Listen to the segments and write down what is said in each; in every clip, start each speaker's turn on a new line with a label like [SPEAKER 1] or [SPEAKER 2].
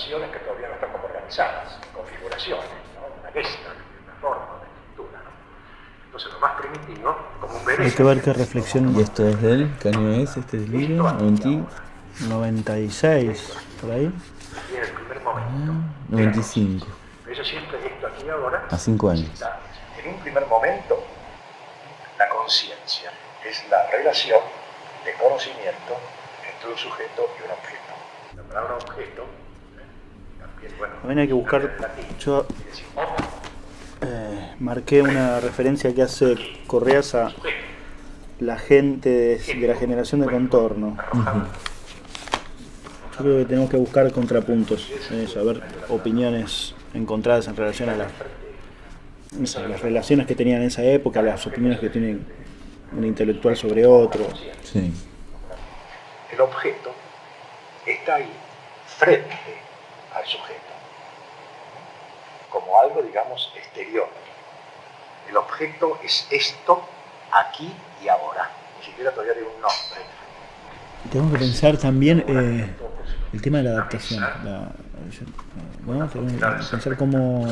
[SPEAKER 1] relaciones que todavía no están como organizadas, configuraciones, ¿no? Una gesta, una forma, una estructura, ¿no? Entonces lo más primitivo, como un bebé.
[SPEAKER 2] Hay que ver qué reflexión.
[SPEAKER 3] ¿Y esto es de él? ¿Qué año es este libro?
[SPEAKER 2] 96, por ahí.
[SPEAKER 1] Y en el primer momento.
[SPEAKER 3] 95.
[SPEAKER 1] Pero siempre esto aquí ahora.
[SPEAKER 3] A 5 años.
[SPEAKER 1] En un primer momento, la conciencia es la relación de conocimiento entre un sujeto y un objeto. La palabra objeto, también, bueno,
[SPEAKER 2] También hay que buscar. Yo marqué una referencia que hace Correas a la gente de la generación de contorno. Yo creo que tenemos que buscar contrapuntos en eso, a ver opiniones encontradas en relación a las relaciones que tenían en esa época, las opiniones que tiene un intelectual sobre otro.
[SPEAKER 3] Sí.
[SPEAKER 1] El objeto está ahí, frente al sujeto, como algo, digamos, exterior. El objeto es esto, aquí y ahora. Ni siquiera todavía tiene un nombre.
[SPEAKER 2] Tenemos que pensar también el tema de la adaptación. ¿No? Tenemos que pensar cómo...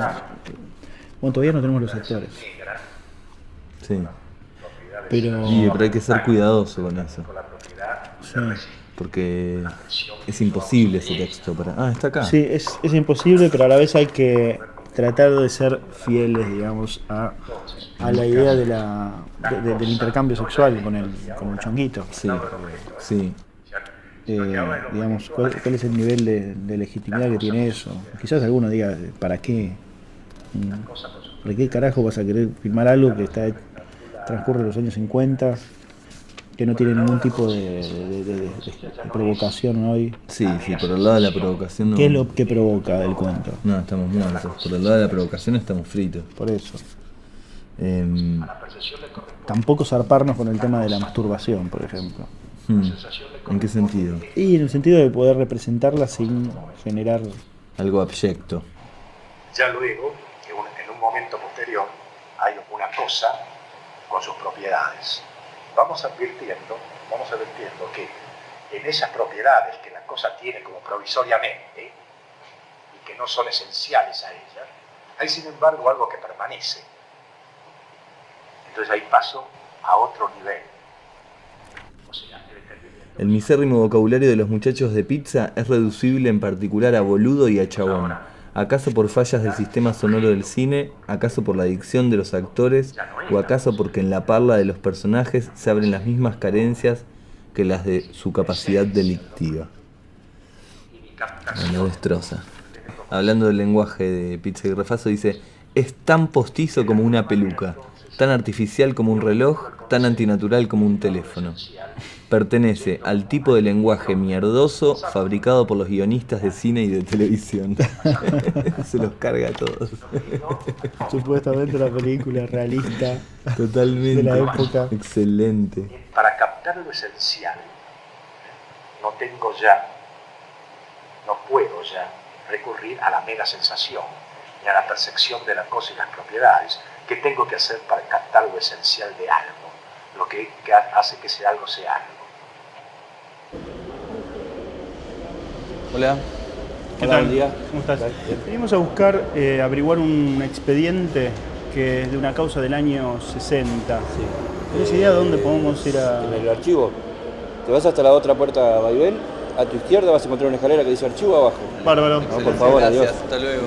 [SPEAKER 2] Bueno, todavía no tenemos los actores.
[SPEAKER 3] Sí.
[SPEAKER 2] Pero
[SPEAKER 3] hay que ser cuidadoso con eso.
[SPEAKER 2] sí.
[SPEAKER 3] Porque es imposible ese texto para... Ah, está acá.
[SPEAKER 2] Sí, es imposible, pero a la vez hay que tratar de ser fieles, digamos, a la idea del intercambio sexual con el chonguito.
[SPEAKER 3] Sí, sí.
[SPEAKER 2] Digamos, ¿cuál es el nivel de legitimidad que tiene eso? Quizás alguno diga, ¿para qué? ¿Para qué carajo vas a querer filmar algo que transcurre los años 50, que no tiene ningún tipo de provocación hoy?
[SPEAKER 3] Sí, por el lado de la provocación no...
[SPEAKER 2] ¿Qué es lo que provoca el cuento?
[SPEAKER 3] No, estamos muertos. Por el lado de la provocación estamos fritos.
[SPEAKER 2] Por eso. Tampoco zarparnos con el tema de la masturbación, por ejemplo.
[SPEAKER 3] ¿En qué sentido?
[SPEAKER 2] Y en el sentido de poder representarla sin generar...
[SPEAKER 3] Algo abyecto.
[SPEAKER 1] Ya luego, en un momento posterior, hay una cosa con sus propiedades. Vamos advirtiendo que en esas propiedades que la cosa tiene como provisoriamente y que no son esenciales a ella, hay sin embargo algo que permanece. Entonces ahí paso a otro nivel. O sea,
[SPEAKER 3] el misérrimo vocabulario de los muchachos de pizza es reducible en particular a boludo y a chabón. ¿Acaso por fallas del sistema sonoro del cine? ¿Acaso por la dicción de los actores? ¿O acaso porque en la parla de los personajes se abren las mismas carencias que las de su capacidad delictiva? Lo destroza. Hablando del lenguaje de Pizza y Refaso, dice: es tan postizo como una peluca, tan artificial como un reloj, tan antinatural como un teléfono. Pertenece al tipo de lenguaje mierdoso fabricado por los guionistas de cine y de televisión. Se los carga a todos.
[SPEAKER 2] Supuestamente la película realista.
[SPEAKER 3] Totalmente.
[SPEAKER 2] De la época.
[SPEAKER 3] Excelente.
[SPEAKER 1] Para captar lo esencial, no puedo ya recurrir a la mera sensación ni a la percepción de la cosa y las propiedades. ¿Qué tengo que hacer para captar lo esencial de algo? Lo que hace que ese algo sea algo.
[SPEAKER 3] Hola.
[SPEAKER 2] ¿Qué
[SPEAKER 3] Hola,
[SPEAKER 2] tal?
[SPEAKER 3] buen día.
[SPEAKER 2] ¿Cómo estás? Venimos a buscar, averiguar un expediente que es de una causa del año 60.
[SPEAKER 4] Sí.
[SPEAKER 2] ¿Tienes idea de dónde podemos ir a...?
[SPEAKER 4] En el archivo, te vas hasta la otra puerta a Vaivén, a tu izquierda vas a encontrar una escalera que dice archivo abajo.
[SPEAKER 2] Bárbaro.
[SPEAKER 4] No, por favor,
[SPEAKER 3] gracias,
[SPEAKER 4] adiós.
[SPEAKER 3] hasta luego.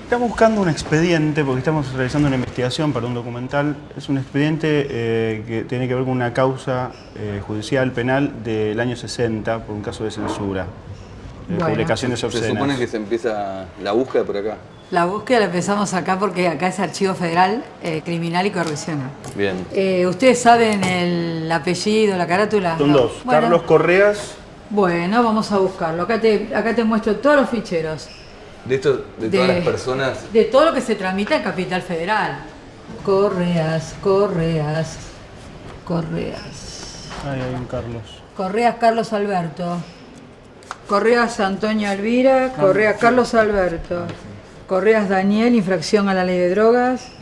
[SPEAKER 2] Estamos buscando un expediente porque estamos realizando una investigación para un documental. Es un expediente que tiene que ver con una causa judicial penal del año 60 por un caso de censura. Publicaciones obscenas.
[SPEAKER 3] Se supone que se empieza la búsqueda por acá.
[SPEAKER 5] La búsqueda la empezamos acá porque acá es Archivo Federal Criminal y Correccional.
[SPEAKER 3] Bien.
[SPEAKER 5] ¿Ustedes saben el apellido, la carátula?
[SPEAKER 2] Son dos.
[SPEAKER 5] Bueno,
[SPEAKER 2] Carlos Correas.
[SPEAKER 5] Bueno, vamos a buscarlo. Acá te muestro todos los ficheros.
[SPEAKER 3] De todas las personas.
[SPEAKER 5] De todo lo que se tramita en Capital Federal. Correas.
[SPEAKER 2] Ahí hay un Carlos.
[SPEAKER 5] Correas Carlos Alberto. Correas Antonio Elvira. Correas Carlos Alberto. Correas Daniel, infracción a la ley de drogas.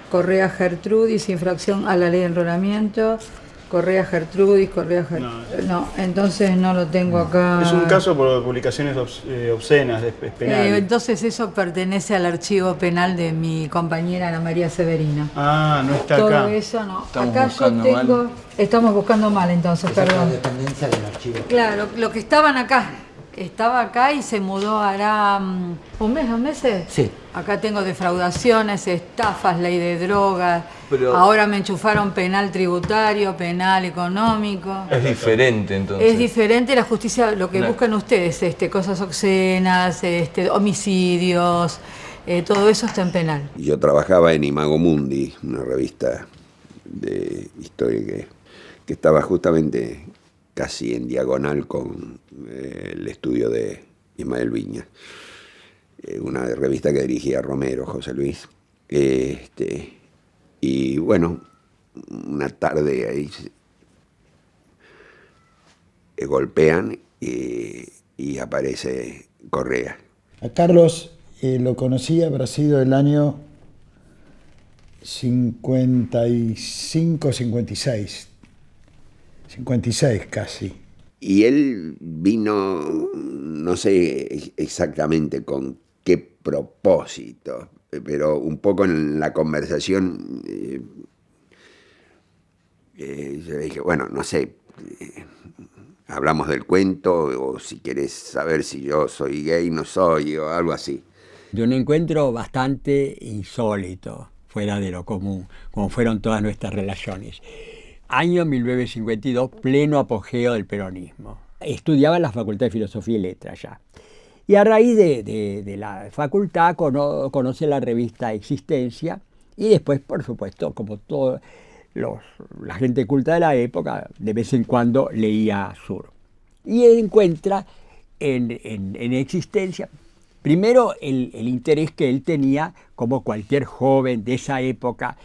[SPEAKER 5] Correas Gertrudis, infracción a la ley de enrolamiento. Correa Gertrudis, No, entonces no lo tengo acá.
[SPEAKER 2] Es un caso por publicaciones obscenas, es penal.
[SPEAKER 5] Entonces eso pertenece al archivo penal de mi compañera Ana María Severina.
[SPEAKER 2] Ah, no está
[SPEAKER 5] Todo
[SPEAKER 2] acá.
[SPEAKER 5] Eso no.
[SPEAKER 3] Estamos
[SPEAKER 5] Acá yo
[SPEAKER 3] buscando
[SPEAKER 5] tengo.
[SPEAKER 3] mal.
[SPEAKER 5] Estamos buscando mal entonces,
[SPEAKER 6] Esa es la
[SPEAKER 5] perdón.
[SPEAKER 6] dependencia del archivo.
[SPEAKER 5] Claro, lo que estaban acá. Estaba acá y se mudó hará un mes, 2 meses.
[SPEAKER 6] Sí.
[SPEAKER 5] Acá tengo defraudaciones, estafas, ley de drogas.
[SPEAKER 3] Pero-
[SPEAKER 5] Ahora me enchufaron penal tributario, penal económico.
[SPEAKER 3] Es diferente entonces.
[SPEAKER 5] Es diferente la justicia, lo que
[SPEAKER 3] No.
[SPEAKER 5] buscan ustedes, cosas obscenas, homicidios, todo eso está en penal.
[SPEAKER 7] Yo trabajaba en Imago Mundi, una revista de historia que estaba justamente casi en diagonal con el estudio de Ismael Viñas, una revista que dirigía Romero, José Luis. Y bueno, una tarde ahí golpean y aparece Correa.
[SPEAKER 8] A Carlos lo conocí, habrá sido el año 55, 56. 56 casi.
[SPEAKER 7] Y él vino, no sé exactamente con qué propósito, pero un poco en la conversación yo le dije, bueno, no sé, hablamos del cuento o si querés saber si yo soy gay, no soy, o algo así.
[SPEAKER 9] De un encuentro bastante insólito, fuera de lo común, como fueron todas nuestras relaciones. Año 1952, pleno apogeo del peronismo. Estudiaba en la Facultad de Filosofía y Letras ya. Y a raíz de la facultad conoce la revista Existencia y después, por supuesto, como toda la gente culta de la época, de vez en cuando leía Sur. Y encuentra en Existencia, primero el interés que él tenía, como cualquier joven de esa época,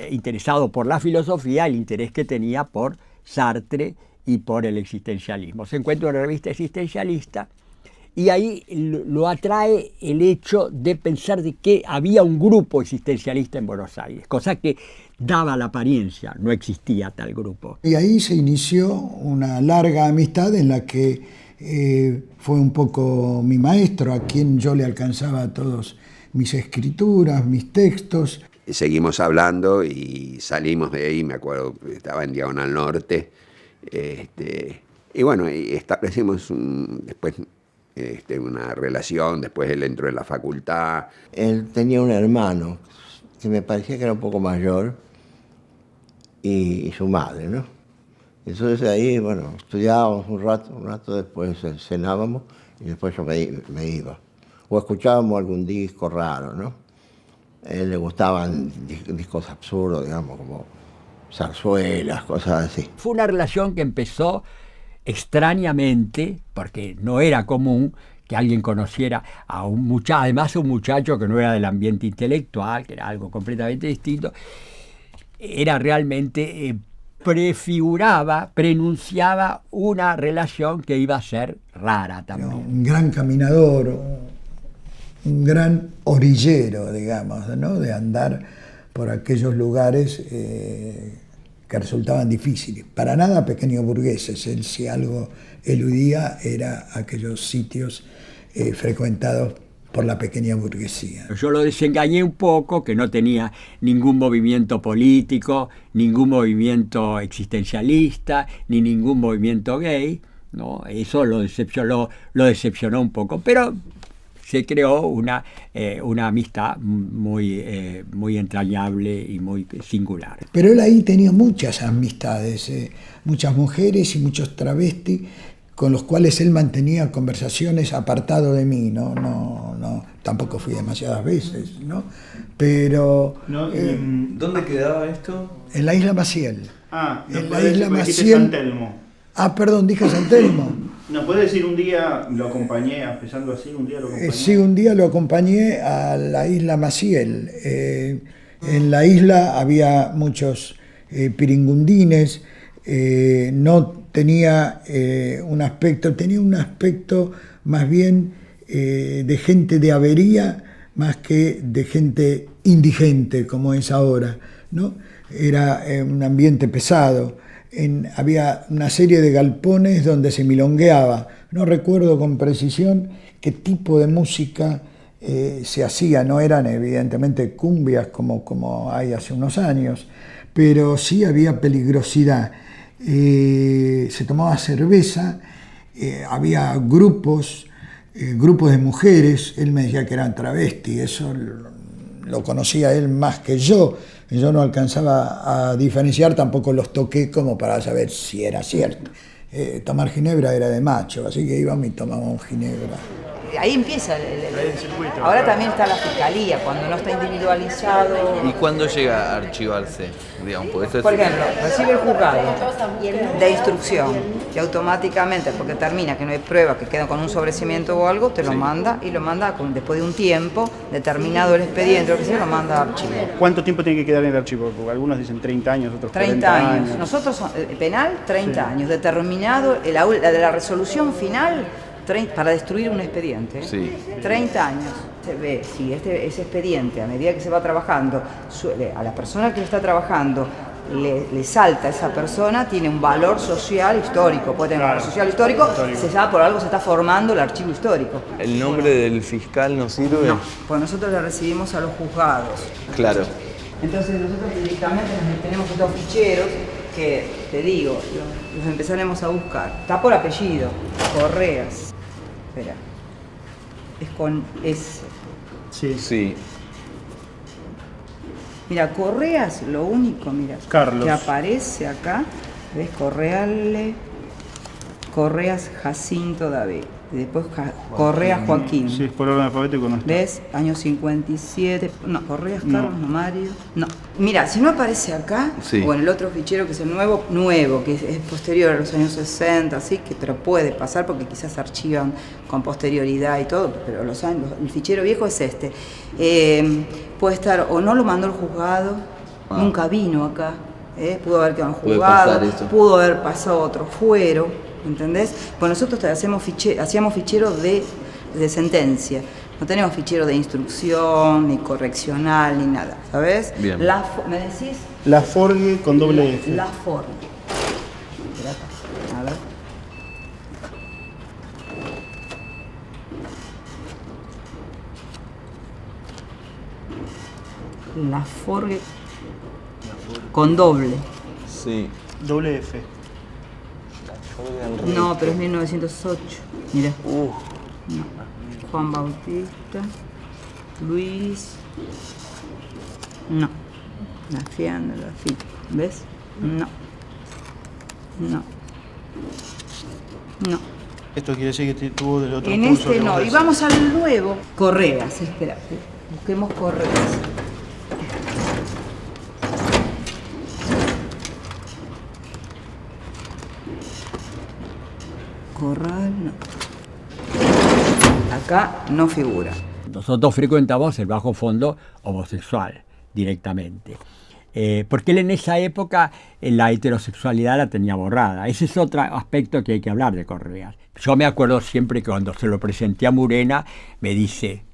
[SPEAKER 9] interesado por la filosofía, el interés que tenía por Sartre y por el existencialismo. Se encuentra en una revista existencialista y ahí lo atrae el hecho de pensar de que había un grupo existencialista en Buenos Aires, cosa que daba la apariencia, no existía tal grupo.
[SPEAKER 8] Y ahí se inició una larga amistad en la que fue un poco mi maestro, a quien yo le alcanzaba todas mis escrituras, mis textos.
[SPEAKER 7] Seguimos hablando y salimos de ahí, me acuerdo, estaba en Diagonal Norte, y bueno, y establecimos después una relación, después él entró en la facultad.
[SPEAKER 6] Él tenía un hermano que me parecía que era un poco mayor y su madre, ¿no? Entonces ahí, bueno, estudiábamos un rato después cenábamos y después yo me iba. O escuchábamos algún disco raro, ¿no? A él le gustaban discos absurdos, digamos, como zarzuelas, cosas así.
[SPEAKER 9] Fue una relación que empezó extrañamente, porque no era común que alguien conociera a un muchacho, además un muchacho que no era del ambiente intelectual, que era algo completamente distinto. Era realmente, prenunciaba una relación que iba a ser rara también.
[SPEAKER 8] Un gran caminador, un gran orillero, digamos, ¿no? De andar por aquellos lugares que resultaban difíciles. Para nada pequeños burgueses. Él, si algo eludía, era aquellos sitios frecuentados por la pequeña burguesía.
[SPEAKER 9] Yo lo desengañé un poco, que no tenía ningún movimiento político, ningún movimiento existencialista, ni ningún movimiento gay, ¿no? Eso lo decepcionó un poco, pero se creó una amistad muy entrañable y muy singular.
[SPEAKER 8] Pero él ahí tenía muchas amistades, muchas mujeres y muchos travestis con los cuales él mantenía conversaciones apartado de mí, no, tampoco fui demasiadas veces, ¿no? Pero...
[SPEAKER 3] ¿Dónde quedaba esto?
[SPEAKER 8] En la isla Maciel.
[SPEAKER 2] En la isla Maciel. San Telmo.
[SPEAKER 8] Perdón, dije San Telmo.
[SPEAKER 2] ¿Nos puede decir un día lo acompañé, empezando así, un día lo acompañé?
[SPEAKER 8] Sí, un día lo acompañé a la isla Maciel. En la isla había muchos piringundines, no tenía tenía un aspecto más bien de gente de avería, más que de gente indigente, como es ahora, ¿no? Era un ambiente pesado. había una serie de galpones donde se milongueaba. No recuerdo con precisión qué tipo de música se hacía. No eran evidentemente cumbias como hay hace unos años, pero sí había peligrosidad. Se tomaba cerveza, había grupos de mujeres. Él me decía que eran travestis, eso lo conocía él más que yo. Yo no alcanzaba a diferenciar, tampoco los toqué como para saber si era cierto. Tomar ginebra era de macho, así que íbamos y tomábamos ginebra.
[SPEAKER 5] Ahí empieza el circuito. Ahora también está la fiscalía, cuando no está individualizado.
[SPEAKER 3] ¿Y cuándo llega a archivarse? Digamos,
[SPEAKER 5] por ejemplo, recibe el juzgado de instrucción y automáticamente, porque termina que no hay pruebas, que quedan con un sobrecimiento o algo, te lo manda y lo manda después de un tiempo determinado el expediente, lo que sea, lo manda a archivo.
[SPEAKER 10] ¿Cuánto tiempo tiene que quedar en el archivo? Porque algunos dicen 30 años, otros
[SPEAKER 5] 30 años. Nosotros, penal, 30 años. Determinado, la de la resolución final, para destruir un expediente, 30 años. Se ve si ese expediente, a medida que se va trabajando, a la persona que lo está trabajando le salta a esa persona, tiene un valor social histórico, puede tener un valor social histórico, se sabe por algo se está formando el archivo histórico.
[SPEAKER 3] ¿El nombre del fiscal no sirve?
[SPEAKER 5] No, pues nosotros le recibimos a los juzgados.
[SPEAKER 3] Claro.
[SPEAKER 5] Entonces nosotros directamente tenemos estos ficheros que, te digo, los empezaremos a buscar. Está por apellido, Correas. Espera, es con S.
[SPEAKER 3] Sí.
[SPEAKER 5] Mira, Correas, lo único, mira,
[SPEAKER 10] Carlos,
[SPEAKER 5] que aparece acá, ¿ves? Correas Jacinto David. Y después Correas Joaquín.
[SPEAKER 10] Sí, por orden alfabético no está.
[SPEAKER 5] ¿Ves? Año 57. No, Correas Carlos, no Mario. No. Mira, si no aparece acá, o en el otro fichero que es el nuevo, que es posterior a los años 60, así que te lo puede pasar porque quizás archivan con posterioridad y todo, pero el fichero viejo es este. Puede estar, o no lo mandó el juzgado, nunca vino acá, pudo haber quedado en juzgado, pudo haber pasado otro fuero. ¿Entendés? Pues nosotros hacíamos ficheros de sentencia. No tenemos fichero de instrucción, ni correccional, ni nada. ¿Sabes?
[SPEAKER 3] Bien.
[SPEAKER 5] ¿Me decís?
[SPEAKER 10] Laforgue con doble F.
[SPEAKER 5] Laforgue. A ver. Laforgue con doble.
[SPEAKER 3] Sí.
[SPEAKER 10] Doble F.
[SPEAKER 5] No, pero es 1908. Mira. No. Juan Bautista. Luis. No. La fianda, la fita. ¿Ves? No.
[SPEAKER 10] Esto quiere decir que tuvo del otro
[SPEAKER 5] en
[SPEAKER 10] curso.
[SPEAKER 5] este no. Y vamos al nuevo. Correas. Espera. Busquemos Correas. Corral, no. Acá no figura.
[SPEAKER 9] Nosotros frecuentamos el bajo fondo homosexual directamente. Porque él en esa época la heterosexualidad la tenía borrada. Ese es otro aspecto que hay que hablar de Correas. Yo me acuerdo siempre que cuando se lo presenté a Murena, me dice,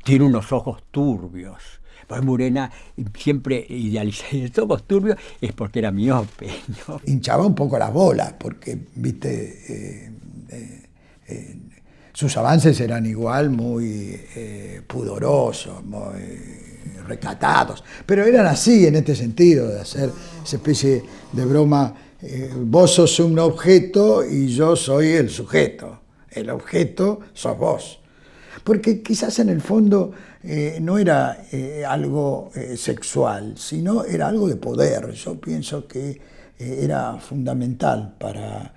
[SPEAKER 9] tiene unos ojos turbios. Pues Murena siempre idealiza esos ojos turbios, es porque era miope, ¿no?
[SPEAKER 8] Hinchaba un poco las bolas, porque, viste, sus avances eran igual muy pudorosos, muy recatados, pero eran así en este sentido, de hacer esa especie de broma, vos sos un objeto y yo soy el sujeto, el objeto sos vos. Porque quizás en el fondo no era algo sexual, sino era algo de poder. Yo pienso que era fundamental para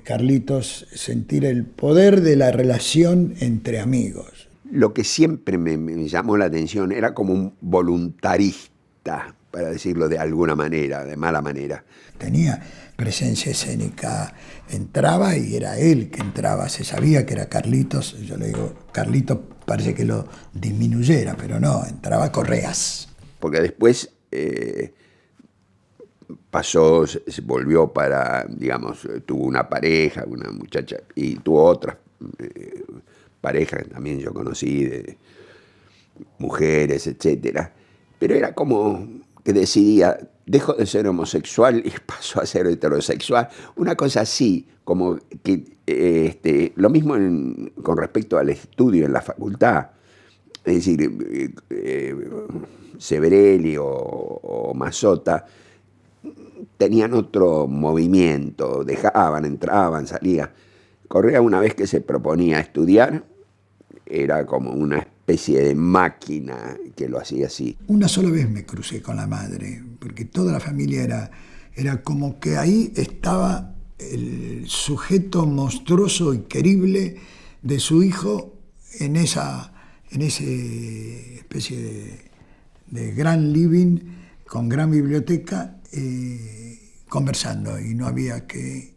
[SPEAKER 8] Carlitos sentir el poder de la relación entre amigos.
[SPEAKER 7] Lo que siempre me llamó la atención era como un voluntarista, para decirlo de alguna manera, de mala manera.
[SPEAKER 8] Tenía presencia escénica, entraba y era él que entraba, se sabía que era Carlitos, yo le digo, Carlitos parece que lo disminuyera, pero no, entraba Correas.
[SPEAKER 7] Porque después pasó, se volvió para, digamos, tuvo una pareja, una muchacha, y tuvo otras parejas que también yo conocí, de mujeres, etcétera. Pero era como que decidía, dejo de ser homosexual y paso a ser heterosexual. Una cosa así, como que lo mismo con respecto al estudio en la facultad. Es decir, Severelli o Mazzotta tenían otro movimiento, dejaban, entraban, salían. Correa, una vez que se proponía estudiar, era como una especie de máquina que lo hacía así.
[SPEAKER 8] Una sola vez me crucé con la madre, porque toda la familia era como que ahí estaba el sujeto monstruoso y querible de su hijo en esa especie de gran living con gran biblioteca, conversando, y no había que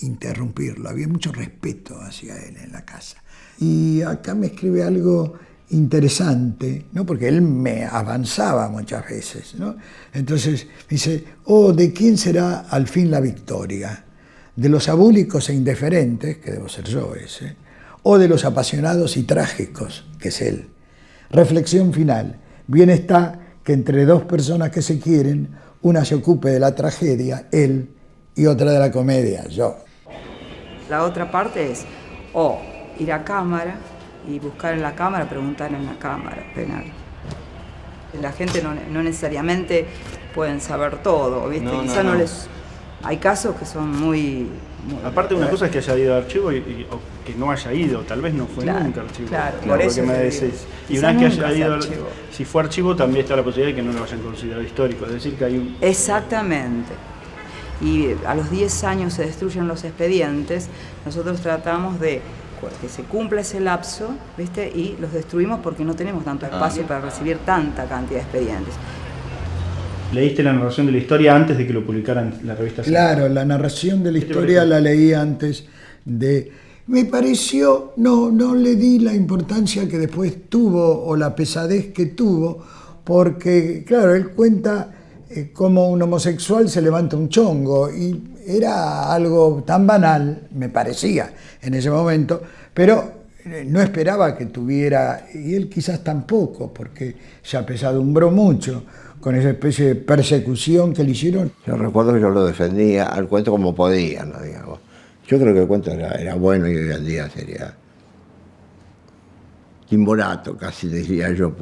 [SPEAKER 8] interrumpirlo, había mucho respeto hacia él en la casa. Y acá me escribe algo interesante, ¿no? Porque él me avanzaba muchas veces, ¿no? Entonces me dice, ¿de quién será al fin la victoria? ¿De los abúlicos e indiferentes, que debo ser yo ese, o de los apasionados y trágicos, que es él? Reflexión final. Bien está que entre dos personas que se quieren, una se ocupe de la tragedia, él, y otra de la comedia, yo.
[SPEAKER 5] La otra parte es ir a cámara y buscar en la cámara, preguntar en la cámara penal. La gente no necesariamente pueden saber todo, ¿viste? Quizá no les... Hay casos que son muy
[SPEAKER 10] aparte, una cosa es que haya ido al archivo o que no haya ido, tal vez no fue nunca archivo.
[SPEAKER 5] Claro, por eso
[SPEAKER 10] me decís. Y una vez que haya ido, si fue archivo, también está la posibilidad de que no lo hayan considerado histórico, es decir, que hay un...
[SPEAKER 5] Exactamente. Y a los 10 años se destruyen los expedientes, nosotros tratamos de que se cumpla ese lapso, ¿viste? Y los destruimos porque no tenemos tanto espacio para recibir tanta cantidad de expedientes.
[SPEAKER 10] ¿Leíste la narración de la historia antes de que lo publicaran en la revista?
[SPEAKER 8] Claro, la narración de la historia la leí antes de... Me pareció, no le di la importancia que después tuvo o la pesadez que tuvo, porque, claro, él cuenta cómo un homosexual se levanta un chongo y era algo tan banal, me parecía en ese momento, pero no esperaba que tuviera, y él quizás tampoco, porque se apesadumbró mucho con esa especie de persecución que le hicieron.
[SPEAKER 6] Yo recuerdo que yo lo defendía al cuento como podía, ¿no? Digamos. Yo creo que el cuento era bueno y hoy en día sería timorato, casi diría yo,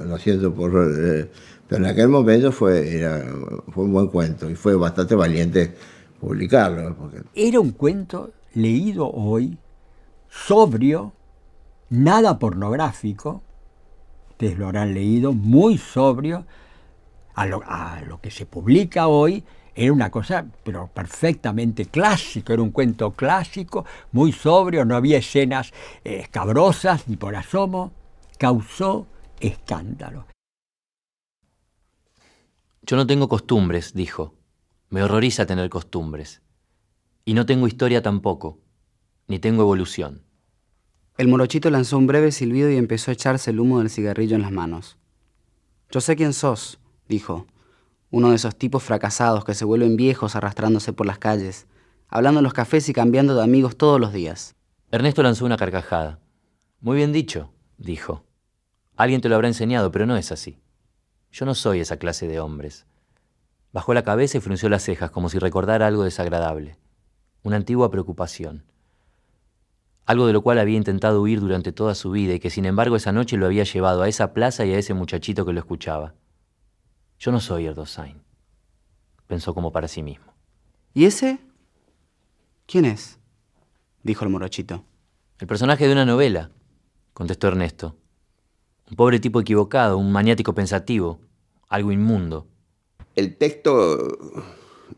[SPEAKER 6] lo siento pero en aquel momento fue un buen cuento y fue bastante valiente publicarlo. Porque...
[SPEAKER 9] Era un cuento leído hoy, sobrio, nada pornográfico, ustedes lo habrán leído, muy sobrio, a lo que se publica hoy. Era una cosa, pero perfectamente clásico, era un cuento clásico, muy sobrio, no había escenas escabrosas ni por asomo, causó escándalo.
[SPEAKER 11] Yo no tengo costumbres, dijo. Me horroriza tener costumbres. Y no tengo historia tampoco, ni tengo evolución.
[SPEAKER 12] El morochito lanzó un breve silbido y empezó a echarse el humo del cigarrillo en las manos. Yo sé quién sos, dijo. Uno de esos tipos fracasados que se vuelven viejos arrastrándose por las calles, hablando en los cafés y cambiando de amigos todos los días.
[SPEAKER 11] Ernesto lanzó una carcajada. Muy bien dicho, dijo. Alguien te lo habrá enseñado, pero no es así. Yo no soy esa clase de hombres. Bajó la cabeza y frunció las cejas, como si recordara algo desagradable. Una antigua preocupación. Algo de lo cual había intentado huir durante toda su vida y que sin embargo esa noche lo había llevado a esa plaza y a ese muchachito que lo escuchaba. Yo no soy Erdosain, pensó como para sí mismo.
[SPEAKER 12] ¿Y ese? ¿Quién es?, dijo el morochito.
[SPEAKER 11] El personaje de una novela, contestó Ernesto. Un pobre tipo equivocado, un maniático pensativo, algo inmundo.
[SPEAKER 7] El texto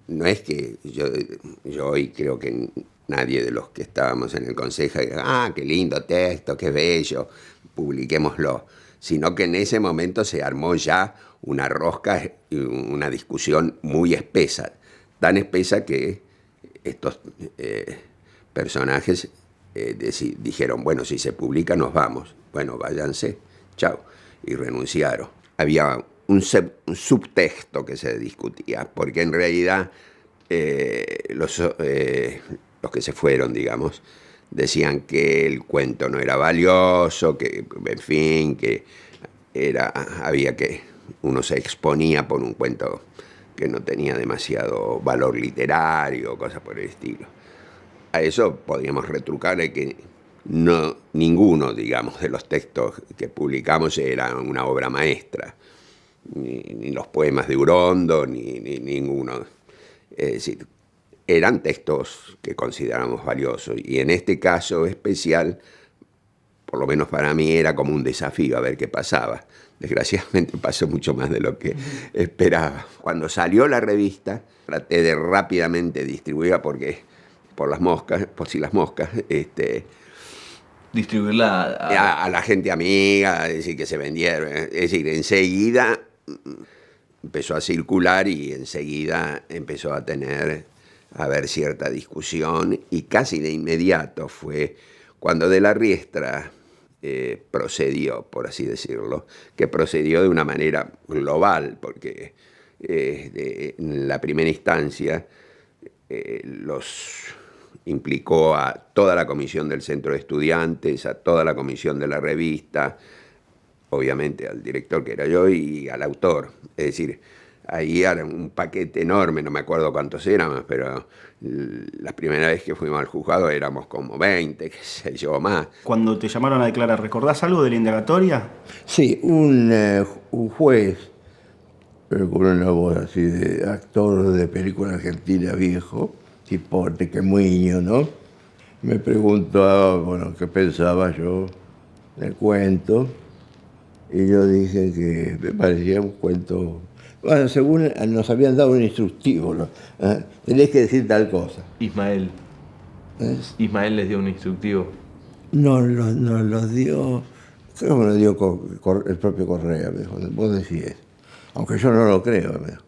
[SPEAKER 7] no es que yo hoy creo que nadie de los que estábamos en el consejo diga, qué lindo texto, qué bello, publiquémoslo, sino que en ese momento se armó ya una rosca y una discusión muy espesa, tan espesa que estos personajes dijeron, bueno, si se publica nos vamos, bueno, váyanse, chao, y renunciaron. Había un subtexto que se discutía, porque en realidad los que se fueron, digamos, decían que el cuento no era valioso, que, en fin, que había que uno se exponía por un cuento que no tenía demasiado valor literario, cosas por el estilo. A eso podríamos retrucar que ninguno, digamos, de los textos que publicamos era una obra maestra, ni los poemas de Urondo, ni ninguno. Es decir, eran textos que consideramos valiosos, y en este caso especial, por lo menos para mí, era como un desafío a ver qué pasaba. Desgraciadamente pasó mucho más de lo que esperaba. Cuando salió la revista, traté de rápidamente distribuirla por si las moscas,
[SPEAKER 3] distribuirla
[SPEAKER 7] a la gente amiga, es decir, que se vendieron. Es decir, enseguida empezó a circular y enseguida empezó a haber cierta discusión, y casi de inmediato fue cuando De la Riestra procedió, por así decirlo, que procedió de una manera global, porque en la primera instancia los implicó a toda la comisión del Centro de Estudiantes, a toda la comisión de la revista, obviamente al director, que era yo, y al autor. Es decir, ahí era un paquete enorme, no me acuerdo cuántos éramos, pero la primera vez que fuimos al juzgado éramos como 20, qué sé yo, más.
[SPEAKER 10] Cuando te llamaron a declarar, ¿recordás algo de la indagatoria?
[SPEAKER 6] Sí, un juez, pero con una voz así de actor de película argentina viejo, tipo Tequemuño, ¿no? Me preguntaba, bueno, qué pensaba yo del cuento, y yo dije que me parecía un cuento. Bueno, según nos habían dado un instructivo, ¿no? Tenés que decir tal cosa.
[SPEAKER 3] Ismael. Ismael les dio un instructivo.
[SPEAKER 6] No, nos los dio, creo que me lo dio el propio Correa, me dijo, vos decís eso. Aunque yo no lo creo, me dijo.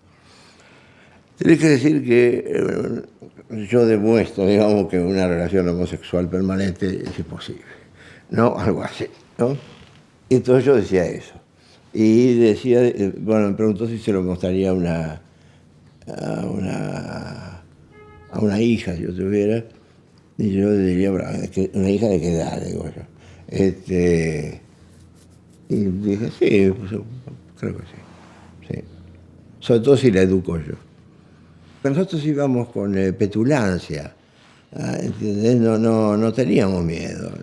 [SPEAKER 6] Tenés que decir que yo demuestro, digamos, que una relación homosexual permanente es imposible, ¿no? Algo así, ¿no? Y entonces yo decía eso. Y decía, bueno, me preguntó si se lo mostraría a una hija, si yo tuviera, y yo le diría, ¿una hija de qué edad? Digo yo. Y dije, sí, pues, creo que sí. Sobre todo si la educo yo. Nosotros íbamos con petulancia, ¿entendés? No teníamos miedo.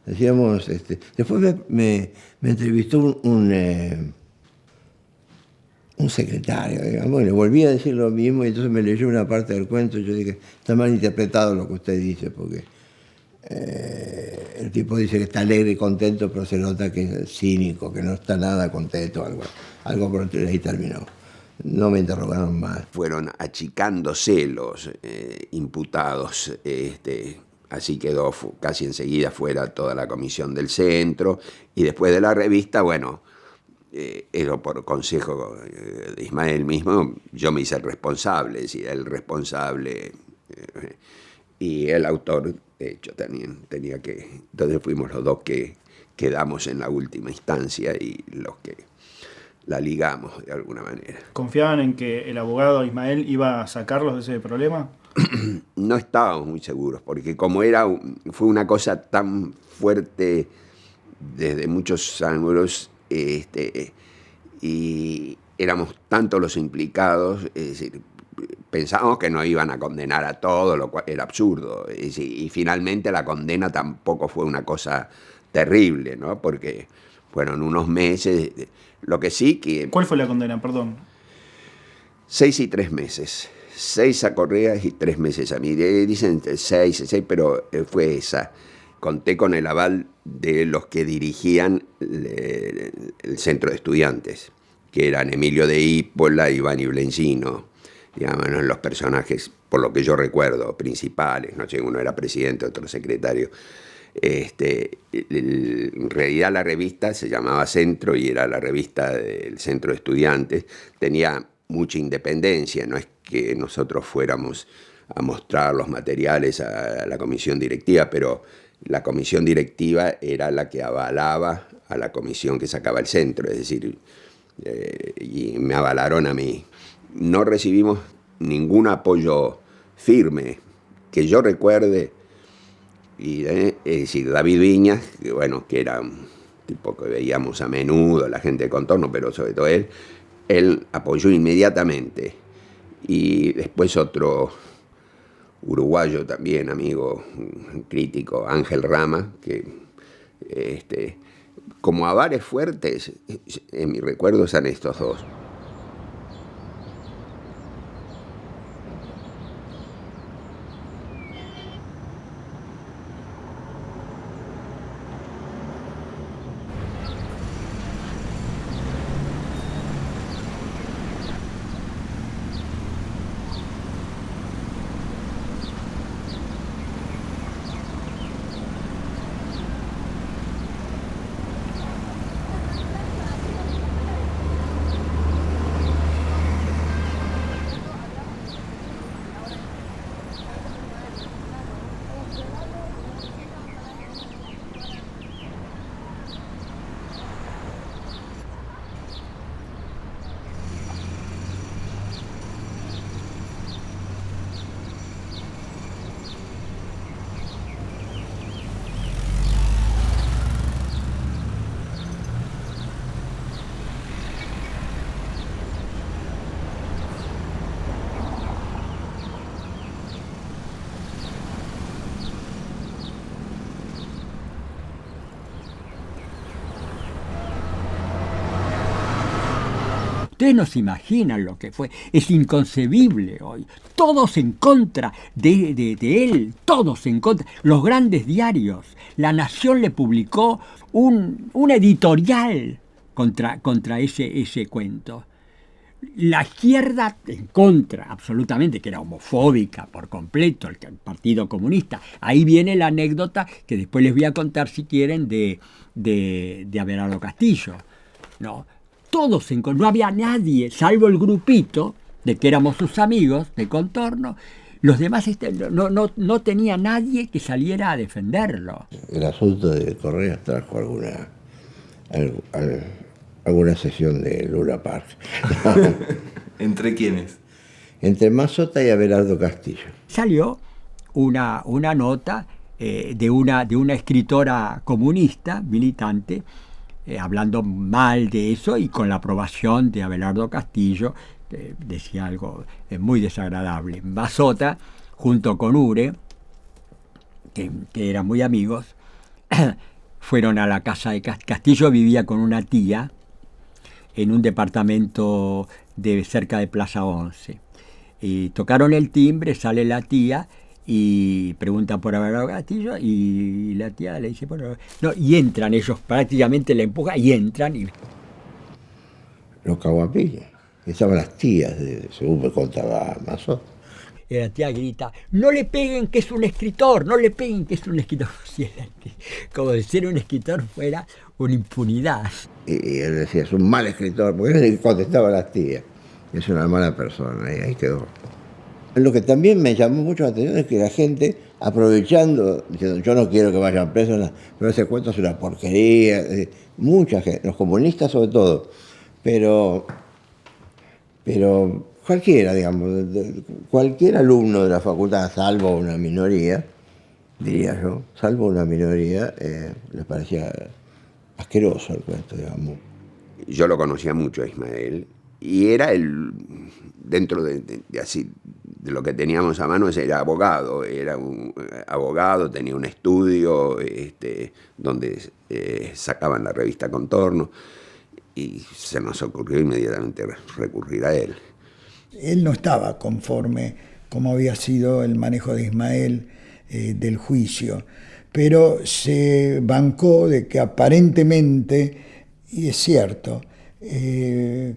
[SPEAKER 6] Decíamos, después me entrevistó un secretario, digamos, y le volví a decir lo mismo, y entonces me leyó una parte del cuento, y yo dije, está mal interpretado lo que usted dice, porque el tipo dice que está alegre y contento, pero se nota que es cínico, que no está nada contento, algo por el estilo, y ahí terminó. No me interrogaron más.
[SPEAKER 7] Fueron achicándose los imputados, así quedó casi enseguida fuera toda la comisión del centro, y después de la revista, bueno, eso por consejo de Ismael mismo, yo me hice el responsable, es decir, el responsable y el autor, de hecho, tenía que. Entonces fuimos los dos que quedamos en la última instancia y los que la ligamos de alguna manera.
[SPEAKER 10] ¿Confiaban en que el abogado Ismael iba a sacarlos de ese problema?
[SPEAKER 7] No estábamos muy seguros, porque como fue una cosa tan fuerte desde muchos ángulos, y éramos tantos los implicados, es decir, pensábamos que no iban a condenar a todos, lo cual era absurdo, y finalmente la condena tampoco fue una cosa terrible, ¿no? Porque fueron unos meses, lo que sí que...
[SPEAKER 10] ¿Cuál fue la condena, perdón?
[SPEAKER 7] 6 y 3 meses. 6 a Correa y 3 meses a mí. Dicen 6, pero fue esa. Conté con el aval de los que dirigían el centro de estudiantes, que eran Emilio de Ípola y Iván Iblencino, digamos, los personajes, por lo que yo recuerdo, principales. No sé, uno era presidente, otro secretario. En realidad la revista se llamaba Centro y era la revista del centro de estudiantes. Tenía mucha independencia, no es que nosotros fuéramos a mostrar los materiales a la comisión directiva, pero la comisión directiva era la que avalaba a la comisión que sacaba el centro, es decir, y me avalaron a mí. No recibimos ningún apoyo firme que yo recuerde, y es decir, David Viñas, que bueno, que era tipo que veíamos a menudo, la gente de Contorno, pero sobre todo él apoyó inmediatamente. Y después otro uruguayo también, amigo, crítico, Ángel Rama, que como avales fuertes, en mi recuerdo están estos dos.
[SPEAKER 9] Ustedes no se imaginan lo que fue, es inconcebible hoy. Todos en contra de él, todos en contra. Los grandes diarios, La Nación le publicó un editorial contra ese cuento. La izquierda en contra, absolutamente, que era homofóbica por completo, el Partido Comunista. Ahí viene la anécdota que después les voy a contar, si quieren, de Abelardo Castillo, ¿no? Todos no había nadie, salvo el grupito, de que éramos sus amigos de Contorno. Los demás no tenía nadie que saliera a defenderlo.
[SPEAKER 6] El asunto de Correa trajo alguna sesión de Luna Park.
[SPEAKER 3] ¿Entre quiénes?
[SPEAKER 6] Entre Mazota y Abelardo Castillo.
[SPEAKER 9] Salió una nota de una escritora comunista, militante, hablando mal de eso y con la aprobación de Abelardo Castillo, decía algo muy desagradable. Mazota, junto con Ure, que eran muy amigos, fueron a la casa de Castillo. Vivía con una tía en un departamento cerca de Plaza 11. Y tocaron el timbre, sale la tía y pregunta por Abelardo Castillo, y la tía le dice, bueno, no, y entran ellos, prácticamente la empujan y entran.
[SPEAKER 6] Los caguapillas, estaban las tías, según me contaba Mazota.
[SPEAKER 9] Y la tía grita, no le peguen que es un escritor, no le peguen que es un escritor. Como de ser un escritor fuera una impunidad.
[SPEAKER 6] Y él decía, es un mal escritor, porque él contestaba a las tías, es una mala persona, y ahí quedó. Lo que también me llamó mucho la atención es que la gente, aprovechando, diciendo, yo no quiero que vayan presos, pero ese cuento es una porquería, mucha gente, los comunistas sobre todo, pero cualquiera, digamos, cualquier alumno de la facultad, salvo una minoría, diría yo, les parecía asqueroso el cuento, digamos.
[SPEAKER 7] Yo lo conocía mucho a Ismael, y era dentro de lo que teníamos a mano, era abogado, tenía un estudio donde sacaban la revista Contorno, y se nos ocurrió inmediatamente recurrir a él.
[SPEAKER 8] Él no estaba conforme como había sido el manejo de Ismael del juicio, pero se bancó de que aparentemente, y es cierto,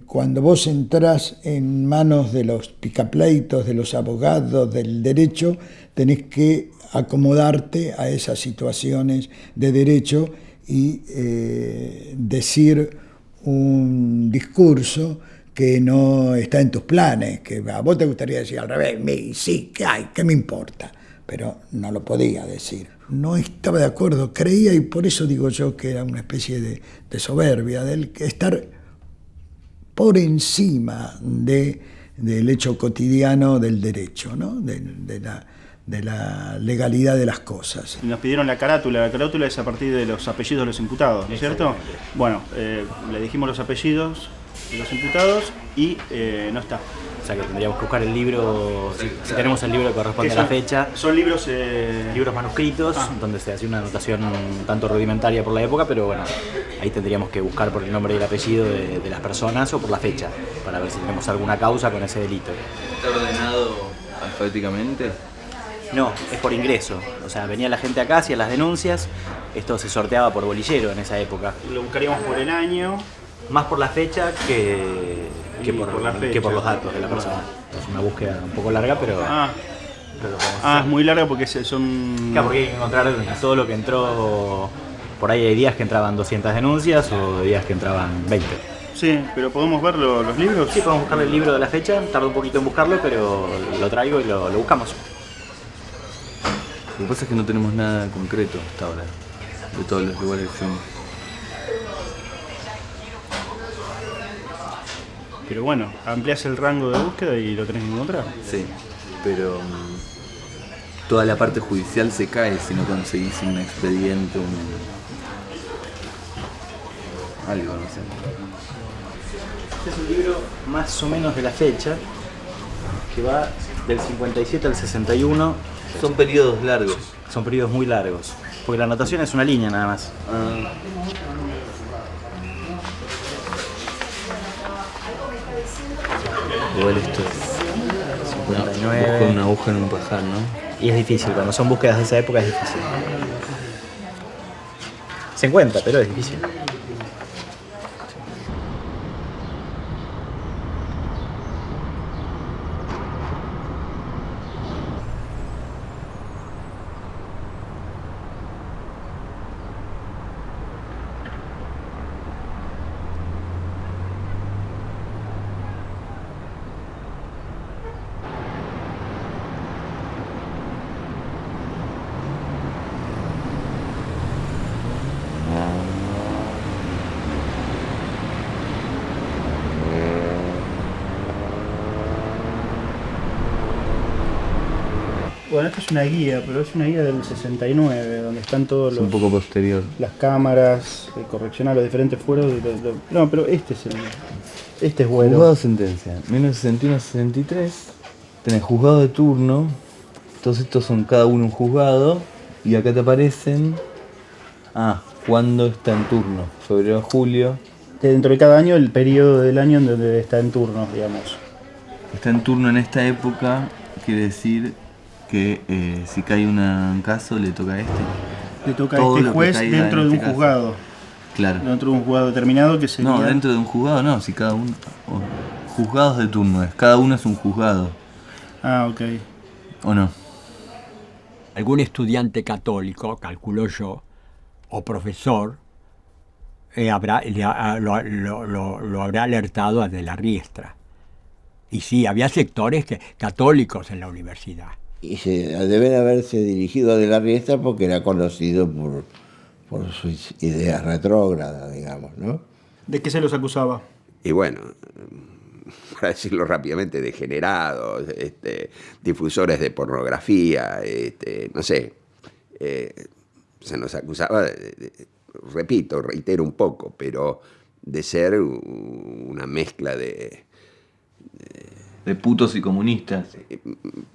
[SPEAKER 8] cuando vos entrás en manos de los picapleitos, de los abogados, del derecho, tenés que acomodarte a esas situaciones de derecho y decir un discurso que no está en tus planes, que a vos te gustaría decir al revés, sí, ¿qué me importa? Pero no lo podía decir. No estaba de acuerdo, creía, y por eso digo yo que era una especie de soberbia, del estar por encima del hecho cotidiano del derecho, ¿no? de de la legalidad de las cosas.
[SPEAKER 10] Nos pidieron la carátula es a partir de los apellidos de los imputados, ¿no es cierto? Bueno, le dijimos los apellidos de los imputados y no está.
[SPEAKER 13] O sea que tendríamos que buscar el libro, si tenemos el libro que corresponde a la fecha.
[SPEAKER 10] Son libros
[SPEAKER 13] manuscritos, donde se hace una anotación un tanto rudimentaria por la época, pero bueno, ahí tendríamos que buscar por el nombre y el apellido de las personas o por la fecha, para ver si tenemos alguna causa con ese delito.
[SPEAKER 3] ¿Está ordenado alfabéticamente?
[SPEAKER 13] No, es por ingreso. O sea, venía la gente acá, hacía las denuncias, esto se sorteaba por bolillero en esa época.
[SPEAKER 10] Lo buscaríamos por el año.
[SPEAKER 13] Más por la fecha que por los datos de la persona. Es una búsqueda un poco larga, pero...
[SPEAKER 10] Es muy larga porque son...
[SPEAKER 13] Claro, porque hay que encontrar todo lo que entró... Por ahí hay días que entraban 200 denuncias o días que entraban 20.
[SPEAKER 10] Sí, pero ¿podemos ver los libros?
[SPEAKER 13] Sí, podemos buscar el libro de la fecha, tarda un poquito en buscarlo, pero lo traigo y lo buscamos.
[SPEAKER 3] Lo que pasa es que no tenemos nada concreto hasta ahora, de todos los lugares que fuimos.
[SPEAKER 10] Pero bueno, ampliás el rango de búsqueda y lo tenés que encontrar.
[SPEAKER 3] Sí, pero toda la parte judicial se cae si no conseguís un expediente, algo, no sé.
[SPEAKER 13] Este es un libro más o menos de la fecha, que va del 57 al 61.
[SPEAKER 3] Son periodos largos.
[SPEAKER 13] Son periodos muy largos, porque la anotación es una línea nada más.
[SPEAKER 3] Igual esto es
[SPEAKER 13] 59.
[SPEAKER 3] Busco una aguja en un pajar, ¿no?
[SPEAKER 13] Y es difícil, cuando son búsquedas de esa época es difícil. Se encuentra, pero es difícil.
[SPEAKER 10] Bueno, esta es una guía, pero es una guía del 69, donde están todos los...
[SPEAKER 3] un poco posterior.
[SPEAKER 10] Las cámaras, correccionar los diferentes fueros. No, pero este es bueno.
[SPEAKER 3] Juzgado sentencia, 1961-63, tenés juzgado de turno, todos estos son cada uno un juzgado, y acá te aparecen, cuándo está en turno, febrero, julio.
[SPEAKER 10] Dentro de cada año, el periodo del año en donde está en turno, digamos.
[SPEAKER 3] Está en turno en esta época, quiere decir que si cae un caso le toca a este.
[SPEAKER 10] Le toca a este juez dentro de un juzgado.
[SPEAKER 3] Claro.
[SPEAKER 10] Dentro de un juzgado determinado que sería...
[SPEAKER 3] No, dentro de un juzgado no, si cada uno... juzgados de turno, cada uno es un juzgado.
[SPEAKER 10] Ok.
[SPEAKER 3] ¿O no?
[SPEAKER 9] Algún estudiante católico, calculo yo, o profesor, lo habrá alertado a De la Riestra. Y sí, había sectores católicos en la universidad.
[SPEAKER 6] Y deben haberse dirigido a De la Riestra porque era conocido por sus ideas retrógradas, digamos, ¿no?
[SPEAKER 10] ¿De qué se los acusaba?
[SPEAKER 7] Y bueno, para decirlo rápidamente, degenerados, difusores de pornografía, no sé, se nos acusaba, reitero un poco, pero de ser una mezcla de
[SPEAKER 3] putos y comunistas.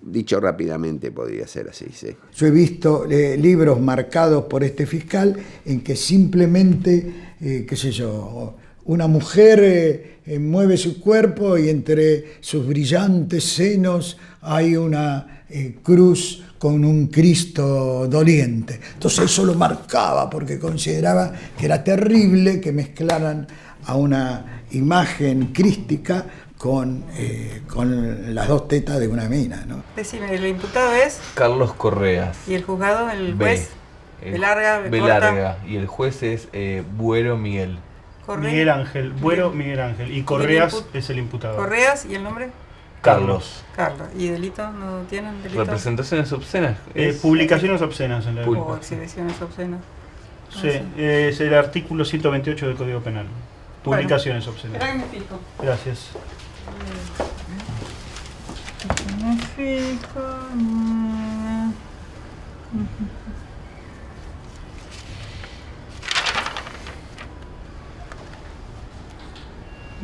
[SPEAKER 7] Dicho rápidamente podría ser así, sí.
[SPEAKER 8] Yo he visto libros marcados por este fiscal en que simplemente, qué sé yo, una mujer mueve su cuerpo y entre sus brillantes senos hay una cruz con un Cristo doliente. Entonces eso lo marcaba porque consideraba que era terrible que mezclaran a una imagen crística con las dos tetas de una mina, ¿no?
[SPEAKER 5] Decime, ¿el imputado es?
[SPEAKER 3] Carlos Correas.
[SPEAKER 5] ¿Y el juzgado, el juez?
[SPEAKER 3] B larga. Y el juez es Buero Miguel.
[SPEAKER 10] Miguel Ángel, Buero Miguel Ángel. Y Correas es el imputado.
[SPEAKER 5] ¿Correas y el nombre?
[SPEAKER 3] Carlos.
[SPEAKER 5] ¿Y delito? ¿No tienen delito?
[SPEAKER 3] ¿Representaciones obscenas?
[SPEAKER 10] Publicaciones obscenas en la época.
[SPEAKER 5] O exhibiciones obscenas.
[SPEAKER 10] Sí, es el artículo 128 del Código Penal. Publicaciones obscenas.
[SPEAKER 5] Espera que me fijo.
[SPEAKER 10] Gracias.
[SPEAKER 5] Me fijo.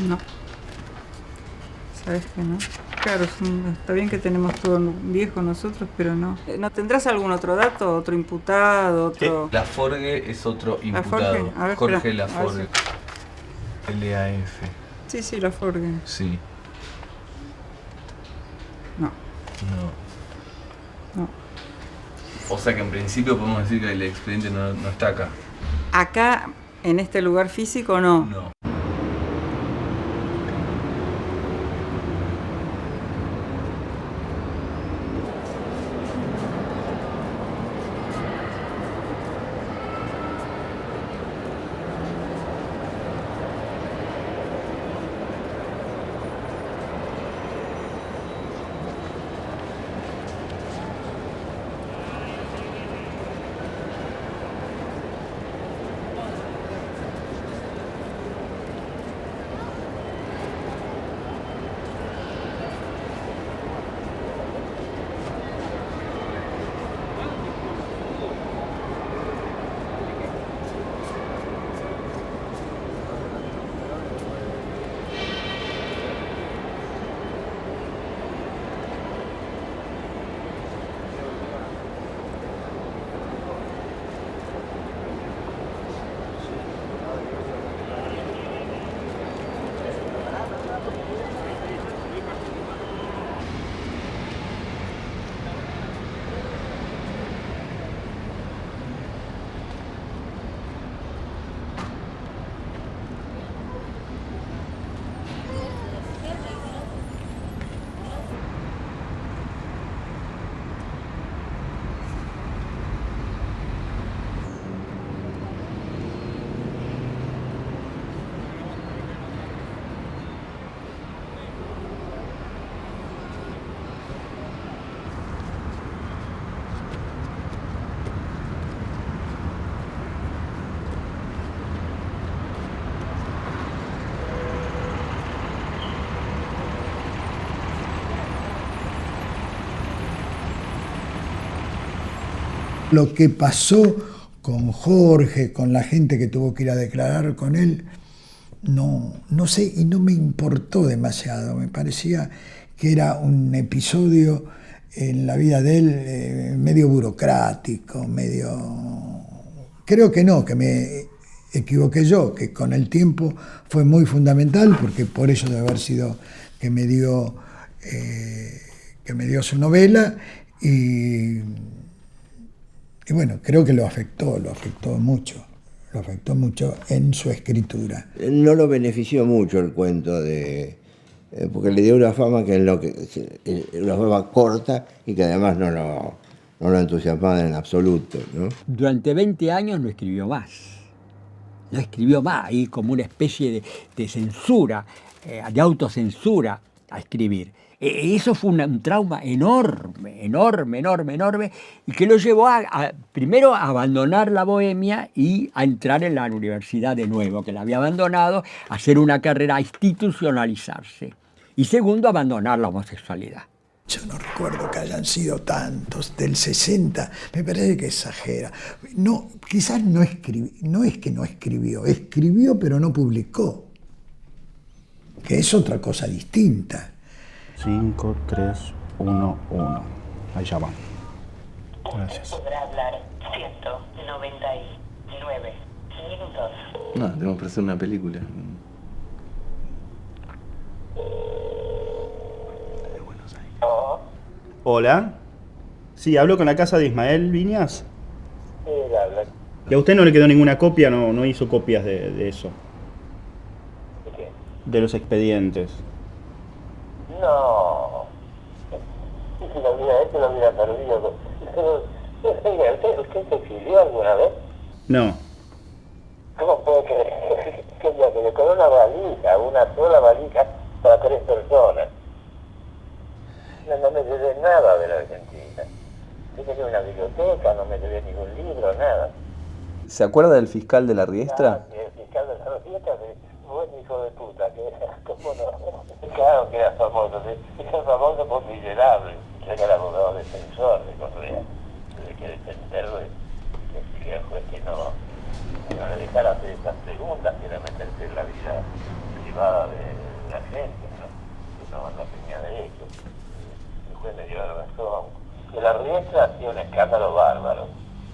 [SPEAKER 5] No. ¿Sabes que no? Claro, está bien que tenemos todo viejo nosotros, pero no. ¿No tendrás algún otro dato? ¿Otro imputado? Otro...
[SPEAKER 3] Laforgue es otro imputado.
[SPEAKER 5] A ver,
[SPEAKER 3] Jorge
[SPEAKER 5] espera,
[SPEAKER 3] Laforgue. LAF.
[SPEAKER 5] Sí, Laforgue.
[SPEAKER 3] Sí.
[SPEAKER 5] No. No.
[SPEAKER 3] O sea que en principio podemos decir que el expediente no está acá.
[SPEAKER 5] Acá, en este lugar físico, no.
[SPEAKER 3] No.
[SPEAKER 8] Lo que pasó con Jorge, con la gente que tuvo que ir a declarar con él, no sé, y no me importó demasiado. Me parecía que era un episodio en la vida de él medio burocrático, medio... Creo que no, que me equivoqué yo, que con el tiempo fue muy fundamental, porque por eso debe haber sido que me dio su novela, y bueno, creo que lo afectó mucho en su escritura.
[SPEAKER 6] No lo benefició mucho el cuento porque le dio una fama una fama corta y que además no lo entusiasmaba en absoluto, ¿no?
[SPEAKER 9] Durante 20 años no escribió más. No escribió más, ahí como una especie de censura, de autocensura a escribir. Eso fue un trauma enorme, y que lo llevó primero a abandonar la bohemia y a entrar en la universidad de nuevo, que la había abandonado, a hacer una carrera, a institucionalizarse. Y segundo, a abandonar la homosexualidad.
[SPEAKER 8] Yo no recuerdo que hayan sido tantos, del 60, me parece que exagera. No, quizás no es que no escribió, pero no publicó, que es otra cosa distinta.
[SPEAKER 10] 5, 3, 1, 1. Ahí ya va. Gracias.
[SPEAKER 14] Podrá hablar 199 minutos.
[SPEAKER 3] No, tenemos que hacer una película.
[SPEAKER 10] Hola. Sí, hablo con la casa de Ismael Viñas.
[SPEAKER 14] Sí, habla.
[SPEAKER 10] ¿Y a usted no le quedó ninguna copia? No hizo copias de eso.
[SPEAKER 14] ¿De qué?
[SPEAKER 10] De los expedientes.
[SPEAKER 14] No. Si lo hubiera hecho, lo hubiera perdido. ¿Usted se exilió alguna vez?
[SPEAKER 10] No.
[SPEAKER 14] ¿Cómo puede creer que le quedó una valija, una sola valija para 3 personas? No me llevé nada de la Argentina. Yo tenía una biblioteca, no me llevé ningún libro, nada.
[SPEAKER 3] ¿Se acuerda del fiscal de la Riestra?
[SPEAKER 14] El fiscal de la Riestra, buen hijo de puta, que era, ¿cómo no? Claro que era famoso, era famoso por miserable, que era el abogado defensor de Correa, que defendía la vida privada de la gente, ¿no? No tenía derecho. El juez me dio la razón. Que la Riestra hacía un escándalo bárbaro,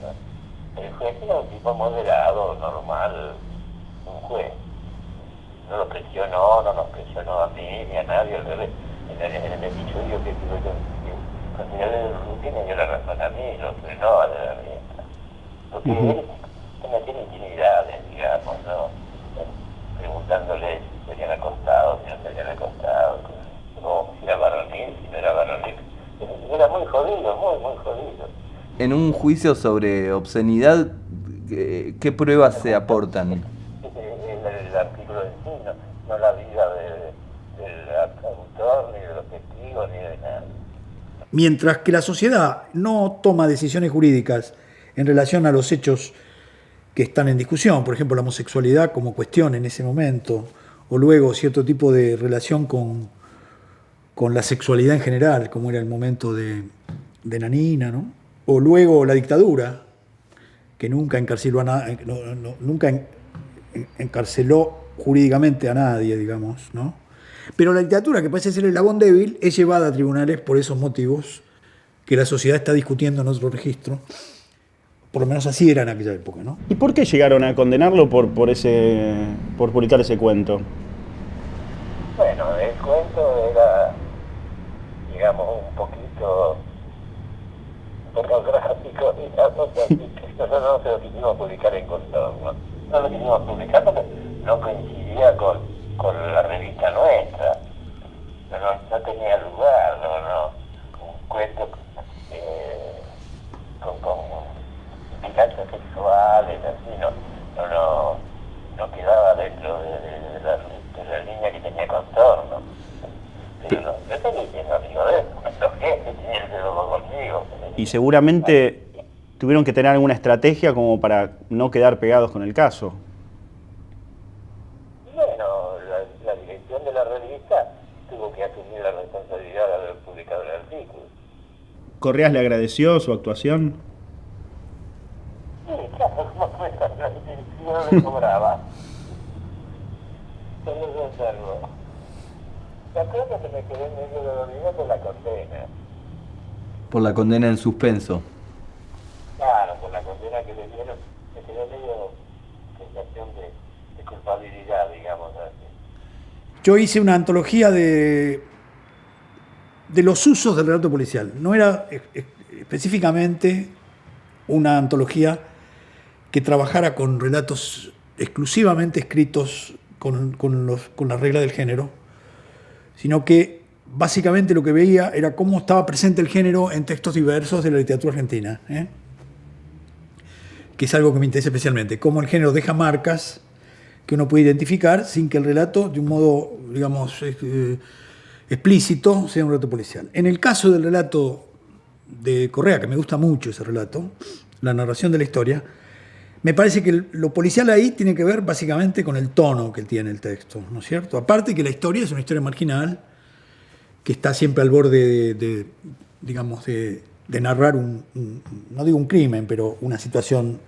[SPEAKER 14] ¿no? El juez era un tipo moderado, normal, un juez. No lo presionó, no nos presionó a mí ni a nadie, al revés. En el episodio que tuve con el Ruti me dio la razón a mí, lo frenó a la Riestra. Porque él no tiene intimidades, digamos, ¿no? Preguntándole si serían acostados, si no serían acostados, o si era varonil, si no era varonil. Era muy jodido, muy jodido.
[SPEAKER 3] En un juicio sobre obscenidad, ¿qué pruebas se aportan?
[SPEAKER 14] El artículo en sí, no la vida del autor, ni de los testigos, ni de nada.
[SPEAKER 8] Mientras que la sociedad no toma decisiones jurídicas en relación a los hechos que están en discusión, por ejemplo la homosexualidad como cuestión en ese momento, o luego cierto tipo de relación con la sexualidad en general, como era el momento de Nanina, ¿no? O luego la dictadura, que nunca encarceló a nunca encarceló jurídicamente a nadie, digamos, ¿no? Pero la dictadura, que parece ser el eslabón débil, es llevada a tribunales por esos motivos que la sociedad está discutiendo en otro registro. Por lo menos así era en aquella época, ¿no?
[SPEAKER 10] ¿Y por qué llegaron a condenarlo por publicar ese cuento?
[SPEAKER 14] Bueno, el cuento era, digamos, un poquito pornográfico, digamos, así que nosotros no se lo quisimos publicar en Contorno. No lo quisimos publicar porque no coincidía con la revista nuestra. No tenía lugar, un cuento con implicancias sexuales, así, no quedaba dentro de la línea que tenía Contorno. Pero yo tenía siendo amigo de él, los jefes tenían que verlo conmigo.
[SPEAKER 10] Y seguramente tuvieron que tener alguna estrategia como para no quedar pegados con el caso.
[SPEAKER 14] Bueno, la dirección de la revista tuvo que asumir la responsabilidad de haber publicado el artículo.
[SPEAKER 10] ¿Correas le agradeció su actuación?
[SPEAKER 14] Sí, claro, como fue la dirección le cobraba. Tenía que hacerlo. La cosa que me quedé medio dolorido por la condena.
[SPEAKER 3] Por la condena en suspenso.
[SPEAKER 14] Claro, por la condena que le dieron, me quedé medio sensación de culpabilidad, digamos así.
[SPEAKER 8] Yo hice una antología de los usos del relato policial. No era específicamente una antología que trabajara con relatos exclusivamente escritos con la regla del género, sino que básicamente lo que veía era cómo estaba presente el género en textos diversos de la literatura argentina, que es algo que me interesa especialmente, cómo el género deja marcas que uno puede identificar sin que el relato, de un modo, digamos, explícito, sea un relato policial. En el caso del relato de Correa, que me gusta mucho ese relato, la narración de la historia, me parece que lo policial ahí tiene que ver básicamente con el tono que tiene el texto, ¿no es cierto? Aparte que la historia es una historia marginal, que está siempre al borde de narrar no digo un crimen, pero una situación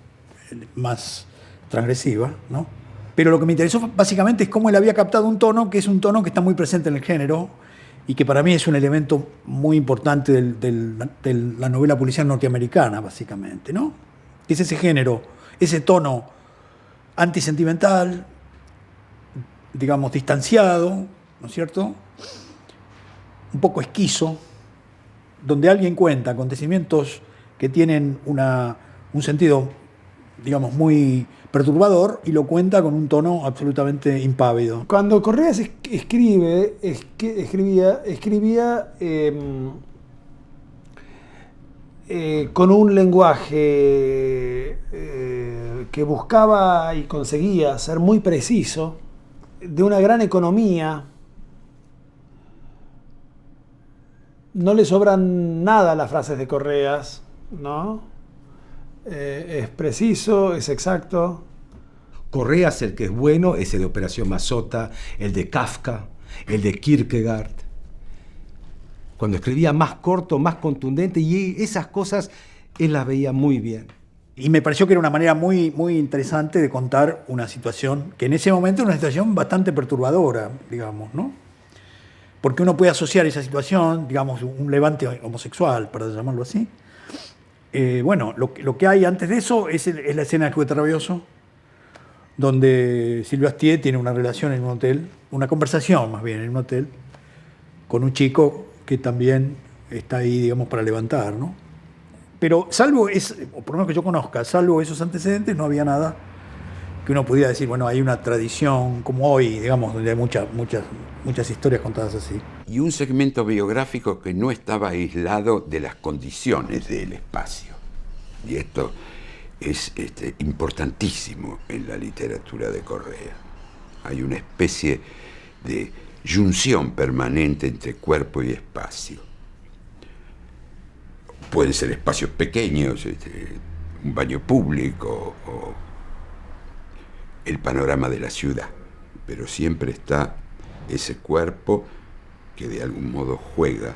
[SPEAKER 8] más transgresiva, ¿no? Pero lo que me interesó básicamente es cómo él había captado un tono que es un tono que está muy presente en el género y que para mí es un elemento muy importante de la novela policial norteamericana, básicamente, ¿no? Es ese género, ese tono antisentimental, digamos, distanciado, ¿no es cierto? Un poco esquizo, donde alguien cuenta acontecimientos que tienen un sentido, digamos, muy perturbador y lo cuenta con un tono absolutamente impávido.
[SPEAKER 15] Cuando Correa escribía con un lenguaje que buscaba y conseguía ser muy preciso, de una gran economía. No le sobran nada las frases de Correas, ¿no? Es preciso, es exacto.
[SPEAKER 16] Correas, el que es bueno, es el de Operación Mazota, el de Kafka, el de Kierkegaard. Cuando escribía más corto, más contundente, y esas cosas él las veía muy bien.
[SPEAKER 17] Y me pareció que era una manera muy, muy interesante de contar una situación que en ese momento era una situación bastante perturbadora, digamos, ¿no? Porque uno puede asociar esa situación, digamos, un levante homosexual, para llamarlo así. Bueno, lo que hay antes de eso es la escena del juguete rabioso, donde Silvio Astier tiene una relación en un hotel, una conversación más bien en un hotel, con un chico que también está ahí, digamos, para levantar, ¿no? Pero salvo, o por lo menos que yo conozca, salvo esos antecedentes, no había nada que uno pudiera decir, bueno, hay una tradición como hoy, digamos, donde hay muchas historias contadas así.
[SPEAKER 18] Y un segmento biográfico que no estaba aislado de las condiciones del espacio. Y esto es importantísimo en la literatura de Correa. Hay una especie de junción permanente entre cuerpo y espacio. Pueden ser espacios pequeños, un baño público o el panorama de la ciudad, pero siempre está ese cuerpo que de algún modo juega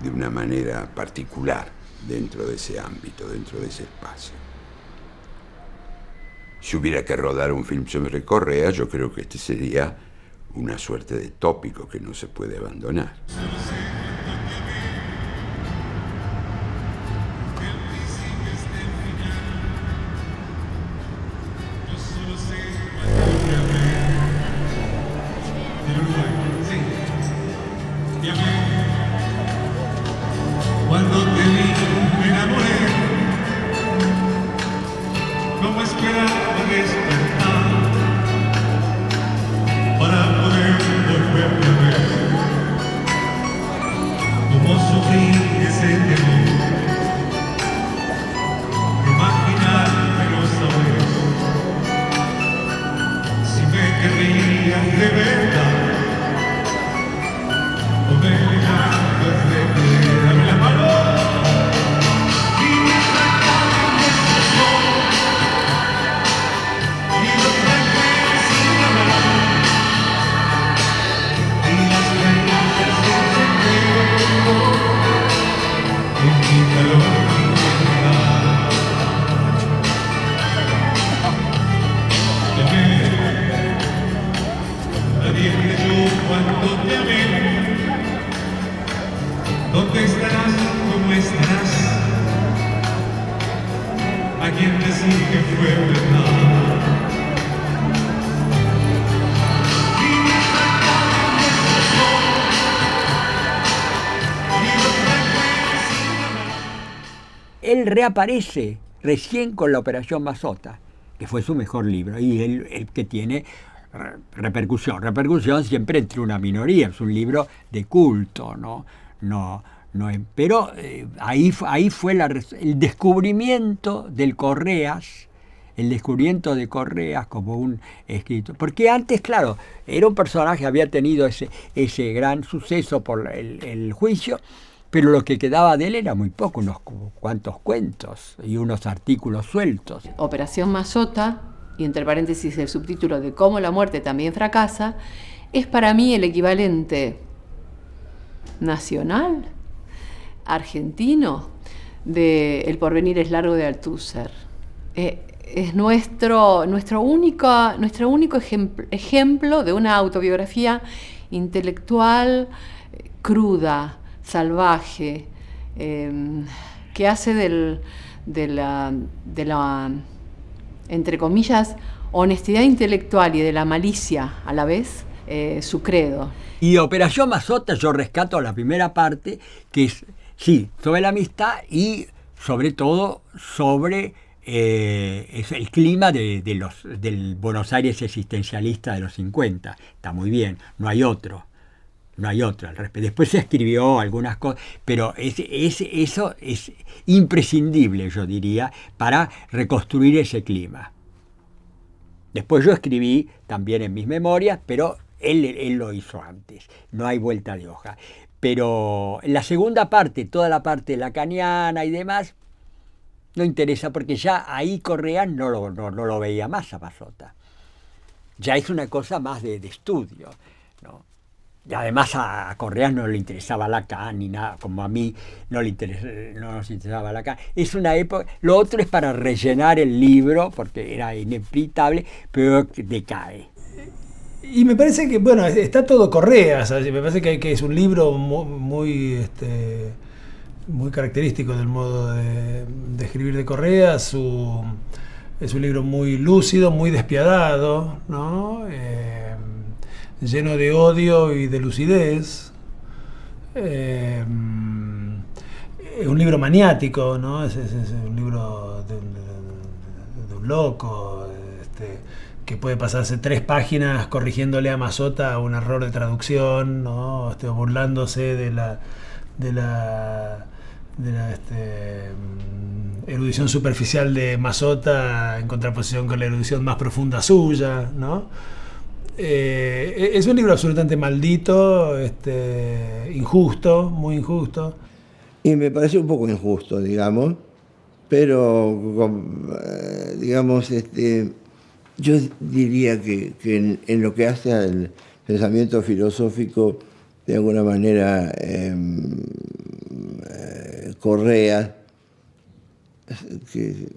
[SPEAKER 18] de una manera particular dentro de ese ámbito, dentro de ese espacio. Si hubiera que rodar un film sobre Correa, yo creo que este sería una suerte de tópico que no se puede abandonar.
[SPEAKER 19] Cuando te vi, me enamoré, como esperaba despertar, para poder volverte a ver, como sufrí ese temor, imaginarme no saber, si me querrías de verdad, o me dejabas de querer. Dame la mano y me sacaron de ese sol y los dejé sin hablar y las reinas de secreto en mi calor y humedad. Nadie creyó cuando te amé. ¿Dónde estarás? ¿Cómo estarás? ¿A quién decir que fue verdad? Y me sacaron de ese sol y los dejé sin hablar.
[SPEAKER 9] Él reaparece recién con la Operación Mazota, que fue su mejor libro, y el que tiene repercusión siempre entre una minoría, es un libro de culto, ¿no? Pero ahí fue el descubrimiento del Correas, el descubrimiento de Correas como un escritor. Porque antes, claro, era un personaje que había tenido ese gran suceso por el juicio, pero lo que quedaba de él era muy poco, unos cuantos cuentos y unos artículos sueltos.
[SPEAKER 20] Operación Mazota, y entre paréntesis el subtítulo de Cómo la muerte también fracasa, es para mí el equivalente nacional, argentino, de El porvenir es largo de Althusser. Es nuestro único ejemplo de una autobiografía intelectual cruda, salvaje, que hace de la entre comillas, honestidad intelectual y de la malicia a la vez, su credo.
[SPEAKER 9] Y Operación Mazota yo rescato la primera parte, que es, sí, sobre la amistad y sobre todo sobre el clima del Buenos Aires existencialista de los 50. Está muy bien, no hay otro al respecto. Después se escribió algunas cosas, pero eso es imprescindible, yo diría, para reconstruir ese clima. Después yo escribí también en mis memorias, pero él lo hizo antes, no hay vuelta de hoja. Pero en la segunda parte, toda la parte lacaniana y demás, no interesa, porque ya ahí Correa no lo veía más a Mazota. Ya es una cosa más de estudio, ¿no? Y además a Correas no le interesaba Lacan ni nada, como a mí no nos interesaba Lacan. Es una época. Lo otro es para rellenar el libro, porque era inevitable, pero decae.
[SPEAKER 15] Y me parece que, bueno, está todo Correas. Me parece que es un libro muy característico del modo de escribir de Correas. Es un libro muy lúcido, muy despiadado, ¿no? Lleno de odio y de lucidez. Es un libro maniático, ¿no? Es un libro de un loco, que puede pasarse 3 páginas corrigiéndole a Mazzotta un error de traducción, ¿no? Burlándose de la erudición superficial de Mazzotta en contraposición con la erudición más profunda suya, ¿no? Es un libro absolutamente maldito, injusto, muy injusto.
[SPEAKER 6] Y me parece un poco injusto, digamos, pero, digamos, yo diría que en lo que hace al pensamiento filosófico, de alguna manera, Correa que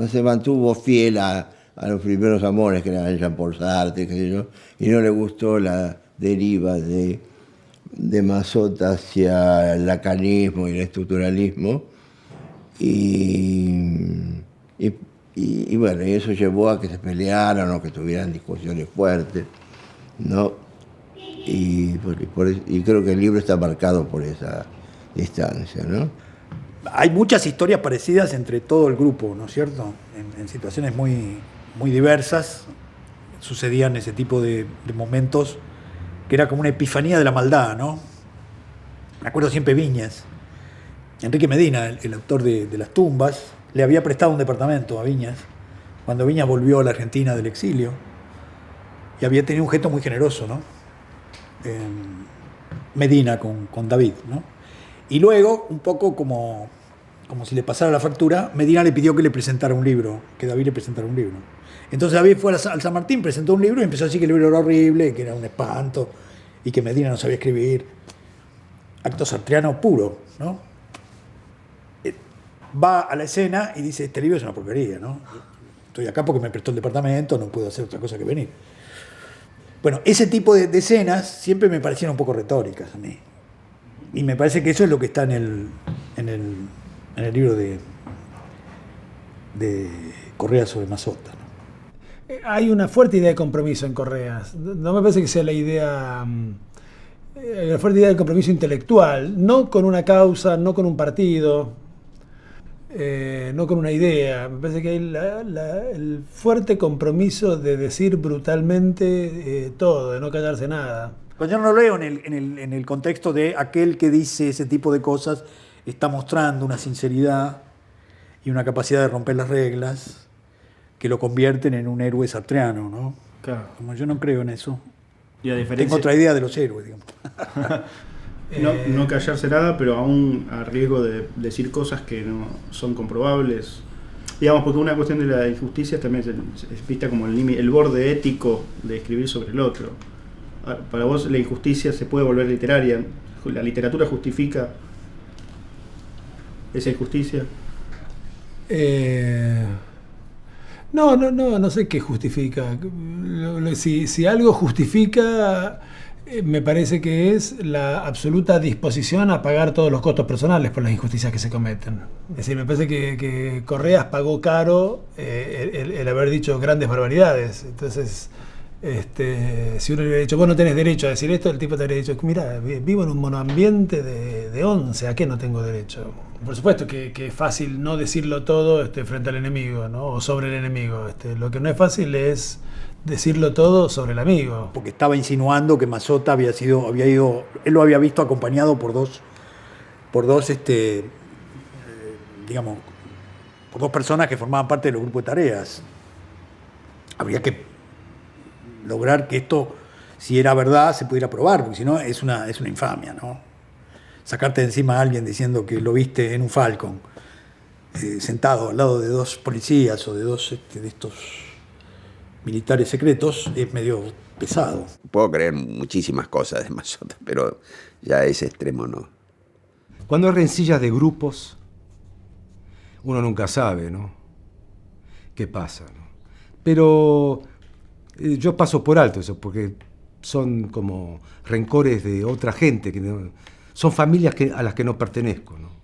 [SPEAKER 6] se mantuvo fiel a los primeros amores, que eran Jean-Paul Sartre, qué sé yo, y no le gustó la deriva de Mazzotta hacia el lacanismo y el estructuralismo, y bueno, y eso llevó a que se pelearan o que tuvieran discusiones fuertes, ¿no? Y creo que el libro está marcado por esa distancia, ¿no?
[SPEAKER 17] Hay muchas historias parecidas entre todo el grupo, ¿no es cierto? En situaciones muy diversas sucedían ese tipo de momentos que era como una epifanía de la maldad, ¿no? Me acuerdo siempre Viñas. Enrique Medina, el autor de Las tumbas, le había prestado un departamento a Viñas cuando Viñas volvió a la Argentina del exilio, y había tenido un gesto muy generoso, ¿no? Medina con David, ¿no? Y luego, un poco como si le pasara la factura, Medina le pidió que le presentara un libro, que David le presentara un libro. Entonces David fue al San Martín, presentó un libro y empezó a decir que el libro era horrible, que era un espanto, y que Medina no sabía escribir. Acto sartreano puro, ¿no? Va a la escena y dice, este libro es una porquería, ¿no? Estoy acá porque me prestó el departamento, no puedo hacer otra cosa que venir. Bueno, ese tipo de escenas siempre me parecieron un poco retóricas a mí. Y me parece que eso es lo que está en el libro de Correa sobre Mazzotta, ¿no?
[SPEAKER 15] Hay una fuerte idea de compromiso en Correas. No me parece que sea la idea... Hay una fuerte idea de compromiso intelectual, no con una causa, no con un partido, no con una idea. Me parece que hay el fuerte compromiso de decir brutalmente todo, de no callarse nada.
[SPEAKER 17] Pues yo no lo leo en el contexto de aquel que dice ese tipo de cosas está mostrando una sinceridad y una capacidad de romper las reglas que lo convierten en un héroe sartreano, ¿no?
[SPEAKER 10] Claro.
[SPEAKER 17] Como yo no creo en eso.
[SPEAKER 10] Y a diferencia...
[SPEAKER 17] Tengo otra idea de los héroes, digamos.
[SPEAKER 10] No callarse nada, pero aún a riesgo de decir cosas que no son comprobables. Digamos, porque una cuestión de la injusticia también es vista como el borde ético de escribir sobre el otro. Para vos la injusticia se puede volver literaria. ¿La literatura justifica esa injusticia?
[SPEAKER 15] No sé qué justifica. Si algo justifica, me parece que es la absoluta disposición a pagar todos los costos personales por las injusticias que se cometen. Es decir, me parece que Correas pagó caro el haber dicho grandes barbaridades. Entonces, si uno le hubiera dicho, vos no tenés derecho a decir esto, el tipo te habría dicho, mira, vivo en un monoambiente de 11, ¿a qué no tengo derecho? Por supuesto que es fácil no decirlo todo frente al enemigo, ¿no? O sobre el enemigo. Lo que no es fácil es decirlo todo sobre el amigo.
[SPEAKER 17] Porque estaba insinuando que Mazzotta había ido, él lo había visto acompañado por dos personas que formaban parte del grupo de tareas. Habría que lograr que esto, si era verdad, se pudiera probar, porque si no es una infamia, ¿no? Sacarte de encima a alguien diciendo que lo viste en un Falcon, sentado al lado de dos policías o de dos de estos militares secretos es medio pesado.
[SPEAKER 7] Puedo creer muchísimas cosas de Mazzotta, pero ya a ese extremo no.
[SPEAKER 16] Cuando hay rencillas de grupos, uno nunca sabe, ¿no? ¿Qué pasa, no? Pero yo paso por alto eso, porque son como rencores de otra gente, que no, son familias a las que no pertenezco, ¿no?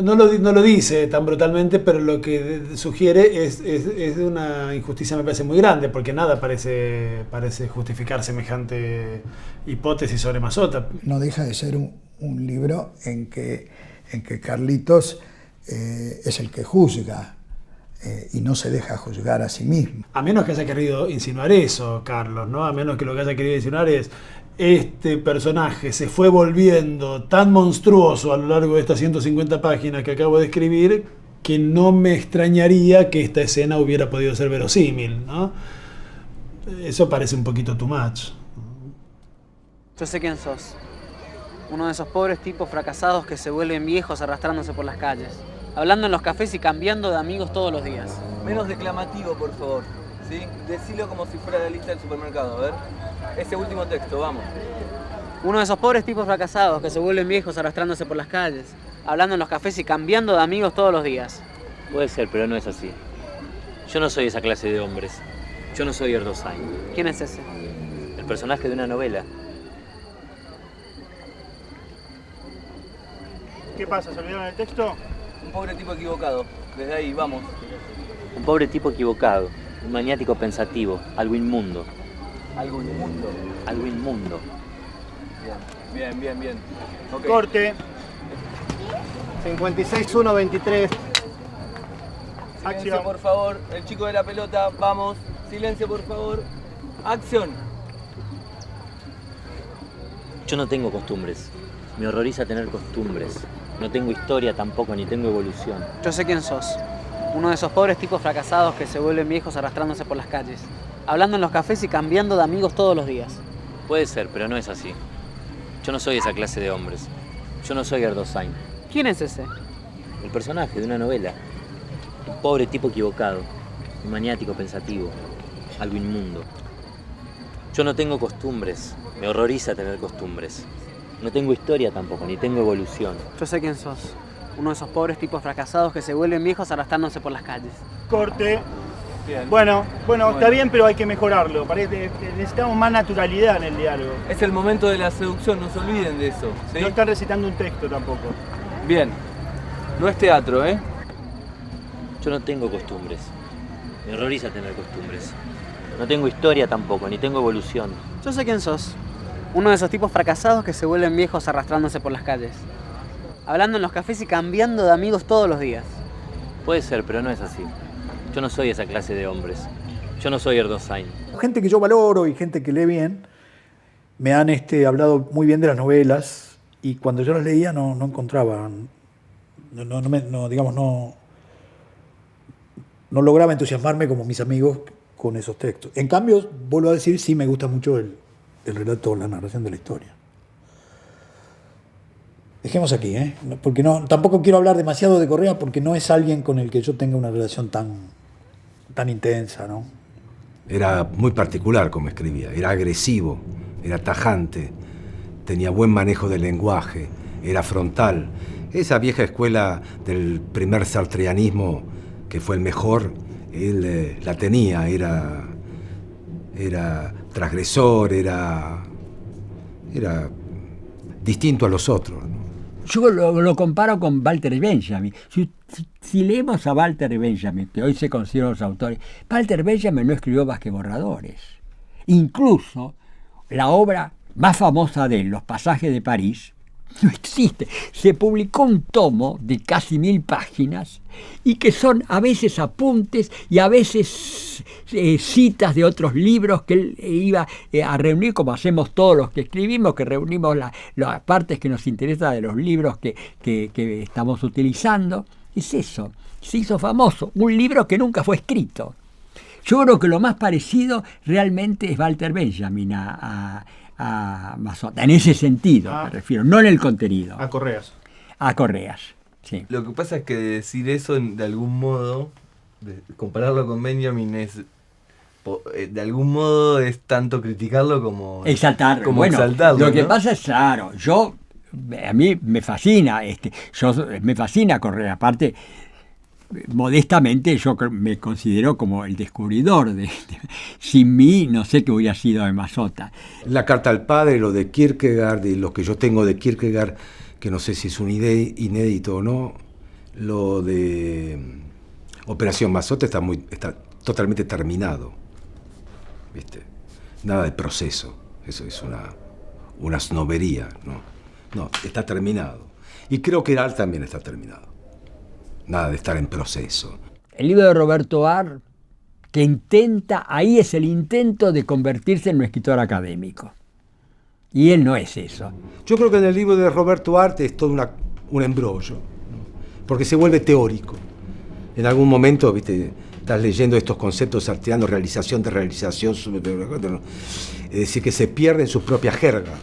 [SPEAKER 15] No lo dice tan brutalmente, pero lo que sugiere es de una injusticia, me parece muy grande, porque nada parece justificar semejante hipótesis sobre Mazzotta.
[SPEAKER 8] No deja de ser un libro en que Carlitos es el que juzga y no se deja juzgar a sí mismo.
[SPEAKER 15] A menos que haya querido insinuar eso, Carlos, ¿no? A menos que lo que haya querido insinuar es: este personaje se fue volviendo tan monstruoso a lo largo de estas 150 páginas que acabo de escribir, que no me extrañaría que esta escena hubiera podido ser verosímil, ¿no? Eso parece un poquito too much.
[SPEAKER 12] Yo sé quién sos. Uno de esos pobres tipos fracasados que se vuelven viejos arrastrándose por las calles, hablando en los cafés y cambiando de amigos todos los días.
[SPEAKER 3] Menos declamativo, por favor. ¿Sí? Decilo como si fuera la lista del supermercado, a ver. Ese último texto, vamos.
[SPEAKER 12] Uno de esos pobres tipos fracasados que se vuelven viejos arrastrándose por las calles, hablando en los cafés y cambiando de amigos todos los días.
[SPEAKER 11] Puede ser, pero no es así. Yo no soy esa clase de hombres. Yo no soy Erdosheim.
[SPEAKER 12] ¿Quién es ese?
[SPEAKER 11] El personaje de una novela.
[SPEAKER 10] ¿Qué pasa? ¿Se olvidaron el texto?
[SPEAKER 3] Un pobre tipo equivocado. Desde ahí, vamos.
[SPEAKER 11] Un pobre tipo equivocado. Un maniático pensativo. Algo inmundo.
[SPEAKER 3] Algo inmundo.
[SPEAKER 11] Algo inmundo.
[SPEAKER 3] Bien. Okay.
[SPEAKER 10] Corte. 56-1-23.
[SPEAKER 3] Silencio, por favor. El chico de la pelota, vamos. Silencio, por favor. Acción.
[SPEAKER 11] Yo no tengo costumbres. Me horroriza tener costumbres. No tengo historia tampoco, ni tengo evolución.
[SPEAKER 12] Yo sé quién sos. Uno de esos pobres tipos fracasados que se vuelven viejos arrastrándose por las calles, hablando en los cafés y cambiando de amigos todos los días.
[SPEAKER 11] Puede ser, pero no es así. Yo no soy esa clase de hombres. Yo no soy Erdosheim.
[SPEAKER 12] ¿Quién es ese?
[SPEAKER 11] El personaje de una novela. Un pobre tipo equivocado. Un maniático pensativo. Algo inmundo. Yo no tengo costumbres. Me horroriza tener costumbres. No tengo historia tampoco, ni tengo evolución.
[SPEAKER 12] Yo sé quién sos. Uno de esos pobres tipos fracasados que se vuelven viejos arrastrándose por las calles.
[SPEAKER 10] Corte. Bien. Bueno, está bien, pero hay que mejorarlo. Necesitamos más naturalidad en el diálogo.
[SPEAKER 3] Es el momento de la seducción, no se olviden de eso. ¿Sí?
[SPEAKER 10] No están recitando un texto tampoco.
[SPEAKER 3] Bien. No es teatro, ¿eh?
[SPEAKER 11] Yo no tengo costumbres. Me horroriza tener costumbres. No tengo historia tampoco, ni tengo evolución.
[SPEAKER 12] Yo sé quién sos. Uno de esos tipos fracasados que se vuelven viejos arrastrándose por las calles, hablando en los cafés y cambiando de amigos todos los días.
[SPEAKER 11] Puede ser, pero no es así. Yo no soy esa clase de hombres. Yo no soy Erdosheim.
[SPEAKER 17] Gente que yo valoro y gente que lee bien me han hablado muy bien de las novelas, y cuando yo las leía no encontraba, no lograba entusiasmarme como mis amigos con esos textos. En cambio, vuelvo a decir, sí me gusta mucho el relato, la narración de la historia. Dejemos aquí, porque tampoco quiero hablar demasiado de Correa, porque no es alguien con el que yo tenga una relación tan intensa, ¿no?
[SPEAKER 16] Era muy particular como escribía, era agresivo, era tajante, tenía buen manejo del lenguaje, era frontal. Esa vieja escuela del primer sartreanismo, que fue el mejor, él la tenía, era transgresor, era distinto a los otros, ¿no?
[SPEAKER 9] Yo lo comparo con Walter Benjamin. Si leemos a Walter Benjamin, que hoy se consideran los autores, Walter Benjamin no escribió más que borradores. Incluso la obra más famosa de él, Los pasajes de París, no existe. Se publicó un tomo de casi 1000 páginas y que son a veces apuntes y a veces citas de otros libros que él iba a reunir, como hacemos todos los que escribimos, que reunimos las partes que nos interesan de los libros que estamos utilizando. Es eso, se hizo famoso, un libro que nunca fue escrito. Yo creo que lo más parecido realmente es Walter Benjamin a Mazzotta, en ese sentido me refiero, no en el contenido.
[SPEAKER 10] A Correas.
[SPEAKER 9] A Correas, sí.
[SPEAKER 3] Lo que pasa es que decir eso de algún modo, compararlo con Benjamin, de algún modo es tanto criticarlo como
[SPEAKER 9] exaltarlo.
[SPEAKER 3] Como
[SPEAKER 9] bueno,
[SPEAKER 3] exaltarlo,
[SPEAKER 9] lo que
[SPEAKER 3] ¿no?
[SPEAKER 9] pasa es, claro, a mí me fascina, me fascina Correa. Aparte, modestamente yo me considero como el descubridor sin mí no sé qué hubiera sido de Mazzotta.
[SPEAKER 16] La carta al padre, lo de Kierkegaard y lo que yo tengo de Kierkegaard, que no sé si es un inédito o no, lo de Operación Mazzotta está totalmente terminado, ¿viste? Nada de proceso, eso es una snobería, no, está terminado. Y creo que Al también está terminado. Nada de estar en proceso.
[SPEAKER 9] El libro de Roberto Ar, que ahí es el intento de convertirse en un escritor académico. Y él no es eso.
[SPEAKER 16] Yo creo que en el libro de Roberto Ar es todo un embrollo, ¿no? Porque se vuelve teórico. En algún momento, viste, estás leyendo estos conceptos artianos, realización de realización, es decir, que se pierden sus propias jergas.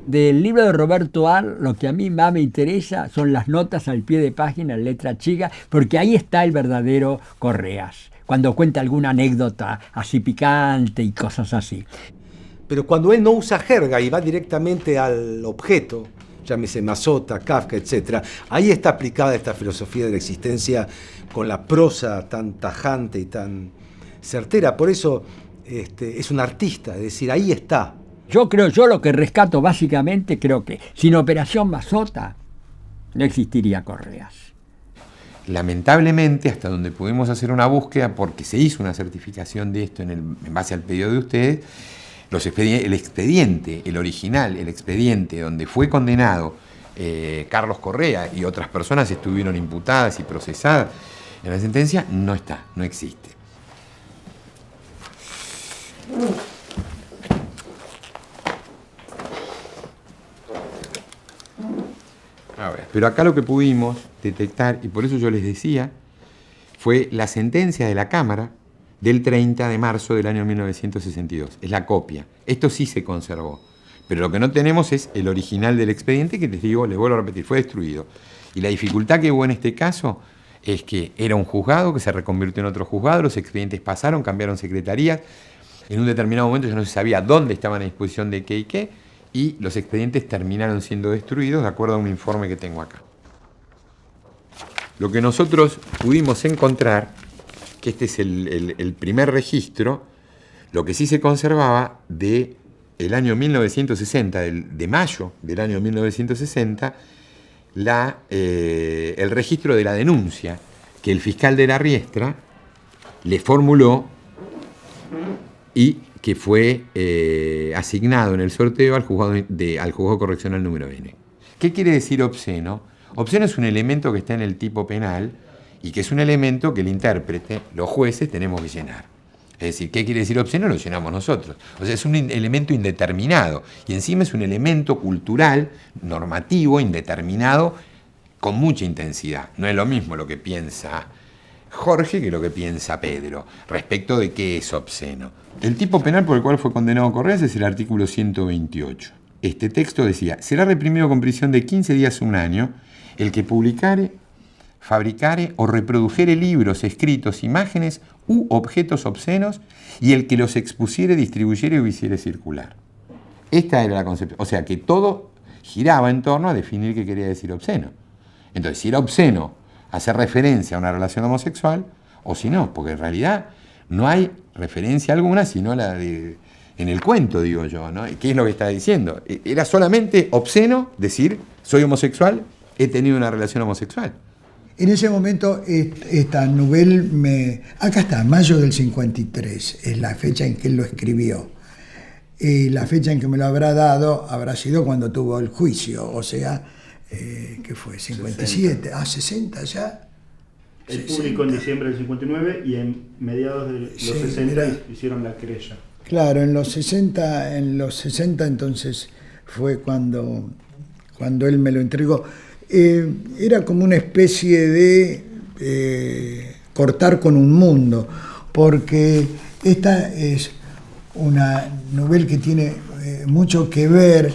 [SPEAKER 9] Del libro de Roberto Ar, lo que a mí más me interesa son las notas al pie de página en letra chica, porque ahí está el verdadero Correas, cuando cuenta alguna anécdota así picante y cosas así.
[SPEAKER 16] Pero cuando él no usa jerga y va directamente al objeto, llámese Mazzotta, Kafka, etc., ahí está aplicada esta filosofía de la existencia con la prosa tan tajante y tan certera. Por eso es un artista, es decir, ahí está.
[SPEAKER 9] Yo lo que rescato básicamente, creo que sin Operación Mazzotta no existiría Correas.
[SPEAKER 18] Lamentablemente, hasta donde pudimos hacer una búsqueda, porque se hizo una certificación de esto en base al pedido de ustedes, el expediente, el original, el expediente donde fue condenado Carlos Correa y otras personas estuvieron imputadas y procesadas en la sentencia, no está, no existe. A ver, pero acá lo que pudimos detectar, y por eso yo les decía, fue la sentencia de la Cámara del 30 de marzo del año 1962. Es la copia. Esto sí se conservó. Pero lo que no tenemos es el original del expediente, que les vuelvo a repetir, fue destruido. Y la dificultad que hubo en este caso es que era un juzgado que se reconvirtió en otro juzgado, los expedientes pasaron, cambiaron secretarías. En un determinado momento ya no se sabía dónde estaban a disposición de qué y qué, y los expedientes terminaron siendo destruidos de acuerdo a un informe que tengo acá. Lo que nosotros pudimos encontrar, que este es el primer registro, lo que sí se conservaba de el año 1960, de mayo del año 1960, el registro de la denuncia que el fiscal de la Riestra le formuló y que fue asignado en el sorteo al juzgado correccional número N. ¿Qué quiere decir obsceno? Obsceno es un elemento que está en el tipo penal y que es un elemento que el intérprete, los jueces, tenemos que llenar. Es decir, ¿qué quiere decir obsceno? Lo llenamos nosotros. O sea, es un elemento indeterminado y encima es un elemento cultural, normativo, indeterminado, con mucha intensidad. No es lo mismo lo que piensa Jorge que lo que piensa Pedro respecto de qué es obsceno. El tipo penal por el cual fue condenado Correas es el artículo 128. Este texto decía: será reprimido con prisión de 15 días a un año el que publicare, fabricare o reprodujere libros, escritos, imágenes u objetos obscenos y el que los expusiere, distribuyere o hiciere circular. Esta era la concepción. O sea que todo giraba en torno a definir qué quería decir obsceno. Entonces, si era obsceno hacer referencia a una relación homosexual o si no, porque en realidad no hay referencia alguna sino la de en el cuento, digo yo, ¿no? ¿Qué es lo que está diciendo? Era solamente obsceno decir soy homosexual, he tenido una relación homosexual.
[SPEAKER 8] En ese momento, esta novela, acá está, mayo del 53, es la fecha en que él lo escribió. La fecha en que me lo habrá dado habrá sido cuando tuvo el juicio, o sea, ¿qué fue? 57, 60 ya.
[SPEAKER 10] Él publicó en diciembre del 59 y en mediados de los 60 hicieron la querella.
[SPEAKER 8] Claro, en los 60 entonces fue cuando él me lo entregó. Era como una especie de cortar con un mundo, porque esta es una novela que tiene mucho que ver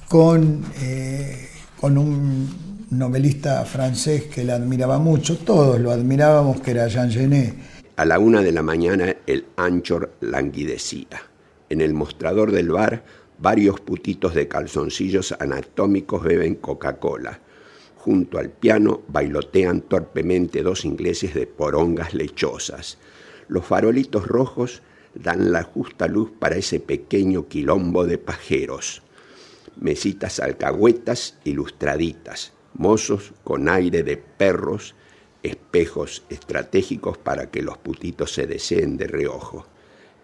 [SPEAKER 8] con un novelista francés que la admiraba mucho, todos lo admirábamos, que era Jean Genet.
[SPEAKER 7] A la 1 de la mañana el anchor languidecía. En el mostrador del bar, varios putitos de calzoncillos anatómicos beben Coca-Cola. Junto al piano bailotean torpemente 2 ingleses de porongas lechosas. Los farolitos rojos dan la justa luz para ese pequeño quilombo de pajeros. Mesitas alcahuetas ilustraditas, mozos con aire de perros, espejos estratégicos para que los putitos se deseen de reojo.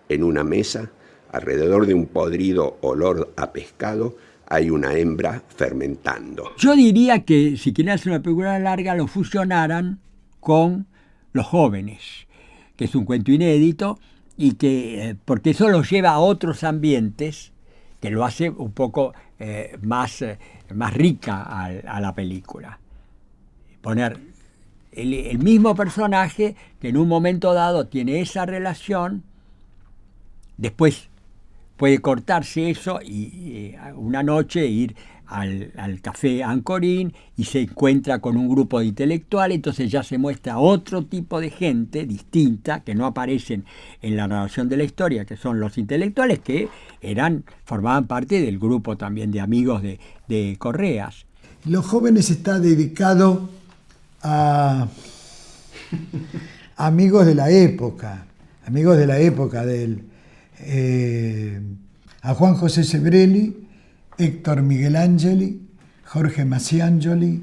[SPEAKER 7] En una mesa, alrededor de un podrido olor a pescado, hay una hembra fermentando.
[SPEAKER 9] Yo diría que si quieren hacer una película larga, lo fusionaran con Los jóvenes, que es un cuento inédito, y que porque eso los lleva a otros ambientes que lo hace un poco más rica a la película. Poner el mismo personaje que en un momento dado tiene esa relación, después puede cortarse eso y una noche ir al café Ancorín y se encuentra con un grupo de intelectuales, entonces ya se muestra otro tipo de gente distinta que no aparecen en la narración de la historia, que son los intelectuales que formaban parte del grupo también de amigos de Correas.
[SPEAKER 8] Los jóvenes está dedicado a amigos de la época de él, a Juan José Sebrelli, Héctor Miguel Angeli, Jorge Maciangeli,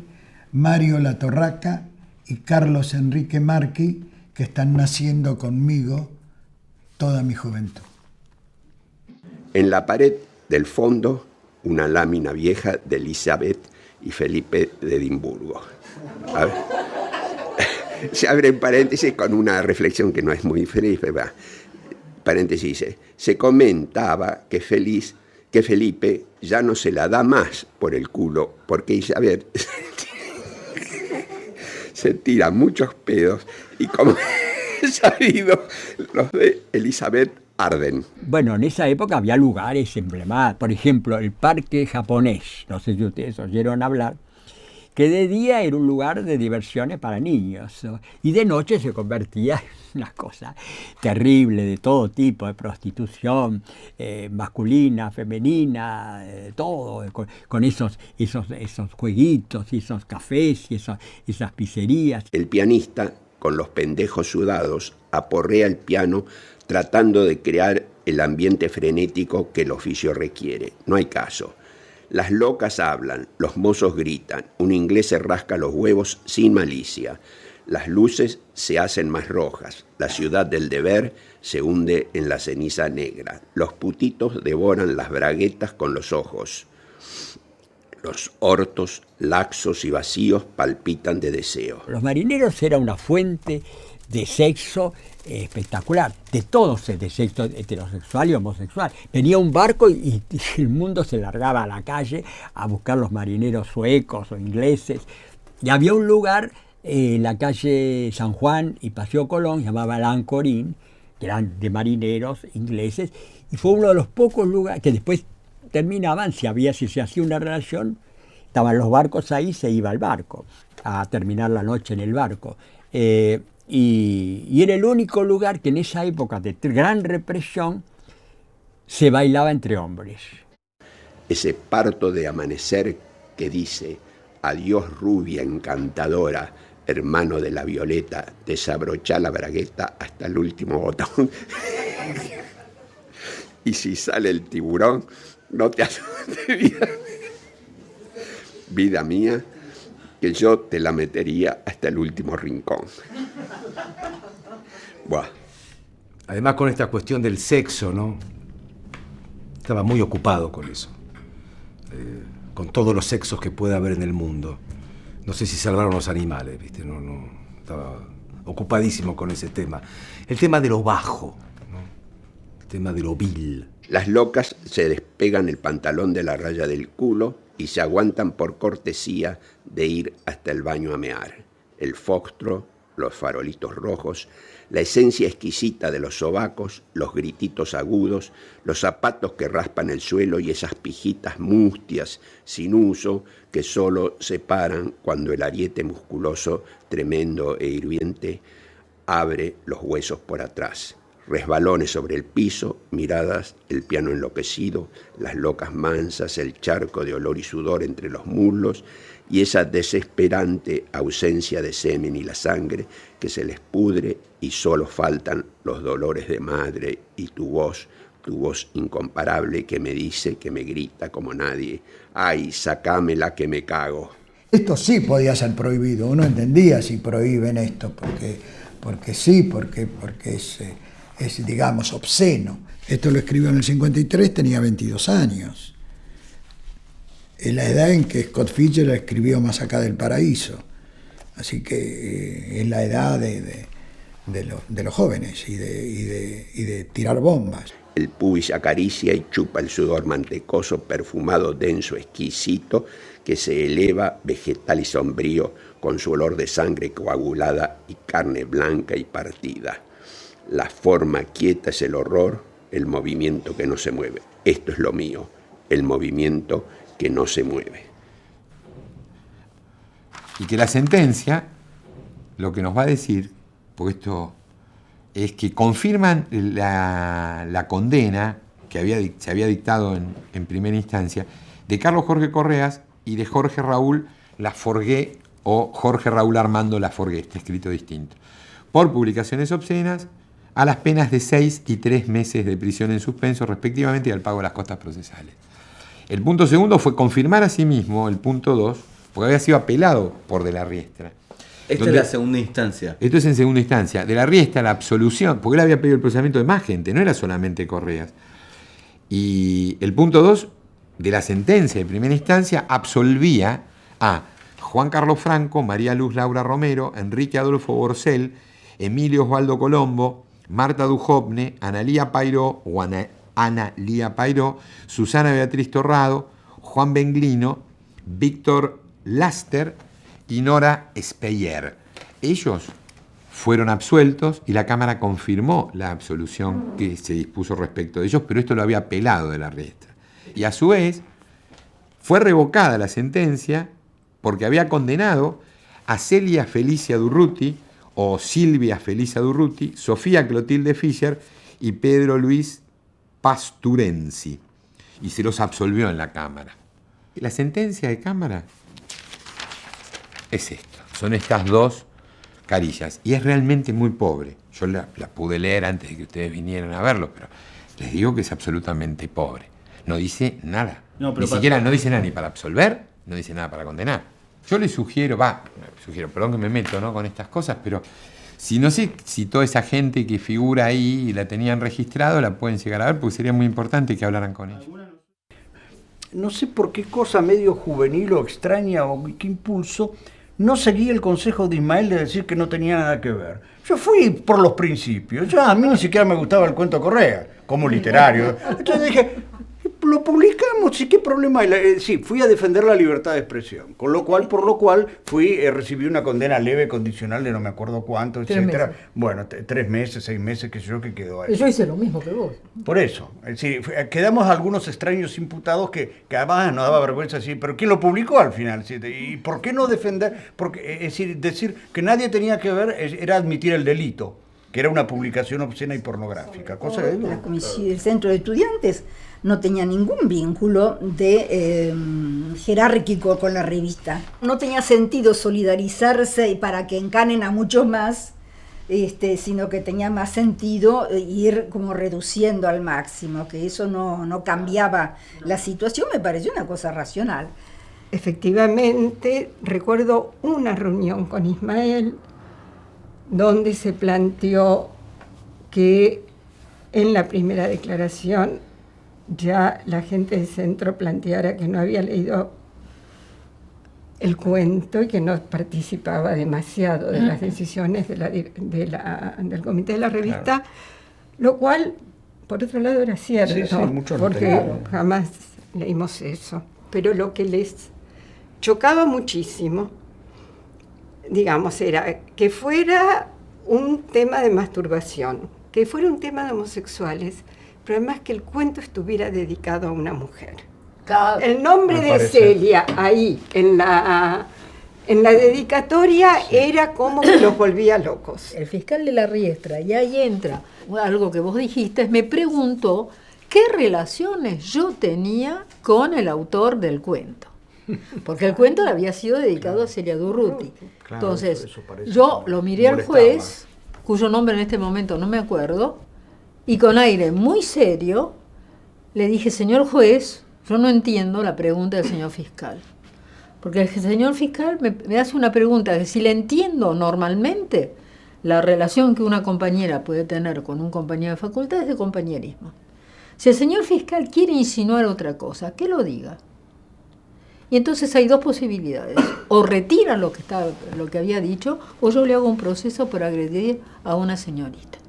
[SPEAKER 8] Mario Latorraca y Carlos Enrique Marchi, que están naciendo conmigo toda mi juventud.
[SPEAKER 7] En la pared del fondo, una lámina vieja de Elizabeth y Felipe de Edimburgo. A ver. Se abre en paréntesis con una reflexión que no es muy feliz, ¿verdad? Paréntesis dice, se comentaba que Felipe ya no se la da más por el culo, porque Isabel se tira muchos pedos y como he sabido, los de Elizabeth arden.
[SPEAKER 9] Bueno, en esa época había lugares emblemáticos, por ejemplo, el Parque Japonés, no sé si ustedes oyeron hablar, que de día era un lugar de diversiones para niños, ¿no? Y de noche se convertía en una cosa terrible de todo tipo, de prostitución masculina, femenina, todo, con esos jueguitos, y esos cafés y esas pizzerías.
[SPEAKER 7] El pianista, con los pendejos sudados, aporrea el piano tratando de crear el ambiente frenético que el oficio requiere. No hay caso. Las locas hablan, los mozos gritan, un inglés se rasca los huevos sin malicia. Las luces se hacen más rojas, la ciudad del deber se hunde en la ceniza negra. Los putitos devoran las braguetas con los ojos. Los hortos, laxos y vacíos, palpitan de deseo.
[SPEAKER 9] Los marineros era una fuente de sexo espectacular, de todo, de sexo heterosexual y homosexual. Venía un barco y el mundo se largaba a la calle a buscar los marineros suecos o ingleses. Y había un lugar en la calle San Juan y Paseo Colón, llamaba el Ancorín, que eran de marineros ingleses, y fue uno de los pocos lugares que después terminaban, si se hacía una relación, estaban los barcos ahí, se iba al barco, a terminar la noche en el barco. Y era el único lugar que en esa época de gran represión se bailaba entre hombres.
[SPEAKER 7] Ese parto de amanecer que dice, adiós rubia encantadora, hermano de la violeta, desabrochá la bragueta hasta el último botón. Y si sale el tiburón, no te asustes, vida mía, que yo te la metería hasta el último rincón.
[SPEAKER 16] Buah. Además, con esta cuestión del sexo, ¿no? Estaba muy ocupado con eso. Con todos los sexos que puede haber en el mundo. No sé si salvaron los animales, ¿viste? No, estaba ocupadísimo con ese tema. El tema de lo bajo, ¿no? El tema de lo vil.
[SPEAKER 7] Las locas se despegan el pantalón de la raya del culo y se aguantan por cortesía de ir hasta el baño a mear. El foxtro, los farolitos rojos, la esencia exquisita de los sobacos, los grititos agudos, los zapatos que raspan el suelo y esas pijitas mustias sin uso que solo se paran cuando el ariete musculoso, tremendo e hirviente, abre los huesos por atrás. Resbalones sobre el piso, miradas, el piano enloquecido, las locas mansas, el charco de olor y sudor entre los muslos y esa desesperante ausencia de semen y la sangre que se les pudre y solo faltan los dolores de madre y tu voz incomparable que me dice, que me grita como nadie, ¡ay, sacámela que me cago!
[SPEAKER 8] Esto sí podía ser prohibido, uno entendía si prohíben esto, porque es, digamos, obsceno. Esto lo escribió en el 53, tenía 22 años. Es la edad en que Scott Fitzgerald escribió Más acá del paraíso. Así que es la edad de los jóvenes y de tirar bombas.
[SPEAKER 7] El pubis acaricia y chupa el sudor mantecoso, perfumado, denso, exquisito, que se eleva, vegetal y sombrío, con su olor de sangre coagulada y carne blanca y partida. La forma quieta es el horror, el movimiento que no se mueve. Esto es lo mío, el movimiento que no se mueve.
[SPEAKER 18] Y que la sentencia, lo que nos va a decir, porque esto es que confirman la condena que se había dictado en primera instancia de Carlos Jorge Correas y de Jorge Raúl Laforgué o Jorge Raúl Armando Laforgué, está escrito distinto, por publicaciones obscenas a las penas de 6 y 3 meses de prisión en suspenso respectivamente y al pago de las costas procesales. El punto segundo fue confirmar a sí mismo el punto 2, porque había sido apelado por De la Riestra.
[SPEAKER 3] Esta es la segunda instancia.
[SPEAKER 18] Esto es en segunda instancia. De la Riestra, la absolución, porque él había pedido el procesamiento de más gente, no era solamente Correas. Y el punto 2 de la sentencia de primera instancia absolvía a Juan Carlos Franco, María Luz Laura Romero, Enrique Adolfo Borcel, Emilio Osvaldo Colombo, Marta Duhovne, Analía Pairó, Susana Beatriz Torrado, Juan Benglino, Víctor Laster y Nora Speyer. Ellos fueron absueltos y la Cámara confirmó la absolución que se dispuso respecto de ellos, pero esto lo había apelado De la Riestra. Y a su vez fue revocada la sentencia porque había condenado a Celia Felicia Durruti o Silvia Felicia Durruti, Sofía Clotilde Fischer y Pedro Luis Pasturensi, y se los absolvió en la Cámara. La sentencia de Cámara es esto, son estas dos carillas, y es realmente muy pobre. Yo la pude leer antes de que ustedes vinieran a verlo, pero les digo que es absolutamente pobre. No dice nada, ni siquiera no dice nada ni para absolver, no dice nada para condenar. Yo les sugiero, perdón que me meto, ¿no?, con estas cosas, pero si no sé si toda esa gente que figura ahí y la tenían registrado la pueden llegar a ver, porque sería muy importante que hablaran con ellos.
[SPEAKER 21] No sé por qué cosa medio juvenil o extraña o qué impulso, no seguí el consejo de Ismael de decir que no tenía nada que ver. Yo fui por los principios, a mí ni siquiera me gustaba el cuento Correa, como literario. Entonces dije, lo publicamos, ¿y qué problema hay? Sí, fui a defender la libertad de expresión, por lo cual recibí una condena leve, condicional de no me acuerdo cuánto, etcétera. Bueno, 3 meses, 6 meses, qué sé yo, que quedó ahí.
[SPEAKER 22] Yo hice lo mismo que vos.
[SPEAKER 21] Por eso, es decir, quedamos algunos extraños imputados que además nos daba vergüenza decir, pero ¿quién lo publicó al final? ¿Y por qué no defender? Porque, es decir que nadie tenía que ver era admitir el delito, que era una publicación obscena y pornográfica. Cosa de
[SPEAKER 22] el centro de estudiantes no tenía ningún vínculo jerárquico con la revista. No tenía sentido solidarizarse para que encanen a muchos más, sino que tenía más sentido ir como reduciendo al máximo, que eso no cambiaba la situación, me pareció una cosa racional.
[SPEAKER 23] Efectivamente, recuerdo una reunión con Ismael donde se planteó que en la primera declaración ya la gente del centro planteara que no había leído el cuento y que no participaba demasiado de las decisiones del comité de la revista, claro. Lo cual, por otro lado, era cierto, porque jamás leímos eso. Pero lo que les chocaba muchísimo, digamos, era que fuera un tema de masturbación, que fuera un tema de homosexuales, pero además que el cuento estuviera dedicado a una mujer. El nombre de Celia ahí, en En la dedicatoria era como que los volvía locos.
[SPEAKER 1] El fiscal de la Riestra, y ahí entra algo que vos dijiste, me preguntó qué relaciones yo tenía con el autor del cuento. Porque el cuento le había sido dedicado a Celia Durruti. Entonces, yo lo miré al juez, cuyo nombre en este momento no me acuerdo, y con aire muy serio le dije, señor juez, yo no entiendo la pregunta del señor fiscal. Porque el señor fiscal me hace una pregunta que si le entiendo normalmente, la relación que una compañera puede tener con un compañero de facultad es de compañerismo. Si el señor fiscal quiere insinuar otra cosa, que lo diga. Y entonces hay dos posibilidades. O retira lo que había dicho, o yo le hago un proceso por agredir a una señorita.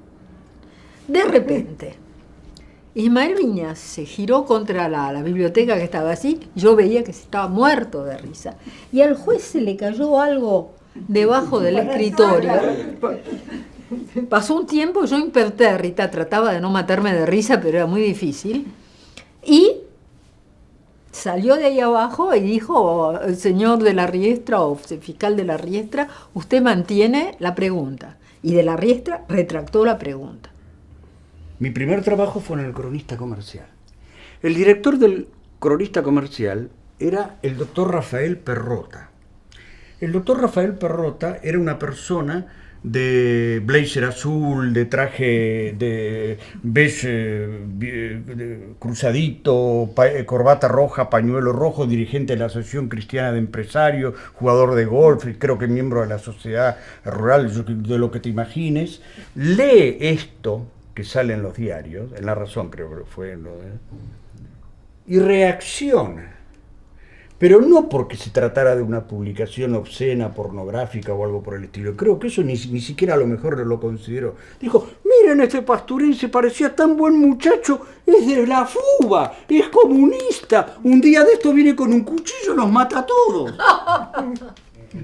[SPEAKER 1] De repente, Ismael Viñas se giró contra la biblioteca que estaba así, yo veía que se estaba muerto de risa. Y al juez se le cayó algo debajo del escritorio. Pasó un tiempo, yo impertérrita, trataba de no matarme de risa, pero era muy difícil. Y salió de ahí abajo y dijo, el señor de la Riestra o fiscal de la Riestra, usted mantiene la pregunta. Y de la Riestra retractó la pregunta.
[SPEAKER 21] Mi primer trabajo fue en el Cronista Comercial. El director del Cronista Comercial era el doctor Rafael Perrota. El doctor Rafael Perrota era una persona de blazer azul, de traje de beige cruzadito, corbata roja, pañuelo rojo, dirigente de la Asociación Cristiana de Empresarios, jugador de golf, creo que miembro de la Sociedad Rural, de lo que te imagines. Lee esto que sale en los diarios, en La Razón creo que fue, y reacciona. Pero no porque se tratara de una publicación obscena, pornográfica o algo por el estilo. Creo que eso ni siquiera a lo mejor lo consideró. Dijo, miren, este pasturense parecía tan buen muchacho, es de la FUBA, es comunista. Un día de esto viene con un cuchillo y los mata a todos.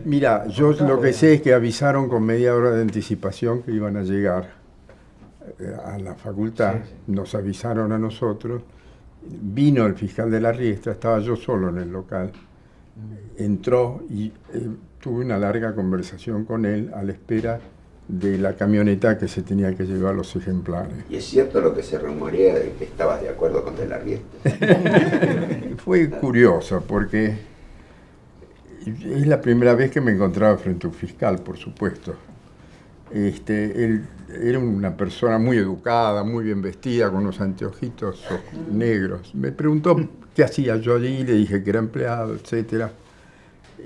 [SPEAKER 18] Mira, yo lo que sé es que avisaron con media hora de anticipación que iban a llegar a la facultad, nos avisaron a nosotros, vino el fiscal de la Riestra, estaba yo solo en el local, entró y tuve una larga conversación con él a la espera de la camioneta que se tenía que llevar los ejemplares.
[SPEAKER 7] ¿Y es cierto lo que se rumorea de que estabas de acuerdo con De la Riestra?
[SPEAKER 18] Fue curioso porque es la primera vez que me encontraba frente a un fiscal, por supuesto. Él era una persona muy educada, muy bien vestida, con unos anteojitos negros. Me preguntó qué hacía yo allí, le dije que era empleado, etc.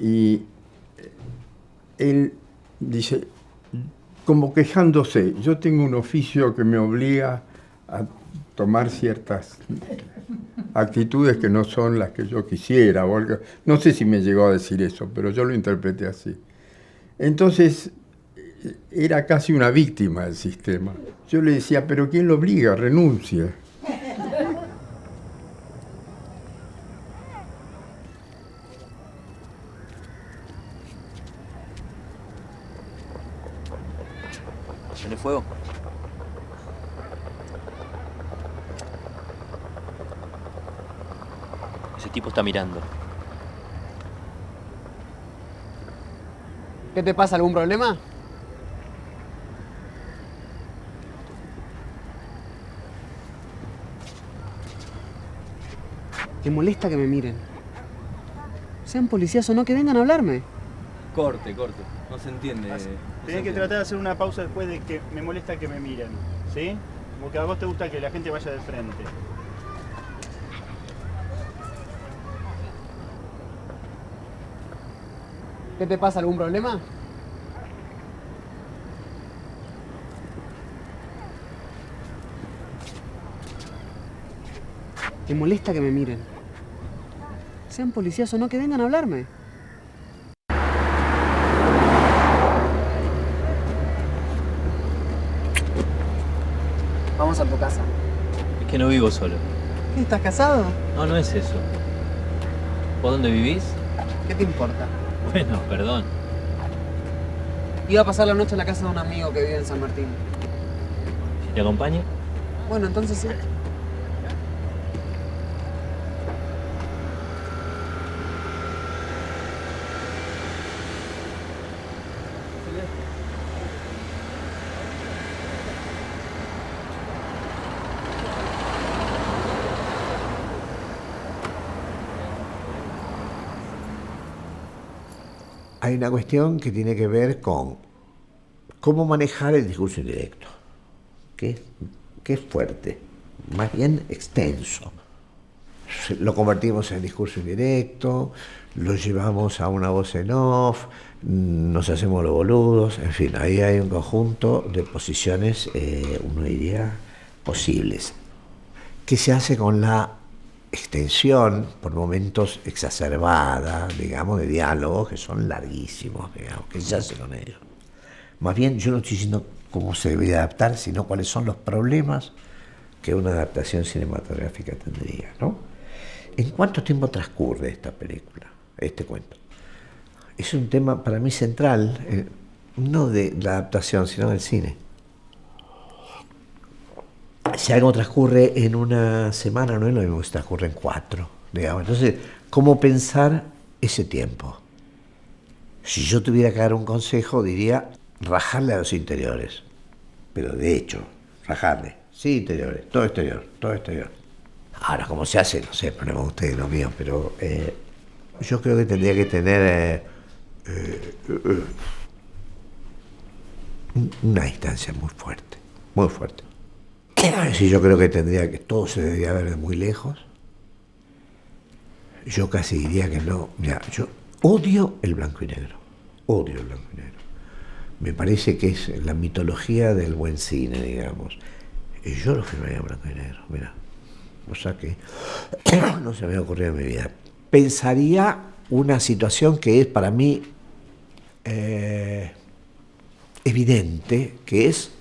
[SPEAKER 18] Y él dice, como quejándose, yo tengo un oficio que me obliga a tomar ciertas actitudes que no son las que yo quisiera. O algo. No sé si me llegó a decir eso, pero yo lo interpreté así. Entonces, era casi una víctima del sistema. Yo le decía, pero ¿quién lo obliga? Renuncia.
[SPEAKER 11] ¿Tiene fuego? Ese tipo está mirando.
[SPEAKER 2] ¿Qué te pasa? ¿Algún problema? ¿Te molesta que me miren? Sean policías o no, que vengan a hablarme.
[SPEAKER 3] Corte. No se entiende.
[SPEAKER 10] Tenés que tratar de hacer una pausa después de que me molesta que me miren, ¿sí? Porque a vos te gusta que la gente vaya de frente.
[SPEAKER 2] ¿Qué te pasa? ¿Algún problema? ¿Te molesta que me miren? Sean policías o no, que vengan a hablarme. Vamos a tu casa.
[SPEAKER 11] Es que no vivo solo.
[SPEAKER 2] ¿Qué, estás casado?
[SPEAKER 11] No, no es eso. ¿Vos dónde vivís?
[SPEAKER 2] ¿Qué te importa?
[SPEAKER 11] Bueno, perdón.
[SPEAKER 2] Iba a pasar la noche en la casa de un amigo que vive en San Martín.
[SPEAKER 11] ¿Y te acompaño?
[SPEAKER 2] Bueno, entonces sí.
[SPEAKER 4] hay una cuestión que tiene que ver con cómo manejar el discurso indirecto, que es fuerte, más bien extenso. Lo convertimos en discurso indirecto, lo llevamos a una voz en off, nos hacemos los boludos, en fin, ahí hay un conjunto de posiciones, uno diría, posibles. ¿Qué se hace con la extensión, por momentos exacerbada, digamos, de diálogos que son larguísimos, digamos? ¿Qué se hace con ellos? Más bien, yo no estoy diciendo cómo se debe adaptar, sino cuáles son los problemas que una adaptación cinematográfica tendría, ¿no? ¿En cuánto tiempo transcurre esta película, este cuento? Es un tema para mí central, no de la adaptación, sino del cine. Si algo transcurre en una semana, no es lo mismo que transcurre en 4, digamos. Entonces, ¿cómo pensar ese tiempo? Si yo tuviera que dar un consejo, diría rajarle a los interiores. Pero de hecho, rajarle. Sí, interiores, todo exterior, todo exterior. Ahora, ¿cómo se hace? No sé, problema de ustedes, no mío, pero yo creo que tendría que tener una distancia muy fuerte, muy fuerte. Sí, yo creo que tendría que todo se debería ver de muy lejos. Yo casi diría que no. Mira, yo odio el blanco y negro. Odio el blanco y negro. Me parece que es la mitología del buen cine, digamos. Y yo lo filmaría en blanco y negro, mira. O sea que no se me ha ocurrido en mi vida. Pensaría una situación que es para mí evidente, que es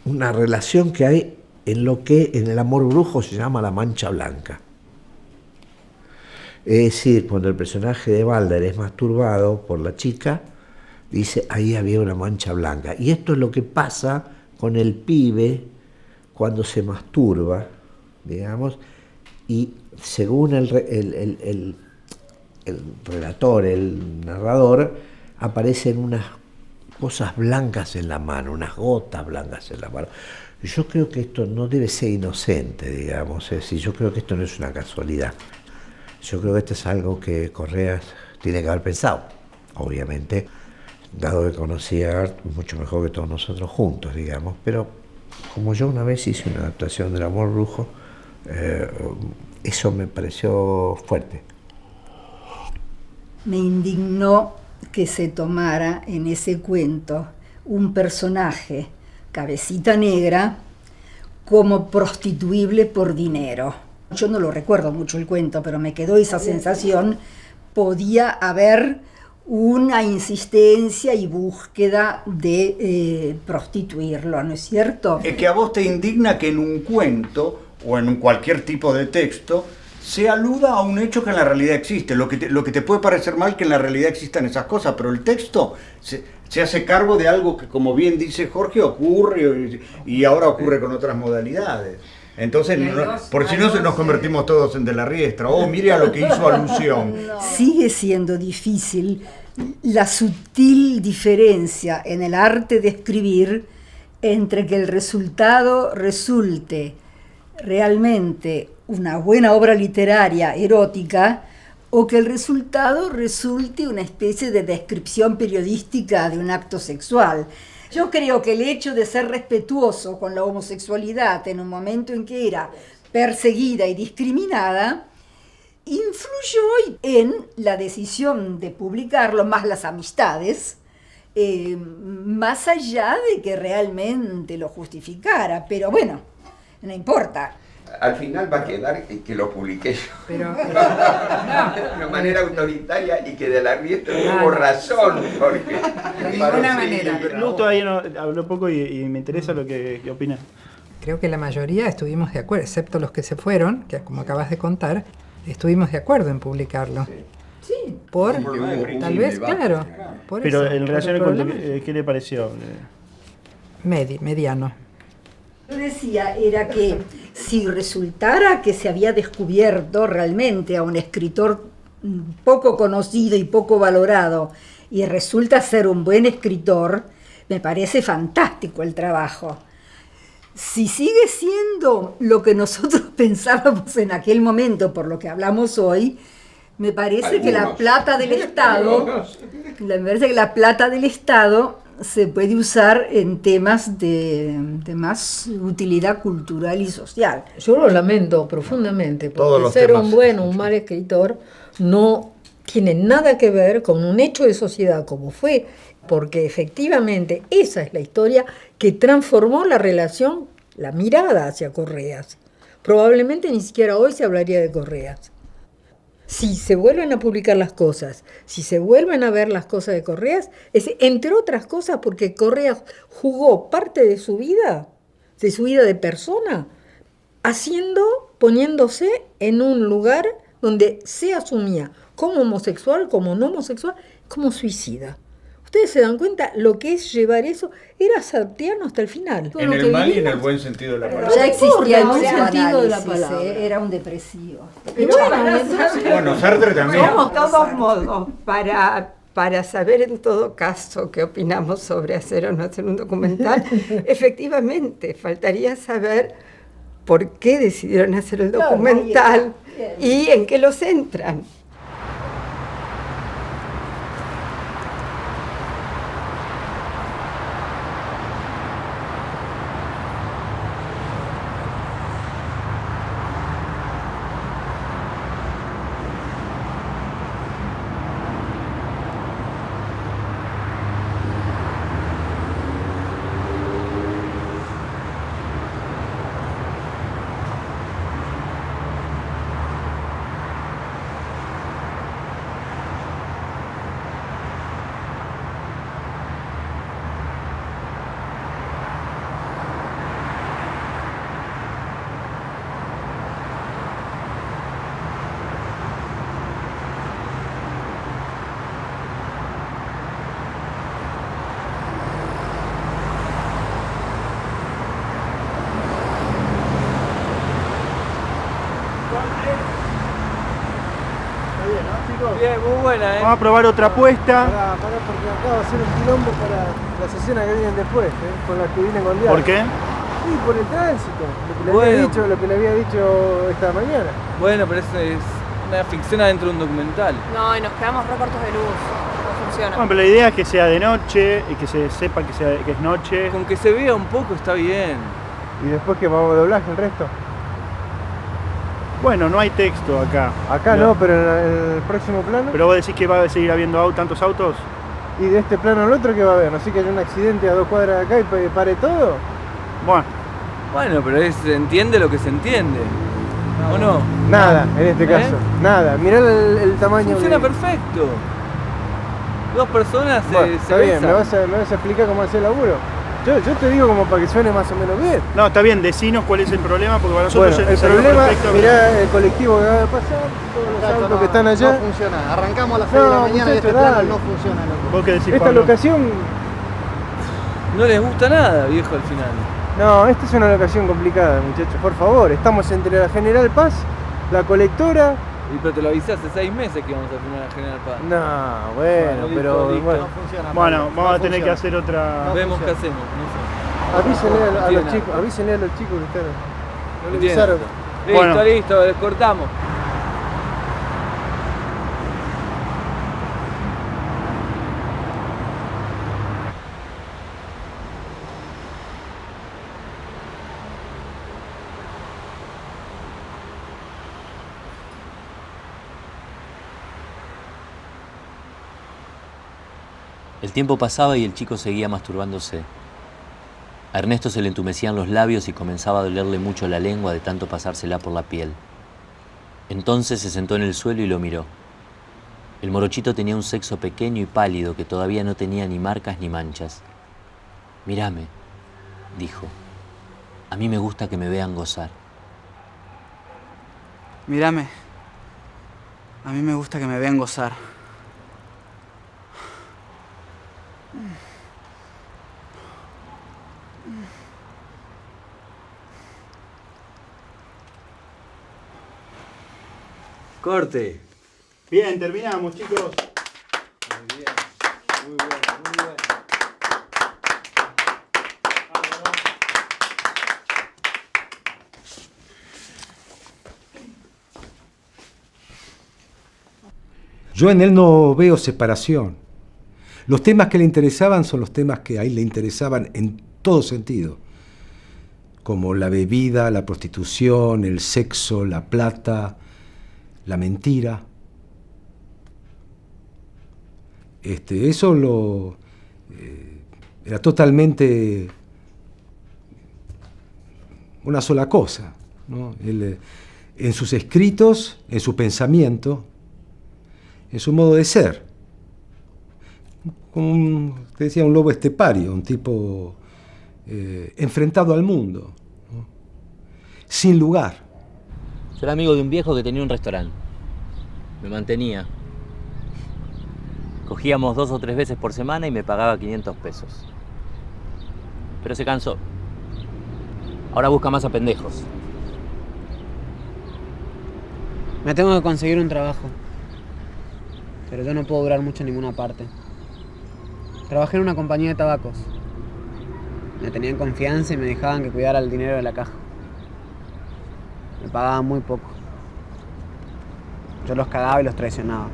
[SPEAKER 4] una relación que hay en lo que en el amor brujo se llama la mancha blanca. Es decir, cuando el personaje de Balder es masturbado por la chica, dice, ahí había una mancha blanca. Y esto es lo que pasa con el pibe cuando se masturba, digamos, y según el relator, el narrador, aparecen unas cosas blancas en la mano, unas gotas blancas en la mano. Yo creo que esto no debe ser inocente, digamos, es decir, yo creo que esto no es una casualidad. Yo creo que esto es algo que Correa tiene que haber pensado, obviamente, dado que conocía a Art mucho mejor que todos nosotros juntos, digamos, pero como yo una vez hice una adaptación del Amor Brujo, eso me pareció fuerte.
[SPEAKER 22] Me indignó que se tomara en ese cuento un personaje, Cabecita Negra, como prostituible por dinero. Yo no lo recuerdo mucho el cuento, pero me quedó esa sensación. Podía haber una insistencia y búsqueda de prostituirlo, ¿no es cierto?
[SPEAKER 21] Es que a vos te indigna que en un cuento o en cualquier tipo de texto se aluda a un hecho que en la realidad existe. Lo que te puede parecer mal que en la realidad existan esas cosas, pero el texto se hace cargo de algo que, como bien dice Jorge, ocurre y ahora ocurre con otras modalidades. Entonces, por si no nos convertimos todos en De la Riestra. Oh, mire a lo que hizo alusión.
[SPEAKER 22] Sigue siendo difícil la sutil diferencia en el arte de escribir entre que el resultado resulte realmente una buena obra literaria erótica o que el resultado resulte una especie de descripción periodística de un acto sexual. Yo creo que el hecho de ser respetuoso con la homosexualidad en un momento en que era perseguida y discriminada influyó en la decisión de publicarlo, más las amistades, más allá de que realmente lo justificara. Pero bueno, no importa.
[SPEAKER 18] Al final va a quedar que lo publiqué yo.
[SPEAKER 22] Pero
[SPEAKER 18] de una manera autoritaria y que De la Riestra tuvo razón. Porque
[SPEAKER 5] de ninguna manera.
[SPEAKER 10] Lu todavía habló poco y me interesa lo que opina.
[SPEAKER 5] Creo que la mayoría estuvimos de acuerdo, excepto los que se fueron, que como acabas de contar, estuvimos de acuerdo en publicarlo.
[SPEAKER 22] Sí.
[SPEAKER 5] Por tal vez, claro. Por
[SPEAKER 10] pero
[SPEAKER 5] eso,
[SPEAKER 10] en relación
[SPEAKER 5] por
[SPEAKER 10] con
[SPEAKER 5] el problema.
[SPEAKER 10] ¿qué le pareció?
[SPEAKER 5] Mediano.
[SPEAKER 22] Yo decía, era que si resultara que se había descubierto realmente a un escritor poco conocido y poco valorado, y resulta ser un buen escritor, me parece fantástico el trabajo. Si sigue siendo lo que nosotros pensábamos en aquel momento, por lo que hablamos hoy, Me parece que la plata del Estado, me parece que la plata del Estado se puede usar en temas de más utilidad cultural y social.
[SPEAKER 1] Yo lo lamento profundamente,
[SPEAKER 4] Todos
[SPEAKER 1] porque
[SPEAKER 4] los
[SPEAKER 1] ser
[SPEAKER 4] temas.
[SPEAKER 1] un buen o un mal escritor no tiene nada que ver con un hecho de sociedad como fue, porque efectivamente esa es la historia que transformó la relación, la mirada hacia Correas. Probablemente ni siquiera hoy se hablaría de Correas. Si se vuelven a publicar las cosas, si se vuelven a ver las cosas de Correas, es entre otras cosas porque Correas jugó parte de su vida de persona, poniéndose en un lugar donde se asumía como homosexual, como no homosexual, como suicida. Ustedes se dan cuenta, lo que es llevar eso era sartiano hasta el final. Todo
[SPEAKER 21] En
[SPEAKER 1] lo
[SPEAKER 21] el
[SPEAKER 1] que
[SPEAKER 21] mal y en
[SPEAKER 1] vivimos,
[SPEAKER 21] el buen sentido de la
[SPEAKER 22] Pero
[SPEAKER 21] palabra.
[SPEAKER 22] ya existía el
[SPEAKER 1] en un sentido de la
[SPEAKER 22] psicoanálisis,
[SPEAKER 1] palabra.
[SPEAKER 22] era un depresivo.
[SPEAKER 1] Y bueno, entonces-
[SPEAKER 21] Bueno, Sartre también.
[SPEAKER 23] De todos modos, para saber en todo caso qué opinamos sobre hacer o no hacer un documental, efectivamente, faltaría saber por qué decidieron hacer el
[SPEAKER 22] Claro,
[SPEAKER 23] documental
[SPEAKER 22] ahí
[SPEAKER 23] y en qué lo centran.
[SPEAKER 3] Bien, muy buena,
[SPEAKER 10] Vamos a probar otra apuesta.
[SPEAKER 16] Pará, porque acá va a ser un quilombo para las sesiones que vienen después, con las que vienen con diario.
[SPEAKER 10] ¿Por qué?
[SPEAKER 16] Sí, por el tránsito. Lo que le había dicho esta mañana.
[SPEAKER 3] Bueno, pero eso es una ficción adentro de un documental.
[SPEAKER 13] No, y nos quedamos re cortos de luz. No funciona.
[SPEAKER 10] Bueno, pero la idea es que sea de noche y que se sepa que es noche.
[SPEAKER 3] Con que se vea un poco está bien.
[SPEAKER 16] ¿Y después que vamos a doblaje el resto?
[SPEAKER 10] Bueno, no hay texto acá.
[SPEAKER 16] Acá no, pero en el próximo plano.
[SPEAKER 10] Pero vos decís que va a seguir habiendo tantos autos.
[SPEAKER 16] Y de este plano al otro, ¿qué va a haber? ¿Así que haya un accidente a 2 cuadras de acá y pare todo?
[SPEAKER 3] Bueno, pero se entiende lo que se entiende. ¿O no?
[SPEAKER 16] Nada, en este caso. Nada. Mirá el tamaño.
[SPEAKER 3] Funciona perfecto. Dos personas
[SPEAKER 16] Bueno,
[SPEAKER 3] se
[SPEAKER 16] está bien,
[SPEAKER 3] besan.
[SPEAKER 16] ¿me vas a explicar cómo hacer el laburo? Yo te digo como para que suene más o menos bien.
[SPEAKER 10] No, está bien, decinos cuál es el problema, porque para nosotros
[SPEAKER 16] Bueno, el
[SPEAKER 10] salió
[SPEAKER 16] problema,
[SPEAKER 10] perfecto.
[SPEAKER 16] mirá el colectivo que acaba de pasar, todos los autos que están allá.
[SPEAKER 14] No funciona. Arrancamos a las 6 de la mañana y este plano no funciona, loco.
[SPEAKER 10] ¿Vos qué decís,
[SPEAKER 16] Esta
[SPEAKER 10] Pablo?
[SPEAKER 16] locación...
[SPEAKER 3] No les gusta nada, viejo, al final.
[SPEAKER 16] No, esta es una locación complicada, muchachos. Por favor, estamos entre la General Paz, la colectora...
[SPEAKER 3] Pero te lo avisé hace 6 meses que íbamos a filmar a General Paz.
[SPEAKER 16] No, bueno, pero...
[SPEAKER 3] listo.
[SPEAKER 16] Bueno,
[SPEAKER 14] No funciona.
[SPEAKER 10] Bueno,
[SPEAKER 14] Pablo,
[SPEAKER 10] vamos
[SPEAKER 14] no
[SPEAKER 10] a tener que
[SPEAKER 14] funciona.
[SPEAKER 10] hacer otra...
[SPEAKER 14] No
[SPEAKER 3] Vemos qué
[SPEAKER 14] funciona.
[SPEAKER 3] hacemos, no sé.
[SPEAKER 16] avísenle
[SPEAKER 3] No
[SPEAKER 16] a
[SPEAKER 3] tiene
[SPEAKER 16] los
[SPEAKER 3] nada.
[SPEAKER 16] chicos, avísenle a los chicos que están... No le
[SPEAKER 3] No tiene
[SPEAKER 16] avisaron.
[SPEAKER 3] nada. Listo,
[SPEAKER 10] Bueno.
[SPEAKER 3] listo, cortamos.
[SPEAKER 11] El tiempo pasaba y el chico seguía masturbándose. A Ernesto se le entumecían los labios y comenzaba a dolerle mucho la lengua de tanto pasársela por la piel. Entonces se sentó en el suelo y lo miró. El morochito tenía un sexo pequeño y pálido que todavía no tenía ni marcas ni manchas. «Mírame», dijo. «A mí me gusta que me vean gozar».
[SPEAKER 12] Mírame. A mí me gusta que me vean gozar.
[SPEAKER 3] Corte.
[SPEAKER 10] Bien, terminamos, chicos.
[SPEAKER 16] Muy bien, muy bien, muy bien. Yo en él no veo separación. Los temas que le interesaban son los temas que a él le interesaban en todo sentido, como la bebida, la prostitución, el sexo, la plata, la mentira. Eso era totalmente una sola cosa, ¿no? Él, en sus escritos, en su pensamiento, en su modo de ser. Como te decía, un lobo estepario, un tipo enfrentado al mundo, ¿no? Sin lugar.
[SPEAKER 11] Yo era amigo de un viejo que tenía un restaurante. Me mantenía. Cogíamos 2 o 3 veces por semana y me pagaba 500 pesos. Pero se cansó. Ahora busca más a pendejos.
[SPEAKER 12] Me tengo que conseguir un trabajo. Pero yo no puedo durar mucho en ninguna parte. Trabajé en una compañía de tabacos. Me tenían confianza y me dejaban que cuidara el dinero de la caja. Me pagaban muy poco. Yo los cagaba y los traicionaba.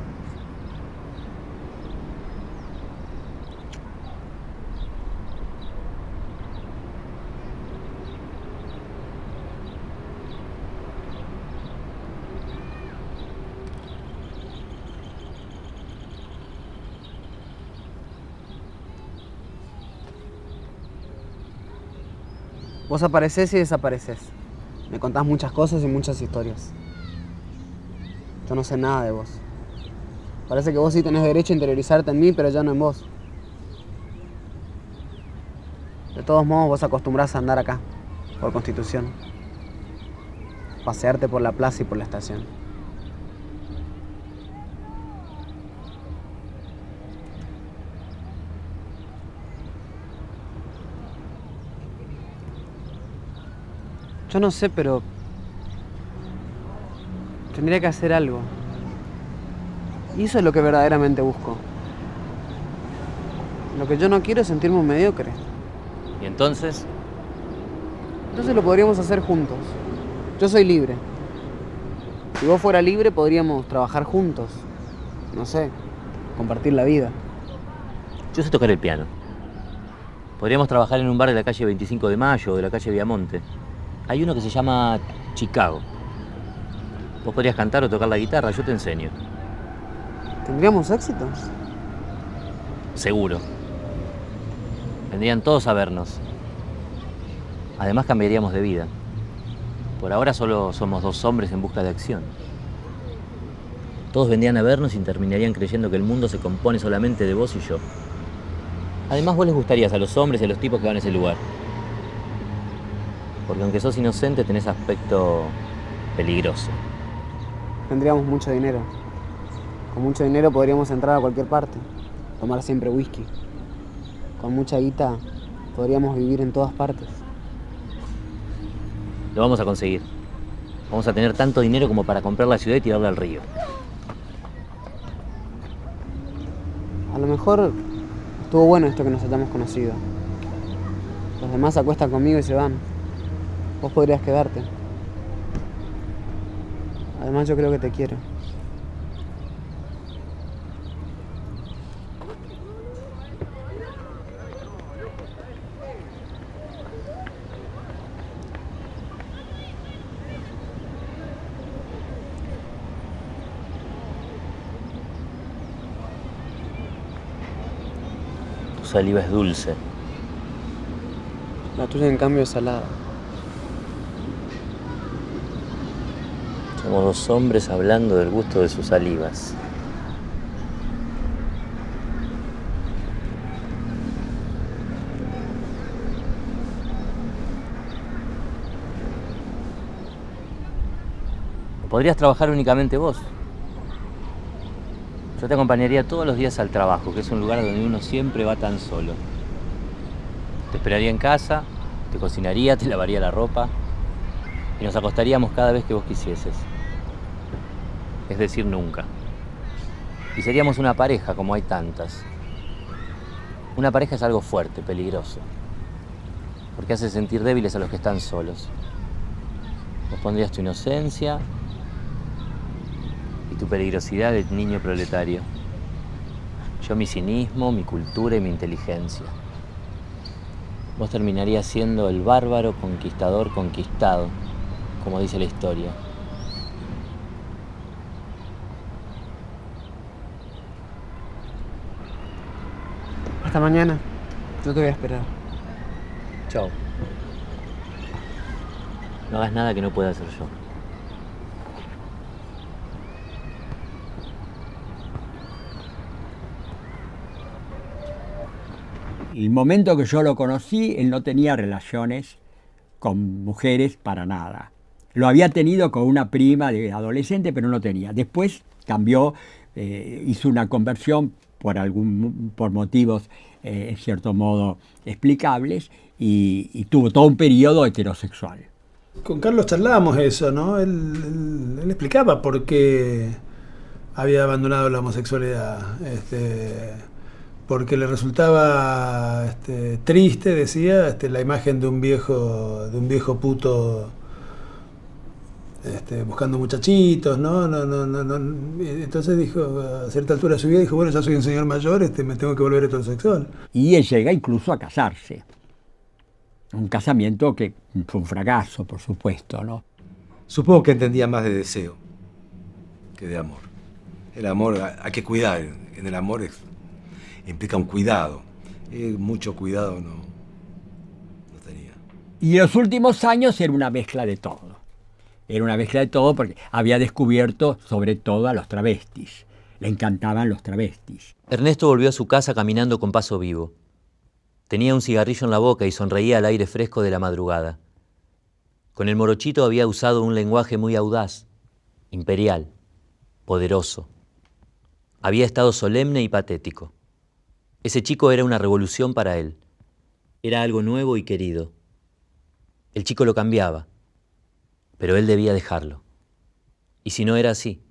[SPEAKER 12] Vos aparecés y desapareces. Me contás muchas cosas y muchas historias. Yo no sé nada de vos. Parece que vos sí tenés derecho a interiorizarte en mí, pero yo no en vos. De todos modos, vos acostumbrás a andar acá, por Constitución. Pasearte por la plaza y por la estación. Yo no sé, pero tendría que hacer algo. Y eso es lo que verdaderamente busco. Lo que yo no quiero es sentirme un mediocre.
[SPEAKER 11] ¿Y entonces?
[SPEAKER 12] Entonces lo podríamos hacer juntos. Yo soy libre. Si vos fueras libre, podríamos trabajar juntos. No sé, compartir la vida.
[SPEAKER 11] Yo sé tocar el piano. Podríamos trabajar en un bar de la calle 25 de Mayo o de la calle Viamonte. Hay uno que se llama Chicago. Vos podrías cantar o tocar la guitarra, yo te enseño.
[SPEAKER 12] ¿Tendríamos éxito?
[SPEAKER 11] Seguro. Vendrían todos a vernos. Además cambiaríamos de vida. Por ahora solo somos 2 hombres en busca de acción. Todos vendrían a vernos y terminarían creyendo que el mundo se compone solamente de vos y yo. Además vos les gustarías a los hombres y a los tipos que van a ese lugar. Porque aunque sos inocente, tenés aspecto peligroso.
[SPEAKER 12] Tendríamos mucho dinero. Con mucho dinero podríamos entrar a cualquier parte, tomar siempre whisky. Con mucha guita podríamos vivir en todas partes.
[SPEAKER 11] Lo vamos a conseguir. Vamos a tener tanto dinero como para comprar la ciudad y tirarla al río.
[SPEAKER 12] A lo mejor estuvo bueno esto que nos hayamos conocido. Los demás se acuestan conmigo y se van. Vos podrías quedarte. Además, yo creo que te quiero.
[SPEAKER 11] Tu saliva es dulce.
[SPEAKER 12] La tuya, en cambio, es salada.
[SPEAKER 11] Somos 2 hombres hablando del gusto de sus salivas. Podrías trabajar únicamente vos. Yo te acompañaría todos los días al trabajo, que es un lugar donde uno siempre va tan solo. Te esperaría en casa, te cocinaría, te lavaría la ropa y nos acostaríamos cada vez que vos quisieses. Es decir, nunca. Y seríamos una pareja como hay tantas. Una pareja es algo fuerte, peligroso, porque hace sentir débiles a los que están solos. Vos pondrías tu inocencia y tu peligrosidad de niño proletario. Yo mi cinismo, mi cultura y mi inteligencia. Vos terminarías siendo el bárbaro conquistador conquistado, como dice la historia.
[SPEAKER 2] Hasta mañana. Yo te voy a esperar.
[SPEAKER 11] Chao. No hagas nada que no pueda hacer yo.
[SPEAKER 9] El momento que yo lo conocí, él no tenía relaciones con mujeres para nada. Lo había tenido con una prima de adolescente, pero no tenía. Después cambió, hizo una conversión por motivos, en cierto modo, explicables, y tuvo todo un periodo heterosexual.
[SPEAKER 15] Con Carlos charlábamos eso, ¿no? Él explicaba por qué había abandonado la homosexualidad. Porque le resultaba triste, decía, la imagen de un viejo puto buscando muchachitos, ¿no? Entonces dijo, a cierta altura de su vida, dijo, bueno, ya soy un señor mayor, me tengo que volver heterosexual.
[SPEAKER 9] Y él llega incluso a casarse. Un casamiento que fue un fracaso, por supuesto, ¿no?
[SPEAKER 16] Supongo que entendía más de deseo que de amor. El amor hay que cuidar, en el amor implica un cuidado. Mucho cuidado no tenía.
[SPEAKER 9] Y en los últimos años era una mezcla de todo. Era una mezcla de todo porque había descubierto sobre todo a los travestis. Le encantaban los travestis.
[SPEAKER 11] Ernesto volvió a su casa caminando con paso vivo. Tenía un cigarrillo en la boca y sonreía al aire fresco de la madrugada. Con el morochito había usado un lenguaje muy audaz, imperial, poderoso. Había estado solemne y patético. Ese chico era una revolución para él. Era algo nuevo y querido. El chico lo cambiaba, pero él debía dejarlo. Y si no era así,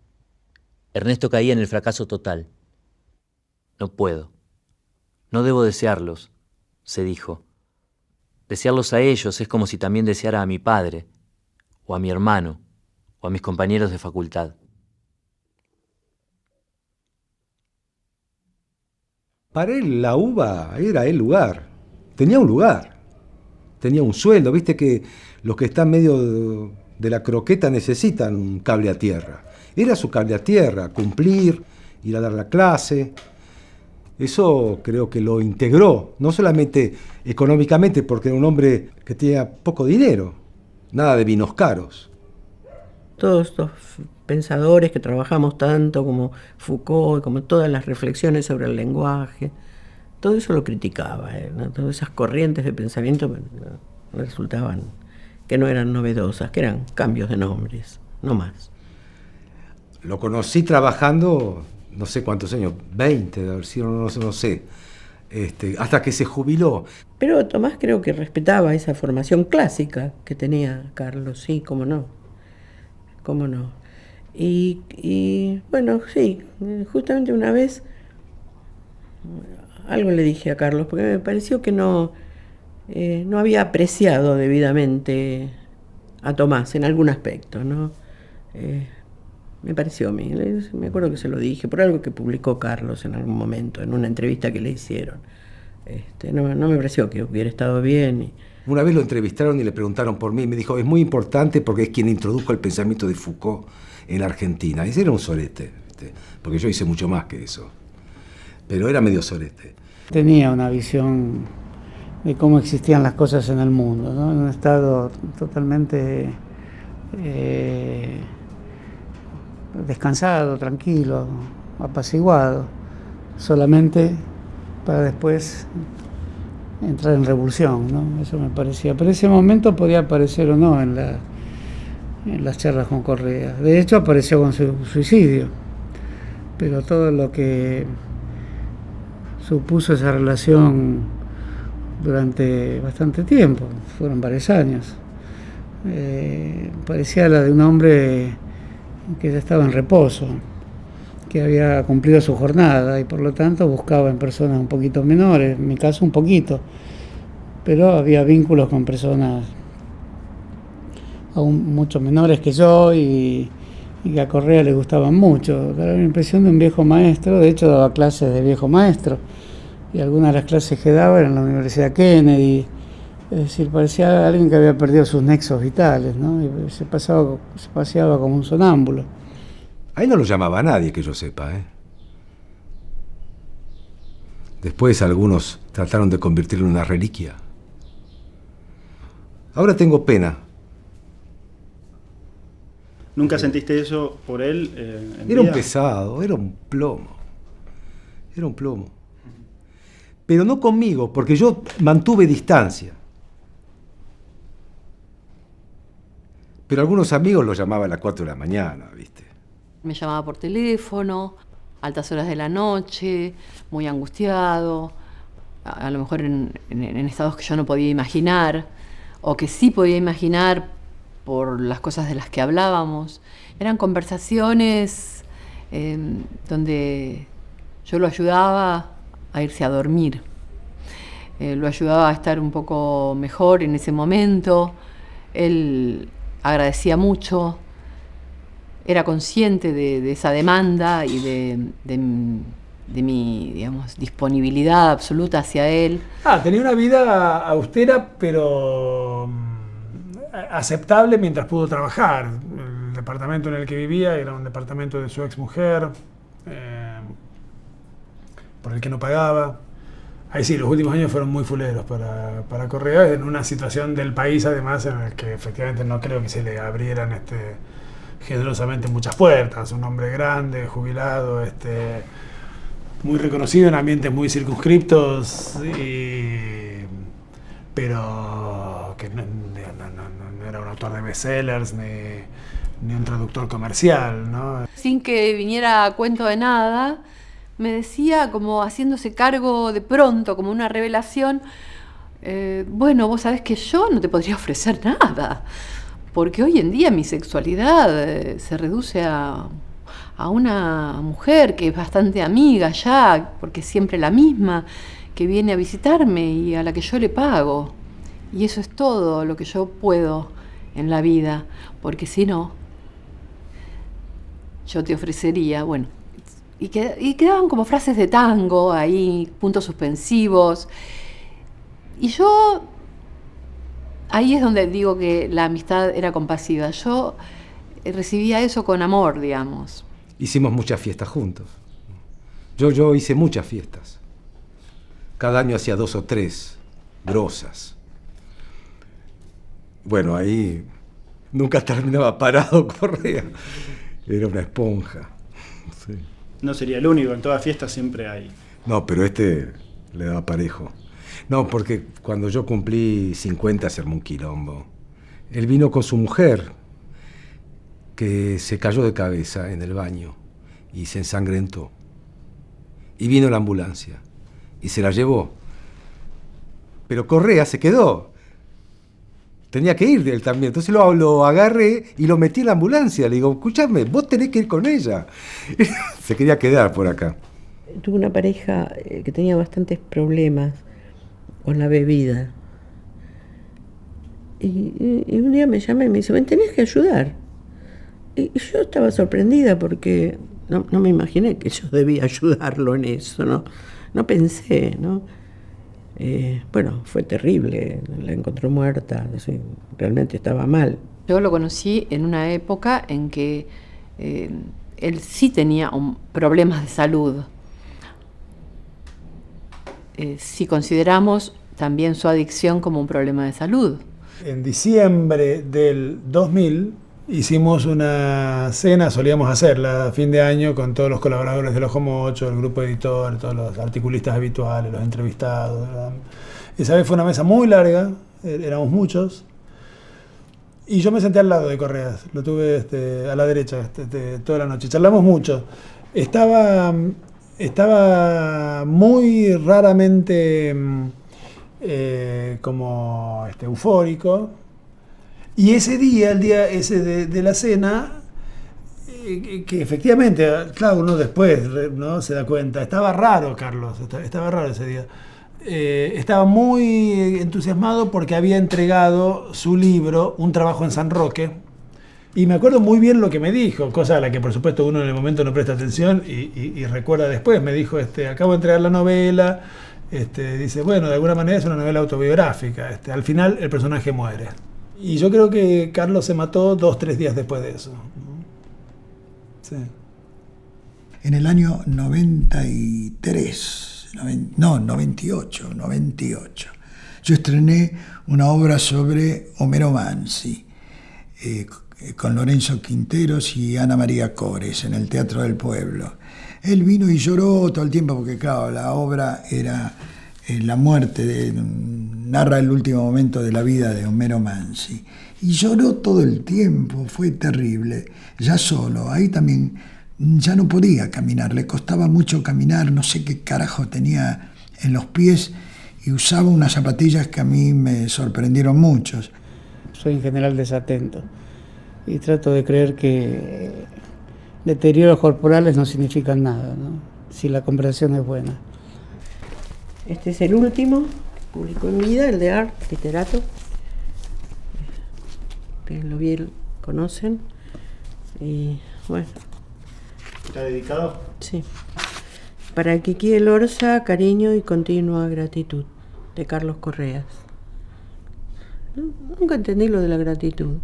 [SPEAKER 11] Ernesto caía en el fracaso total. No puedo. No debo desearlos, se dijo. Desearlos a ellos es como si también deseara a mi padre, o a mi hermano, o a mis compañeros de facultad.
[SPEAKER 16] Para él la uva era el lugar. Tenía un lugar. Tenía un sueldo. Viste que los que están medio de la croqueta necesitan un cable a tierra. Era su cable a tierra, cumplir, ir a dar la clase. Eso creo que lo integró, no solamente económicamente, porque era un hombre que tenía poco dinero, nada de vinos caros.
[SPEAKER 2] Todos estos pensadores que trabajamos tanto, como Foucault, como todas las reflexiones sobre el lenguaje, todo eso lo criticaba, ¿no? Todas esas corrientes de pensamiento resultaban que no eran novedosas, que eran cambios de nombres, no más.
[SPEAKER 16] Lo conocí trabajando, no sé cuántos años, 20 de haber sido, no sé, hasta que se jubiló.
[SPEAKER 2] Pero Tomás creo que respetaba esa formación clásica que tenía Carlos, sí, cómo no. Y bueno, sí, justamente una vez algo le dije a Carlos, porque me pareció que no había apreciado debidamente a Tomás en algún aspecto, ¿no? Me pareció a mí, me acuerdo que se lo dije, por algo que publicó Carlos en algún momento, en una entrevista que le hicieron. No me pareció que hubiera estado bien.
[SPEAKER 16] Una vez lo entrevistaron y le preguntaron por mí, y me dijo, es muy importante porque es quien introdujo el pensamiento de Foucault en la Argentina. Ese era un sorete, ¿viste? Porque yo hice mucho más que eso, pero era medio sorete.
[SPEAKER 6] Tenía una visión de cómo existían las cosas en el mundo, ¿no? En un estado totalmente descansado, tranquilo, apaciguado, solamente para después entrar en revolución, ¿no? Eso me parecía. Pero ese momento podía aparecer o no en las charlas con Correa. De hecho, apareció con su suicidio. Pero todo lo que supuso esa relación durante bastante tiempo, fueron varios años, parecía la de un hombre que ya estaba en reposo, que había cumplido su jornada y por lo tanto buscaba en personas un poquito menores, en mi caso un poquito, pero había vínculos con personas aún mucho menores que yo y y que a Correa le gustaban mucho. Daba la impresión de un viejo maestro, de hecho daba clases de viejo maestro, y algunas de las clases que daba eran en la Universidad Kennedy. Es decir, parecía alguien que había perdido sus nexos vitales, ¿no? Y se paseaba como un sonámbulo.
[SPEAKER 16] Ahí no lo llamaba a nadie, que yo sepa, ¿eh? Después algunos trataron de convertirlo en una reliquia. Ahora tengo pena.
[SPEAKER 10] ¿Nunca sentiste eso por él? En
[SPEAKER 16] Era un
[SPEAKER 10] vida?
[SPEAKER 16] pesado, era un plomo. Era un plomo. Pero no conmigo, porque yo mantuve distancia. Pero algunos amigos lo llamaban a las 4 de la mañana, ¿viste?
[SPEAKER 17] Me llamaba por teléfono, altas horas de la noche, muy angustiado, a lo mejor en estados que yo no podía imaginar, o que sí podía imaginar por las cosas de las que hablábamos. Eran conversaciones donde yo lo ayudaba a irse a dormir, lo ayudaba a estar un poco mejor en ese momento. Él agradecía mucho, era consciente de esa demanda y de mi, digamos, disponibilidad absoluta hacia él.
[SPEAKER 15] Tenía una vida austera, pero aceptable mientras pudo trabajar. El departamento en el que vivía era un departamento de su exmujer, por el que no pagaba. Ahí sí, los últimos años fueron muy fuleros para Correa, en una situación del país además en la que efectivamente no creo que se le abrieran generosamente muchas puertas. Un hombre grande, jubilado, muy reconocido en ambientes muy circunscriptos, pero que no era un autor de bestsellers ni un traductor comercial, ¿no?
[SPEAKER 17] Sin que viniera a cuento de nada, me decía, como haciéndose cargo de pronto, como una revelación, bueno, vos sabés que yo no te podría ofrecer nada, porque hoy en día mi sexualidad se reduce a una mujer que es bastante amiga ya, porque es siempre la misma, que viene a visitarme y a la que yo le pago. Y eso es todo lo que yo puedo en la vida, porque si no, yo te ofrecería, bueno, y quedaban como frases de tango ahí, puntos suspensivos. Y yo, ahí es donde digo que la amistad era compasiva. Yo recibía eso con amor, digamos.
[SPEAKER 16] Hicimos muchas fiestas juntos. Yo hice muchas fiestas. Cada año hacía 2 o 3, grosas. Bueno, ahí nunca terminaba parado Correa. Era una esponja. Sí.
[SPEAKER 10] No sería el único, en todas fiestas siempre hay.
[SPEAKER 16] No, pero le daba parejo. No, porque cuando yo cumplí 50 se armó un quilombo. Él vino con su mujer, que se cayó de cabeza en el baño y se ensangrentó. Y vino la ambulancia y se la llevó. Pero Correa se quedó. Tenía que ir él también. Entonces lo agarré y lo metí en la ambulancia. Le digo, escúchame, vos tenés que ir con ella. Se quería quedar por acá.
[SPEAKER 2] Tuve una pareja que tenía bastantes problemas con la bebida. Y un día me llama y me dice, me tenés que ayudar. Y yo estaba sorprendida porque no me imaginé que yo debía ayudarlo en eso, no pensé, ¿no? Bueno, fue terrible, la encontró muerta, realmente estaba mal.
[SPEAKER 17] Yo lo conocí en una época en que él sí tenía problemas de salud. Si consideramos también su adicción como un problema de salud.
[SPEAKER 15] En diciembre del 2000 hicimos una cena, solíamos hacerla a fin de año con todos los colaboradores del Ojo Mocho, el grupo editor, todos los articulistas habituales, los entrevistados, ¿verdad? Esa vez fue una mesa muy larga, éramos muchos, y yo me senté al lado de Correa, lo tuve a la derecha toda la noche, charlamos mucho. Estaba muy raramente como eufórico. Y ese día, el día ese de la cena, que efectivamente, claro, uno después no se da cuenta, estaba raro Carlos, estaba raro ese día. Estaba muy entusiasmado porque había entregado su libro, Un trabajo en San Roque, Y me acuerdo muy bien lo que me dijo, cosa a la que por supuesto uno en el momento no presta atención y recuerda después. Me dijo, acabo de entregar la novela, dice, bueno, de alguna manera es una novela autobiográfica. Al final el personaje muere. Y yo creo que Carlos se mató 2-3 días después de eso. Sí.
[SPEAKER 8] En el año 98, yo estrené una obra sobre Homero Mansi, con Lorenzo Quinteros y Ana María Cores, en el Teatro del Pueblo. Él vino y lloró todo el tiempo, porque claro, la obra era la muerte, narra el último momento de la vida de Homero Mansi. Y lloró todo el tiempo, fue terrible, ya solo, ahí también ya no podía caminar, le costaba mucho caminar, no sé qué carajo tenía en los pies, y usaba unas zapatillas que a mí me sorprendieron mucho.
[SPEAKER 6] Soy en general desatento y trato de creer que deterioros corporales no significan nada, ¿no? Si la comprensión es buena.
[SPEAKER 2] Este es el último que publicó en vida, el de Art, literato. Ustedes lo bien conocen. Y bueno.
[SPEAKER 10] ¿Está dedicado?
[SPEAKER 2] Sí. Para Kiki Lorza, cariño y continua gratitud, de Carlos Correas. Nunca entendí lo de la gratitud.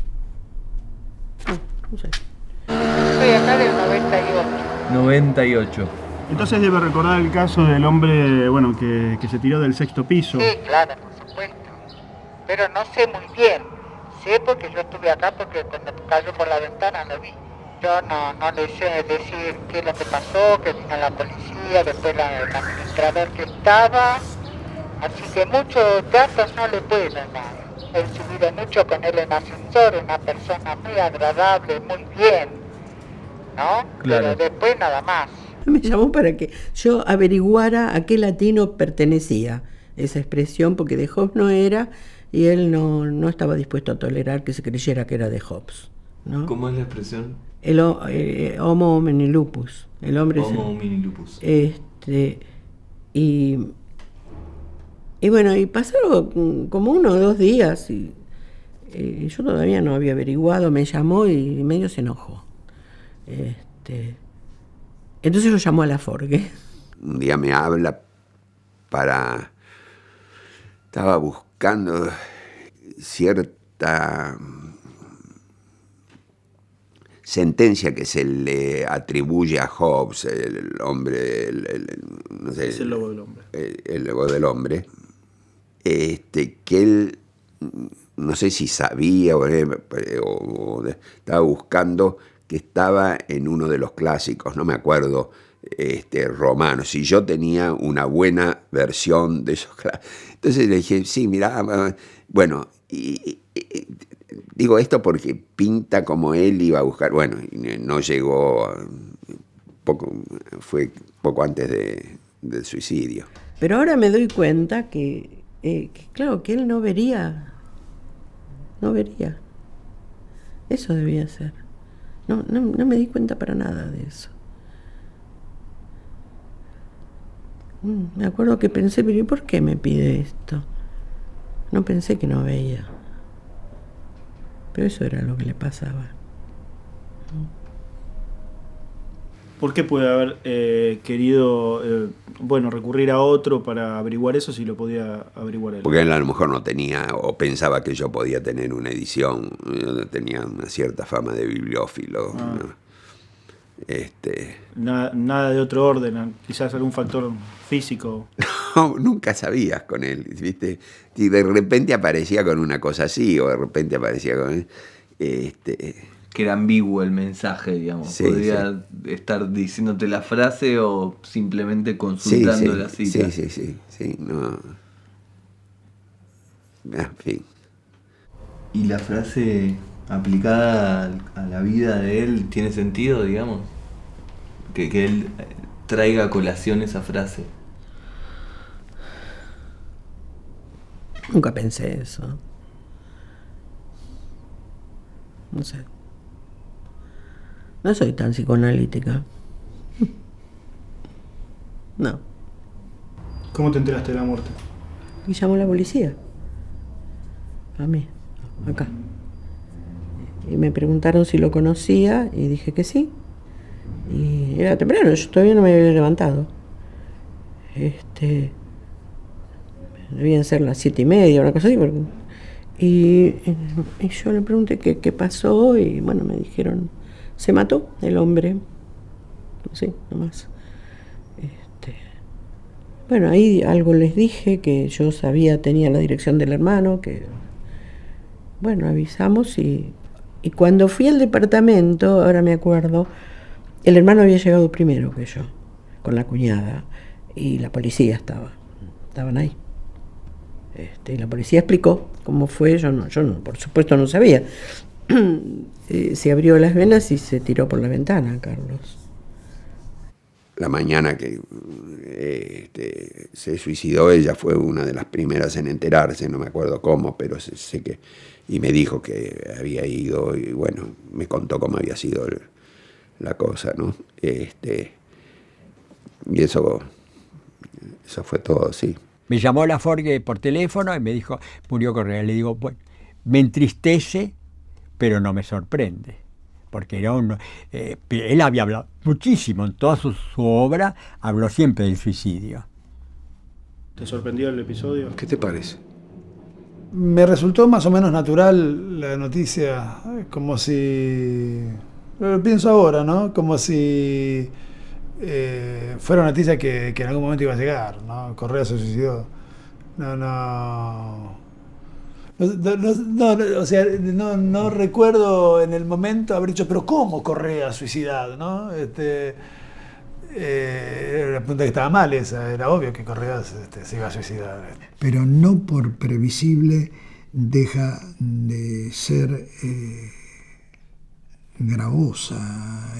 [SPEAKER 2] No sé.
[SPEAKER 19] Estoy acá del 98.
[SPEAKER 3] 98.
[SPEAKER 10] Entonces debe recordar el caso del hombre, bueno, que se tiró del 6º piso.
[SPEAKER 19] Sí, claro, por supuesto. Pero no sé muy bien. Sé porque yo estuve acá, porque cuando cayó por la ventana lo vi. Yo no le sé decir qué es lo que pasó, que vino la policía, después el administrador que estaba. Así que muchos datos no le puedo dar. He subido mucho con él en ascensor, una persona muy agradable, muy bien, ¿no?
[SPEAKER 3] Claro.
[SPEAKER 19] Pero después nada más.
[SPEAKER 2] Me llamó para que yo averiguara a qué latino pertenecía esa expresión, porque de Hobbes no era, y él no estaba dispuesto a tolerar que se creyera que era de Hobbes, ¿no?
[SPEAKER 3] ¿Cómo es la expresión?
[SPEAKER 2] El homo homini lupus, el hombre
[SPEAKER 3] Homo homini lupus.
[SPEAKER 2] Y bueno, y pasaron como 1 o 2 días y yo todavía no había averiguado, me llamó y medio se enojó. Entonces lo llamó a Laforgue.
[SPEAKER 7] Un día me habla estaba buscando cierta sentencia que se le atribuye a Hobbes, el hombre, no sé,
[SPEAKER 10] es el lobo del hombre.
[SPEAKER 7] El lobo del hombre, que él, no sé si sabía o estaba buscando, que estaba en uno de los clásicos, no me acuerdo, romanos, y yo tenía una buena versión de esos clásicos. Entonces le dije, sí, mirá, bueno, digo esto porque pinta como él iba a buscar, bueno, no llegó, fue poco antes del suicidio.
[SPEAKER 2] Pero ahora me doy cuenta que claro, que él no vería. Eso debía ser. No me di cuenta para nada de eso. Me acuerdo que pensé, pero ¿y por qué me pide esto? No pensé que no veía. Pero eso era lo que le pasaba.
[SPEAKER 10] ¿Por qué puede haber querido recurrir a otro para averiguar eso si lo podía averiguar él?
[SPEAKER 7] Porque él a lo mejor no tenía, o pensaba que yo podía tener una edición, yo tenía una cierta fama de bibliófilo. ¿No?
[SPEAKER 10] Nada de otro orden, quizás algún factor físico.
[SPEAKER 7] No, nunca sabías con él, ¿viste? Y de repente aparecía con una cosa así, o de repente aparecía con...
[SPEAKER 3] Que era ambiguo el mensaje, digamos.
[SPEAKER 7] Sí,
[SPEAKER 3] podría estar diciéndote la frase o simplemente consultando la cita.
[SPEAKER 7] Sí, no... En fin.
[SPEAKER 3] ¿Y la frase aplicada a la vida de él tiene sentido, digamos? Que él traiga a colación esa frase.
[SPEAKER 2] Nunca pensé eso. No sé. No soy tan psicoanalítica. No.
[SPEAKER 10] ¿Cómo te enteraste de la muerte?
[SPEAKER 2] Y llamó a la policía. A mí, acá. y me preguntaron si lo conocía y dije que sí. Y era temprano, yo todavía no me había levantado. Debían ser las 7:30, una cosa así. Y yo le pregunté qué pasó y bueno, me dijeron, se mató el hombre. Sí, nomás. Bueno, ahí algo les dije, que yo sabía, tenía la dirección del hermano, que bueno, avisamos y cuando fui al departamento, ahora me acuerdo, el hermano había llegado primero que yo, con la cuñada, y la policía estaban ahí. Y la policía explicó cómo fue, yo no, por supuesto no sabía. Se abrió las venas y se tiró por la ventana, Carlos.
[SPEAKER 7] La mañana que se suicidó, ella fue una de las primeras en enterarse, no me acuerdo cómo, pero sé que... Y me dijo que había ido y bueno, me contó cómo había sido la cosa, ¿no? Y eso fue todo, sí.
[SPEAKER 9] Me llamó Laforgue por teléfono y me dijo, murió Correa. Le digo, bueno, me entristece, pero no me sorprende. Porque era él había hablado muchísimo, en toda su obra, habló siempre del suicidio.
[SPEAKER 10] ¿Te sorprendió el episodio?
[SPEAKER 16] ¿Qué te parece?
[SPEAKER 15] Me resultó más o menos natural la noticia, como si... Lo pienso ahora, ¿no? Como si fuera una noticia que en algún momento iba a llegar, ¿no? Correa se suicidó. O sea, no recuerdo en el momento haber dicho, pero ¿cómo Correa suicidado? ¿No? Era una pregunta que estaba mal esa, era obvio que Correa se iba a suicidar.
[SPEAKER 8] Pero no por previsible deja de ser gravosa,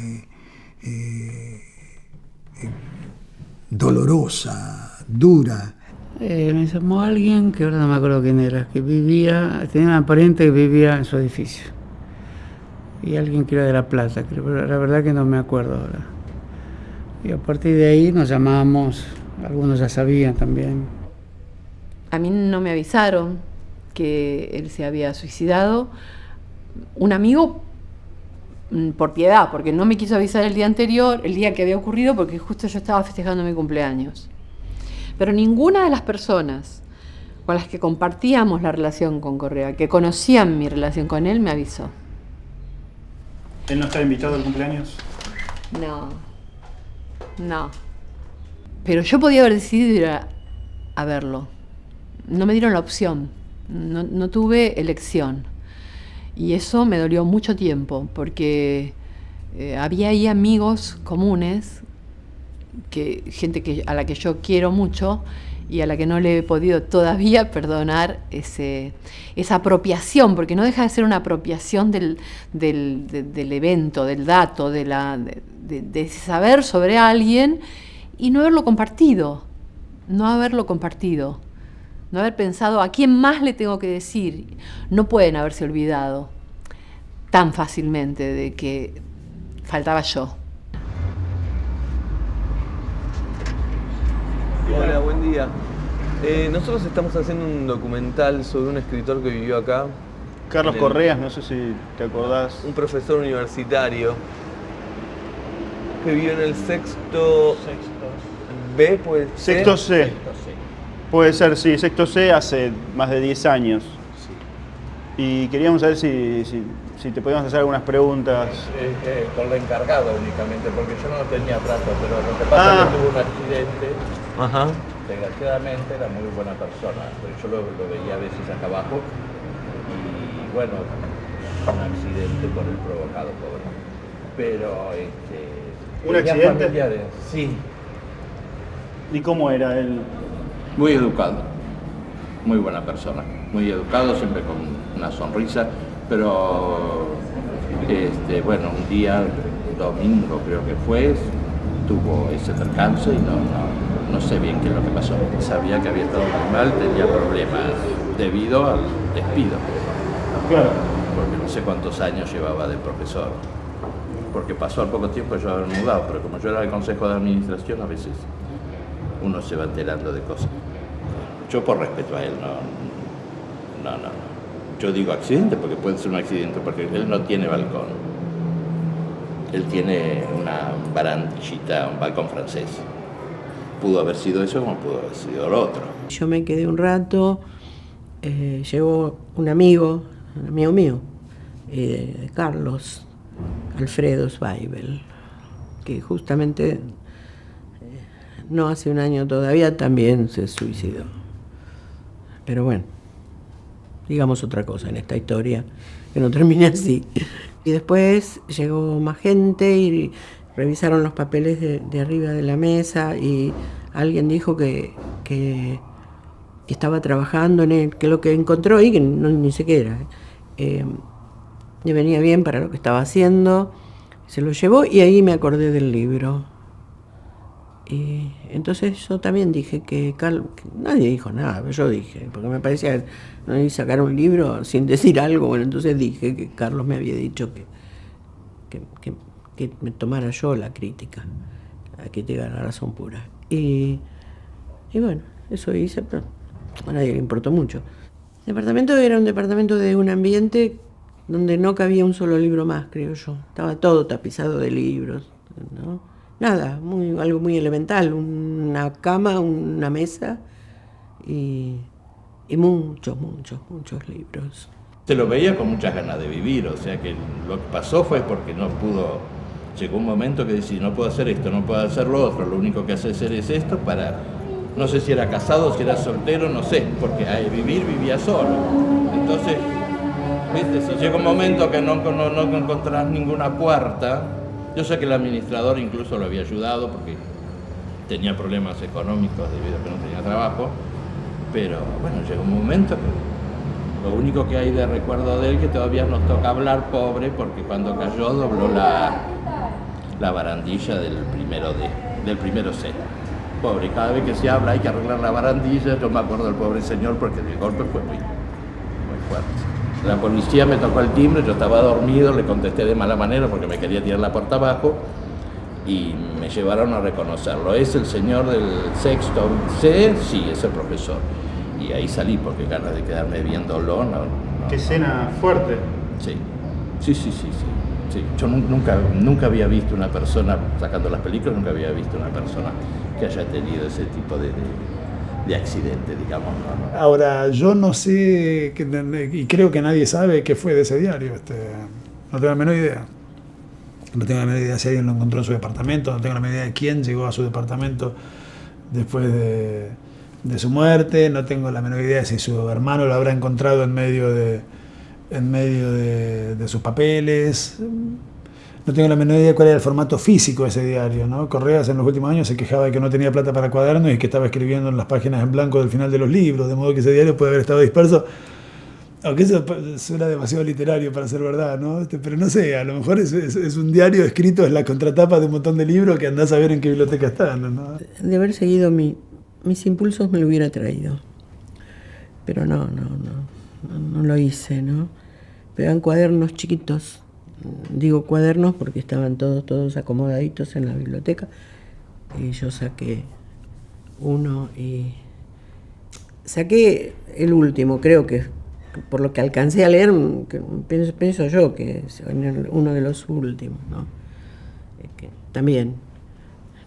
[SPEAKER 8] dolorosa, dura.
[SPEAKER 6] Me llamó alguien que ahora no me acuerdo quién era, que tenía una pariente que vivía en su edificio. Y alguien que era de La Plata, creo, pero la verdad que no me acuerdo ahora. Y a partir de ahí nos llamamos, algunos ya sabían también.
[SPEAKER 17] A mí no me avisaron que él se había suicidado. Un amigo, por piedad, porque no me quiso avisar el día anterior, el día que había ocurrido, porque justo yo estaba festejando mi cumpleaños. Pero ninguna de las personas con las que compartíamos la relación con Correa, que conocían mi relación con él, me avisó.
[SPEAKER 10] ¿Él no estaba invitado al cumpleaños?
[SPEAKER 17] No. Pero yo podía haber decidido ir a verlo. No me dieron la opción. No tuve elección. Y eso me dolió mucho tiempo, porque había ahí amigos comunes, gente a la que yo quiero mucho y a la que no le he podido todavía perdonar esa apropiación, porque no deja de ser una apropiación del evento, del dato, de saber sobre alguien y no haberlo compartido, no haber pensado a quién más le tengo que decir. No pueden haberse olvidado tan fácilmente de que faltaba yo.
[SPEAKER 3] Hola, buen día. Nosotros estamos haciendo un documental sobre un escritor que vivió acá.
[SPEAKER 10] Carlos Correas, no sé si te acordás.
[SPEAKER 3] Un profesor universitario que vivió en el sexto B, pues.
[SPEAKER 10] Sexto C. Puede ser, sí, sexto C hace más de 10 años. Sí. Y queríamos saber si te podíamos hacer algunas preguntas.
[SPEAKER 5] Con la encargada únicamente, porque yo no tenía trato, pero lo que pasa es que tuvo un accidente.
[SPEAKER 3] Ajá.
[SPEAKER 5] Desgraciadamente era muy buena persona, pero yo lo veía a veces acá abajo y bueno, un accidente por el provocado, pobre. Pero
[SPEAKER 10] ¿un accidente?
[SPEAKER 5] Familiares. Sí.
[SPEAKER 10] ¿Y cómo era él?
[SPEAKER 5] Muy educado, muy buena persona, muy educado, siempre con una sonrisa, pero bueno, un día, domingo creo que fue, tuvo ese percance y no sé bien qué es lo que pasó. Sabía que había estado muy mal, tenía problemas debido al despido.
[SPEAKER 10] Claro.
[SPEAKER 5] Porque no sé cuántos años llevaba de profesor. Porque pasó al poco tiempo yo haber mudado, pero como yo era del consejo de administración, a veces uno se va enterando de cosas. Yo por respeto a él, no. Yo digo accidente porque puede ser un accidente, porque él no tiene balcón. Él tiene una barandillita, un balcón francés. Pudo haber sido eso como pudo haber sido lo otro.
[SPEAKER 2] Yo me quedé un rato, llegó un amigo mío, Carlos Alfredo Zweibel, que justamente no hace un año todavía también se suicidó. Pero bueno, digamos otra cosa en esta historia, que no termine así. Y después llegó más gente y revisaron los papeles de arriba de la mesa y alguien dijo que estaba trabajando en él, que lo que encontró ahí, que no, ni sé qué era, le venía bien para lo que estaba haciendo, se lo llevó y ahí me acordé del libro. Y entonces yo también dije que nadie dijo nada, pero yo dije, porque me parecía no iba a sacar un libro sin decir algo. Bueno, entonces dije que Carlos me había dicho que me tomara yo la crítica de la razón pura. Y bueno, eso hice, pero a nadie le importó mucho. El departamento era un departamento de un ambiente donde no cabía un solo libro más, creo yo. Estaba todo tapizado de libros, ¿no? Nada, algo muy elemental, una cama, una mesa y muchos libros.
[SPEAKER 5] Se lo veía con muchas ganas de vivir, o sea que lo que pasó fue porque no pudo, llegó un momento que decía, no puedo hacer esto, no puedo hacer lo otro, lo único que hace hacer es esto para, no sé si era casado, si era soltero, no sé, porque a vivía solo. Entonces, ¿viste? Si llega un momento que no encontrás ninguna puerta. Yo sé que el administrador incluso lo había ayudado porque tenía problemas económicos debido a que no tenía trabajo, pero bueno, llegó un momento que lo único que hay de recuerdo de él que todavía nos toca hablar, pobre, porque cuando cayó dobló la barandilla del primero C. Pobre, cada vez que se habla hay que arreglar la barandilla, yo me acuerdo del pobre señor porque el golpe fue muy fuerte. La policía me tocó el timbre, yo estaba dormido, le contesté de mala manera porque me quería tirar la puerta abajo y me llevaron a reconocerlo. ¿Es el señor del sexto C? Sí, es el profesor. Y ahí salí porque ganas de quedarme viéndolo. No.
[SPEAKER 10] Qué escena fuerte.
[SPEAKER 5] Sí. Yo nunca había visto una persona, sacando las películas, nunca había visto una persona que haya tenido ese tipo de accidente, digamos. ¿No?
[SPEAKER 15] Ahora, yo no sé, y creo que nadie sabe qué fue de ese diario. No tengo la menor idea. No tengo la menor idea si alguien lo encontró en su departamento, no tengo la menor idea de quién llegó a su departamento después de su muerte, no tengo la menor idea de si su hermano lo habrá encontrado en medio de sus papeles. No tengo la menor idea de cuál era el formato físico de ese diario, ¿no? Correas en los últimos años se quejaba de que no tenía plata para cuadernos y que estaba escribiendo en las páginas en blanco del final de los libros, de modo que ese diario puede haber estado disperso. Aunque eso suena demasiado literario para ser verdad, ¿no? Pero no sé, a lo mejor es un diario escrito en la contratapa de un montón de libros que andás a ver en qué biblioteca están, ¿no?
[SPEAKER 2] De haber seguido mis impulsos me lo hubiera traído. Pero no lo hice, ¿no? Pero eran cuadernos chiquitos. Digo cuadernos porque estaban todos acomodaditos en la biblioteca. Y yo saqué uno y saqué el último, creo que por lo que alcancé a leer, pienso yo que es uno de los últimos, ¿no? Que también,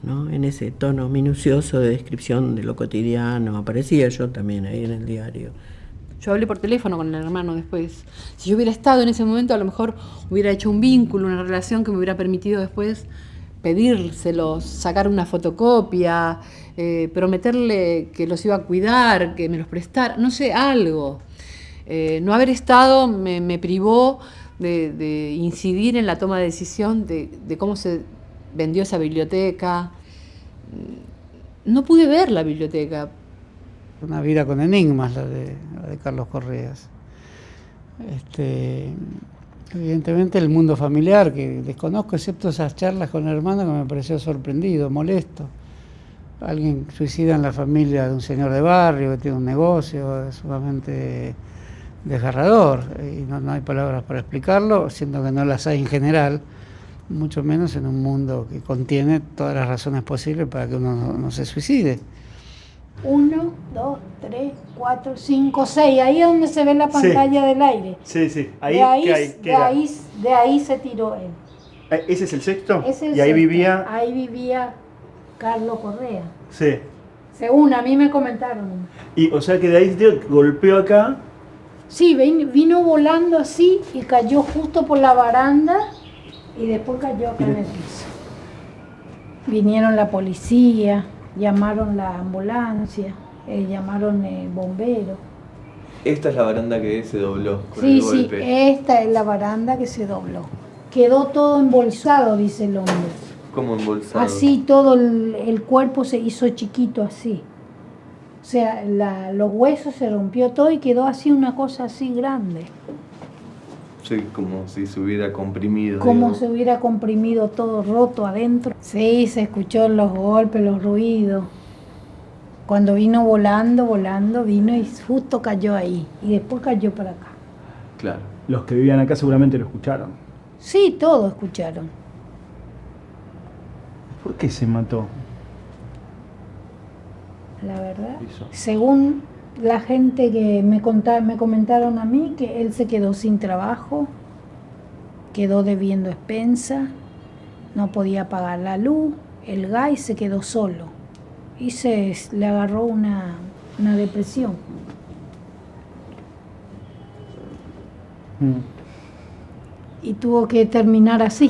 [SPEAKER 2] ¿no? En ese tono minucioso de descripción de lo cotidiano, aparecía yo también ahí en el diario.
[SPEAKER 17] Yo hablé por teléfono con el hermano después. Si yo hubiera estado en ese momento, a lo mejor hubiera hecho un vínculo, una relación que me hubiera permitido después pedírselos, sacar una fotocopia, prometerle que los iba a cuidar, que me los prestara, no sé, algo. No haber estado me privó de incidir en la toma de decisión de cómo se vendió esa biblioteca. No pude ver la biblioteca.
[SPEAKER 6] Una vida con enigmas la de Carlos Correas. Evidentemente el mundo familiar, que desconozco, excepto esas charlas con el hermano que me pareció sorprendido, molesto. Alguien suicida en la familia de un señor de barrio que tiene un negocio, es sumamente desgarrador, y no hay palabras para explicarlo, siendo que no las hay en general, mucho menos en un mundo que contiene todas las razones posibles para que uno no se suicide.
[SPEAKER 4] 1, 2, 3, 4, 5, 6. Ahí es donde se ve la pantalla del aire.
[SPEAKER 10] Sí, sí. Ahí,
[SPEAKER 4] de ahí,
[SPEAKER 10] ¿qué hay? ¿Qué era?
[SPEAKER 4] de ahí se tiró él.
[SPEAKER 10] ¿Ese es el sexto?
[SPEAKER 4] Ese es el
[SPEAKER 10] y ahí
[SPEAKER 4] sexto.
[SPEAKER 10] vivía...
[SPEAKER 4] Ahí vivía Carlos Correa.
[SPEAKER 10] Sí.
[SPEAKER 4] Según a mí me comentaron.
[SPEAKER 10] Y o sea que de ahí golpeó acá.
[SPEAKER 4] Sí, vino volando así y cayó justo por la baranda y después cayó acá en el piso. Vinieron la policía, llamaron la ambulancia, llamaron el bombero.
[SPEAKER 3] Esta es la baranda que se dobló con
[SPEAKER 4] Sí,
[SPEAKER 3] el golpe.
[SPEAKER 4] sí, esta es la baranda que se dobló. Quedó todo embolsado, dice el hombre.
[SPEAKER 3] ¿Cómo embolsado?
[SPEAKER 4] Así todo el cuerpo se hizo chiquito así. O sea, los huesos se rompió todo y quedó así una cosa así grande.
[SPEAKER 3] Sí, como si se hubiera comprimido.
[SPEAKER 4] Como
[SPEAKER 3] digo.
[SPEAKER 4] se hubiera comprimido todo roto adentro. Sí, se escuchó los golpes, los ruidos. Cuando vino volando, vino y justo cayó ahí. Y después cayó para acá.
[SPEAKER 3] Claro.
[SPEAKER 10] Los que vivían acá seguramente lo escucharon.
[SPEAKER 4] Sí, todos escucharon.
[SPEAKER 10] ¿Por qué se mató?
[SPEAKER 4] La verdad, según la gente que me comentaron a mí, que él se quedó sin trabajo, quedó debiendo expensa, no podía pagar la luz, el gas y se quedó solo. Y le agarró una depresión. Y tuvo que terminar así.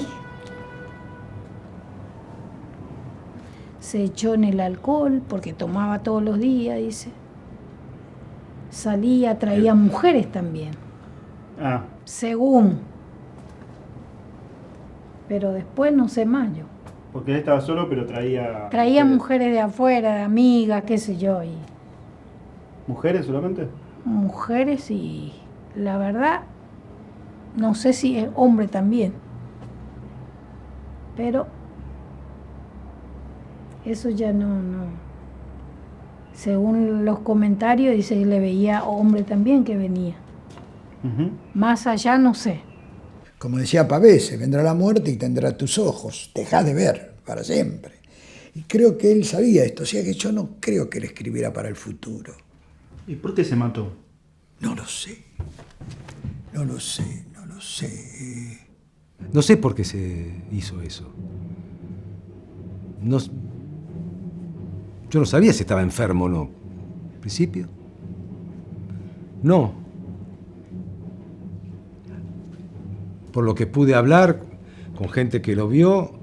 [SPEAKER 4] Se echó en el alcohol porque tomaba todos los días, dice. Salía, traía mujeres también.
[SPEAKER 10] Ah.
[SPEAKER 4] Según. Pero después no sé más yo.
[SPEAKER 10] Porque él estaba solo, pero traía...
[SPEAKER 4] Traía mujeres de afuera, de amigas, qué sé yo. Y
[SPEAKER 10] ¿Mujeres solamente?
[SPEAKER 4] mujeres y la verdad, no sé si es hombre también. Pero eso ya no. Según los comentarios, dice que le veía hombre también que venía. Más allá no sé.
[SPEAKER 8] Como decía Pavese, vendrá la muerte y tendrá tus ojos, dejá de ver para siempre. Y creo que él sabía esto, o sea que yo no creo que él escribiera para el futuro.
[SPEAKER 10] ¿Y por qué se mató?
[SPEAKER 8] No lo sé.
[SPEAKER 16] No sé por qué se hizo eso. Yo no sabía si estaba enfermo o no. ¿Al principio? No. Por lo que pude hablar con gente que lo vio,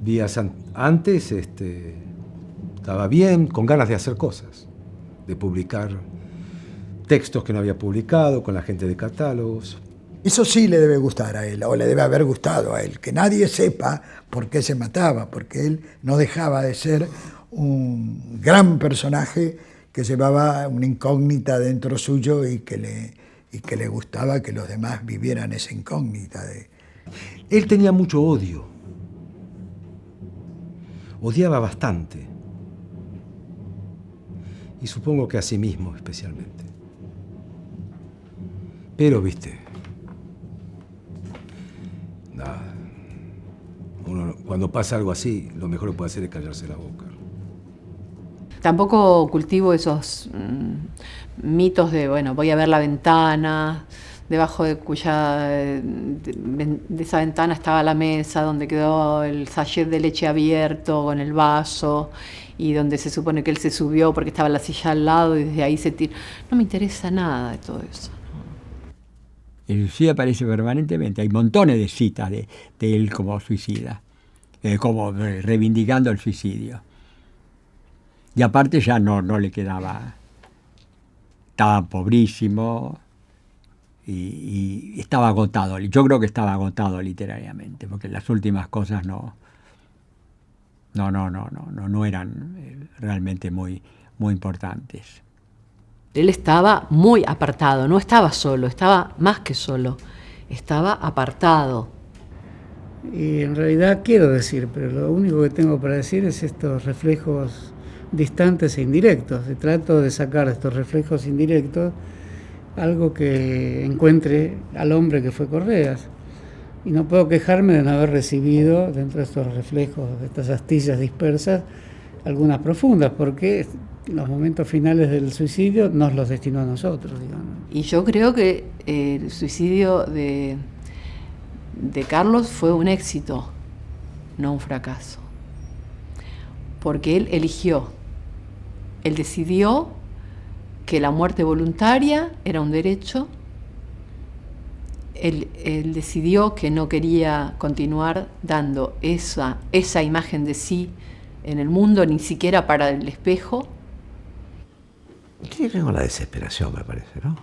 [SPEAKER 16] días antes, estaba bien, con ganas de hacer cosas, de publicar textos que no había publicado, con la gente de catálogos.
[SPEAKER 8] Eso sí le debe gustar a él, o le debe haber gustado a él, que nadie sepa por qué se mataba, porque él no dejaba de ser un gran personaje que llevaba una incógnita dentro suyo y que le gustaba que los demás vivieran esa incógnita.
[SPEAKER 16] Él tenía mucho odio. Odiaba bastante. Y supongo que a sí mismo especialmente. Pero, viste, nada. Uno, cuando pasa algo así, lo mejor que puede hacer es callarse la boca.
[SPEAKER 17] Tampoco cultivo esos mitos de, bueno, voy a ver la ventana, debajo de esa ventana estaba la mesa donde quedó el sachet de leche abierto con el vaso y donde se supone que él se subió porque estaba la silla al lado y desde ahí se tiró. No me interesa nada de todo eso.
[SPEAKER 9] El suicida aparece permanentemente. Hay montones de citas de él como suicida, como reivindicando el suicidio. Y aparte ya no le quedaba, estaba pobrísimo y estaba agotado. Yo creo que estaba agotado literariamente, porque las últimas cosas no eran realmente muy importantes.
[SPEAKER 17] Él estaba muy apartado, no estaba solo, estaba más que solo, estaba apartado.
[SPEAKER 6] Y en realidad quiero decir, pero lo único que tengo para decir es estos reflejos distantes e indirectos. Y trato de sacar de estos reflejos indirectos algo que encuentre al hombre que fue Correas. Y no puedo quejarme de no haber recibido dentro de estos reflejos, de estas astillas dispersas, algunas profundas, porque los momentos finales del suicidio nos los destinó a nosotros, digamos.
[SPEAKER 17] Y yo creo que el suicidio de Carlos fue un éxito, no un fracaso. Porque él eligió, él decidió que la muerte voluntaria era un derecho, él decidió que no quería continuar dando esa imagen de sí en el mundo, ni siquiera para el espejo.
[SPEAKER 1] Tiene que ver con la desesperación, me parece, ¿no?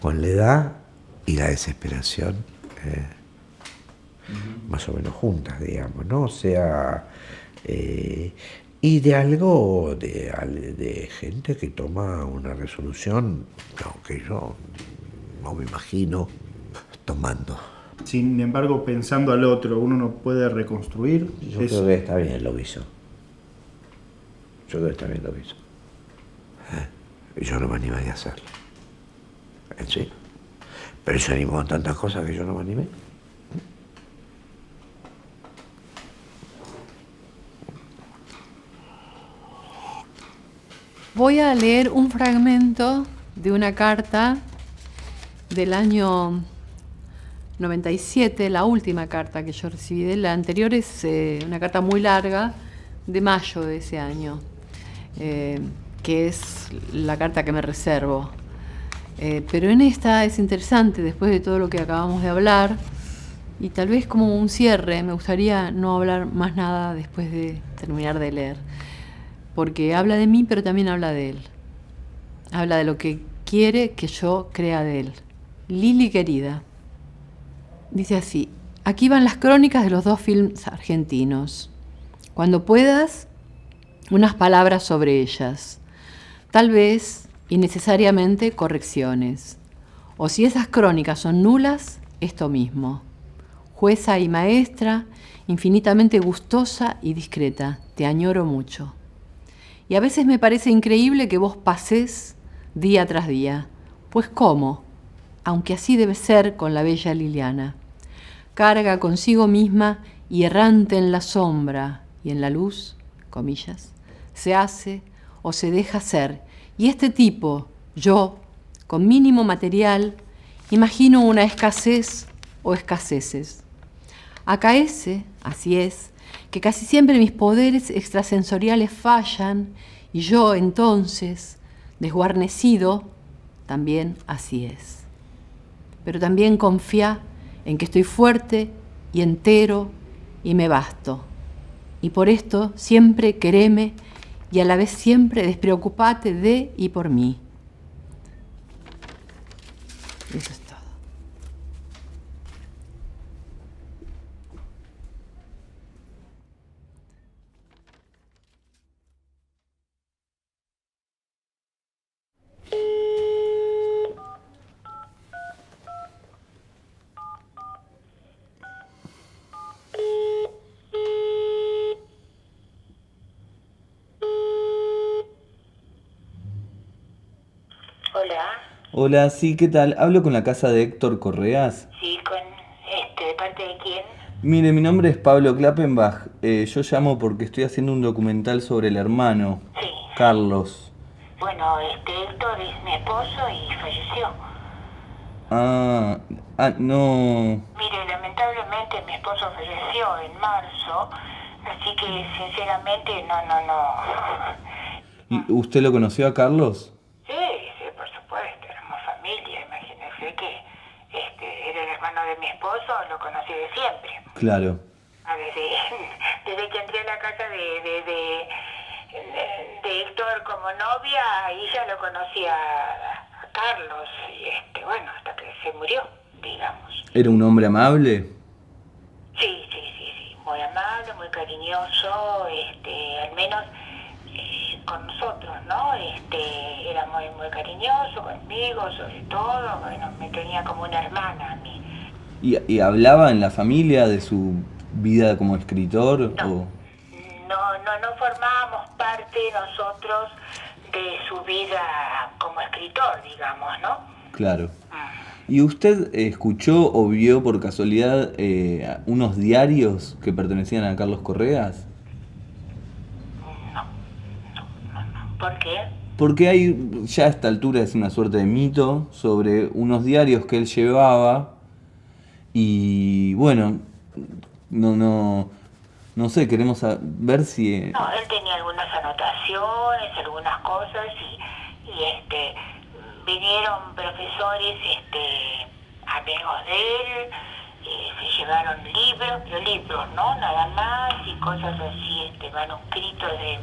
[SPEAKER 1] Con la edad y la desesperación, más o menos juntas, digamos, ¿no? O sea, y de algo, de gente que toma una resolución, que yo no me imagino tomando.
[SPEAKER 10] Sin embargo, pensando al otro, uno no puede reconstruir.
[SPEAKER 1] Yo creo que está bien lo que hizo. Yo creo que está bien lo que hizo. Y yo no me animaría a hacerlo. Sí. Pero se animó a tantas cosas que yo no me animé.
[SPEAKER 17] Voy a leer un fragmento de una carta del año 97, la última carta que yo recibí de él. La anterior es una carta muy larga, de mayo de ese año, que es la carta que me reservo. Pero en esta es interesante, después de todo lo que acabamos de hablar, y tal vez como un cierre, me gustaría no hablar más nada después de terminar de leer. Porque habla de mí, pero también habla de él. Habla de lo que quiere que yo crea de él. Lili querida, dice así: aquí van las crónicas de los 2 films argentinos. Cuando puedas, unas palabras sobre ellas. Tal vez, innecesariamente, correcciones. O si esas crónicas son nulas, esto mismo. Jueza y maestra, infinitamente gustosa y discreta, te añoro mucho. Y a veces me parece increíble que vos pasés día tras día. Pues ¿cómo? Aunque así debe ser con la bella Liliana. Carga consigo misma y errante en la sombra y en la luz, comillas, se hace o se deja ser. Y este tipo, yo, con mínimo material, imagino una escasez o escaseces. Acaece, así es, que casi siempre mis poderes extrasensoriales fallan y yo entonces, desguarnecido, también así es. Pero también confía en que estoy fuerte y entero y me basto. Y por esto siempre quereme y a la vez siempre despreocupate de y por mí. Eso es todo.
[SPEAKER 3] Hola, sí, ¿qué tal? ¿Hablo con la casa de Héctor Correas?
[SPEAKER 19] Sí, ¿de parte de quién?
[SPEAKER 3] Mire, mi nombre es Pablo Klappenbach. Yo llamo porque estoy haciendo un documental sobre el hermano,
[SPEAKER 19] sí.
[SPEAKER 3] Carlos.
[SPEAKER 19] Bueno, Héctor es mi esposo y falleció.
[SPEAKER 3] No.
[SPEAKER 19] Mire, lamentablemente mi esposo falleció en marzo, así que sinceramente no.
[SPEAKER 3] ¿Y usted lo conoció a Carlos?
[SPEAKER 19] Sí, por supuesto, éramos familia, imagínese que era el hermano de mi esposo, lo conocí de siempre.
[SPEAKER 3] Claro.
[SPEAKER 19] Desde que entré a la casa de Héctor como novia, ahí ya lo conocía a Carlos, y bueno, hasta que se murió, digamos.
[SPEAKER 3] ¿Era un hombre amable?
[SPEAKER 19] Sí, muy amable, muy cariñoso, al menos con nosotros, ¿no? Era muy cariñoso conmigo, sobre todo, bueno, me tenía como una hermana a mí.
[SPEAKER 3] ¿Y hablaba en la familia de su vida como escritor?
[SPEAKER 19] No formábamos parte nosotros de su vida como escritor, digamos, ¿no?
[SPEAKER 3] Claro. ¿Y usted escuchó o vio por casualidad unos diarios que pertenecían a Carlos Correas?
[SPEAKER 19] ¿Por qué?
[SPEAKER 3] Porque hay, ya a esta altura es una suerte de mito sobre unos diarios que él llevaba y bueno, no sé, queremos ver si...
[SPEAKER 19] No, él tenía algunas anotaciones, algunas cosas y vinieron profesores amigos de él, se llevaron libros, ¿no? Nada más y cosas así, manuscritos de él,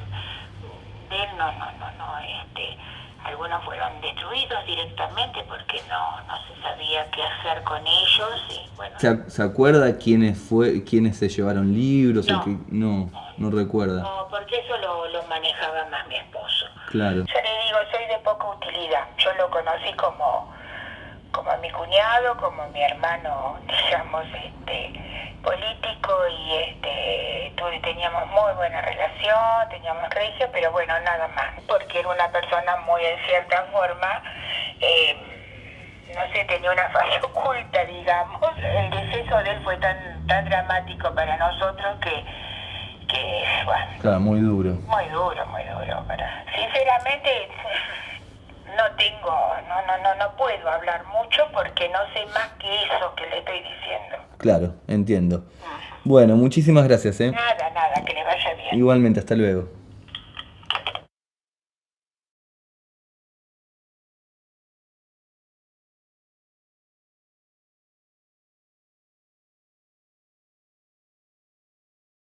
[SPEAKER 19] algunos fueron destruidos directamente porque no se sabía qué hacer con ellos y bueno.
[SPEAKER 3] ¿Se acuerda quiénes se llevaron libros? No recuerda.
[SPEAKER 19] No, porque eso lo manejaba más mi esposo.
[SPEAKER 3] Claro.
[SPEAKER 19] Yo le digo, soy de poca utilidad. Yo lo conocí como mi cuñado, como mi hermano, digamos, político y teníamos muy buena relación, teníamos regia, pero bueno, nada más, porque era una persona muy en cierta forma, no sé, tenía una falla oculta, digamos. El deceso de él fue tan dramático para nosotros que bueno.
[SPEAKER 3] Claro, muy duro.
[SPEAKER 19] Muy duro. Sinceramente, no puedo hablar mucho porque no sé más que eso que le estoy diciendo.
[SPEAKER 3] Claro, entiendo. Bueno, muchísimas gracias,
[SPEAKER 19] Nada, que le vaya bien.
[SPEAKER 3] Igualmente, hasta luego.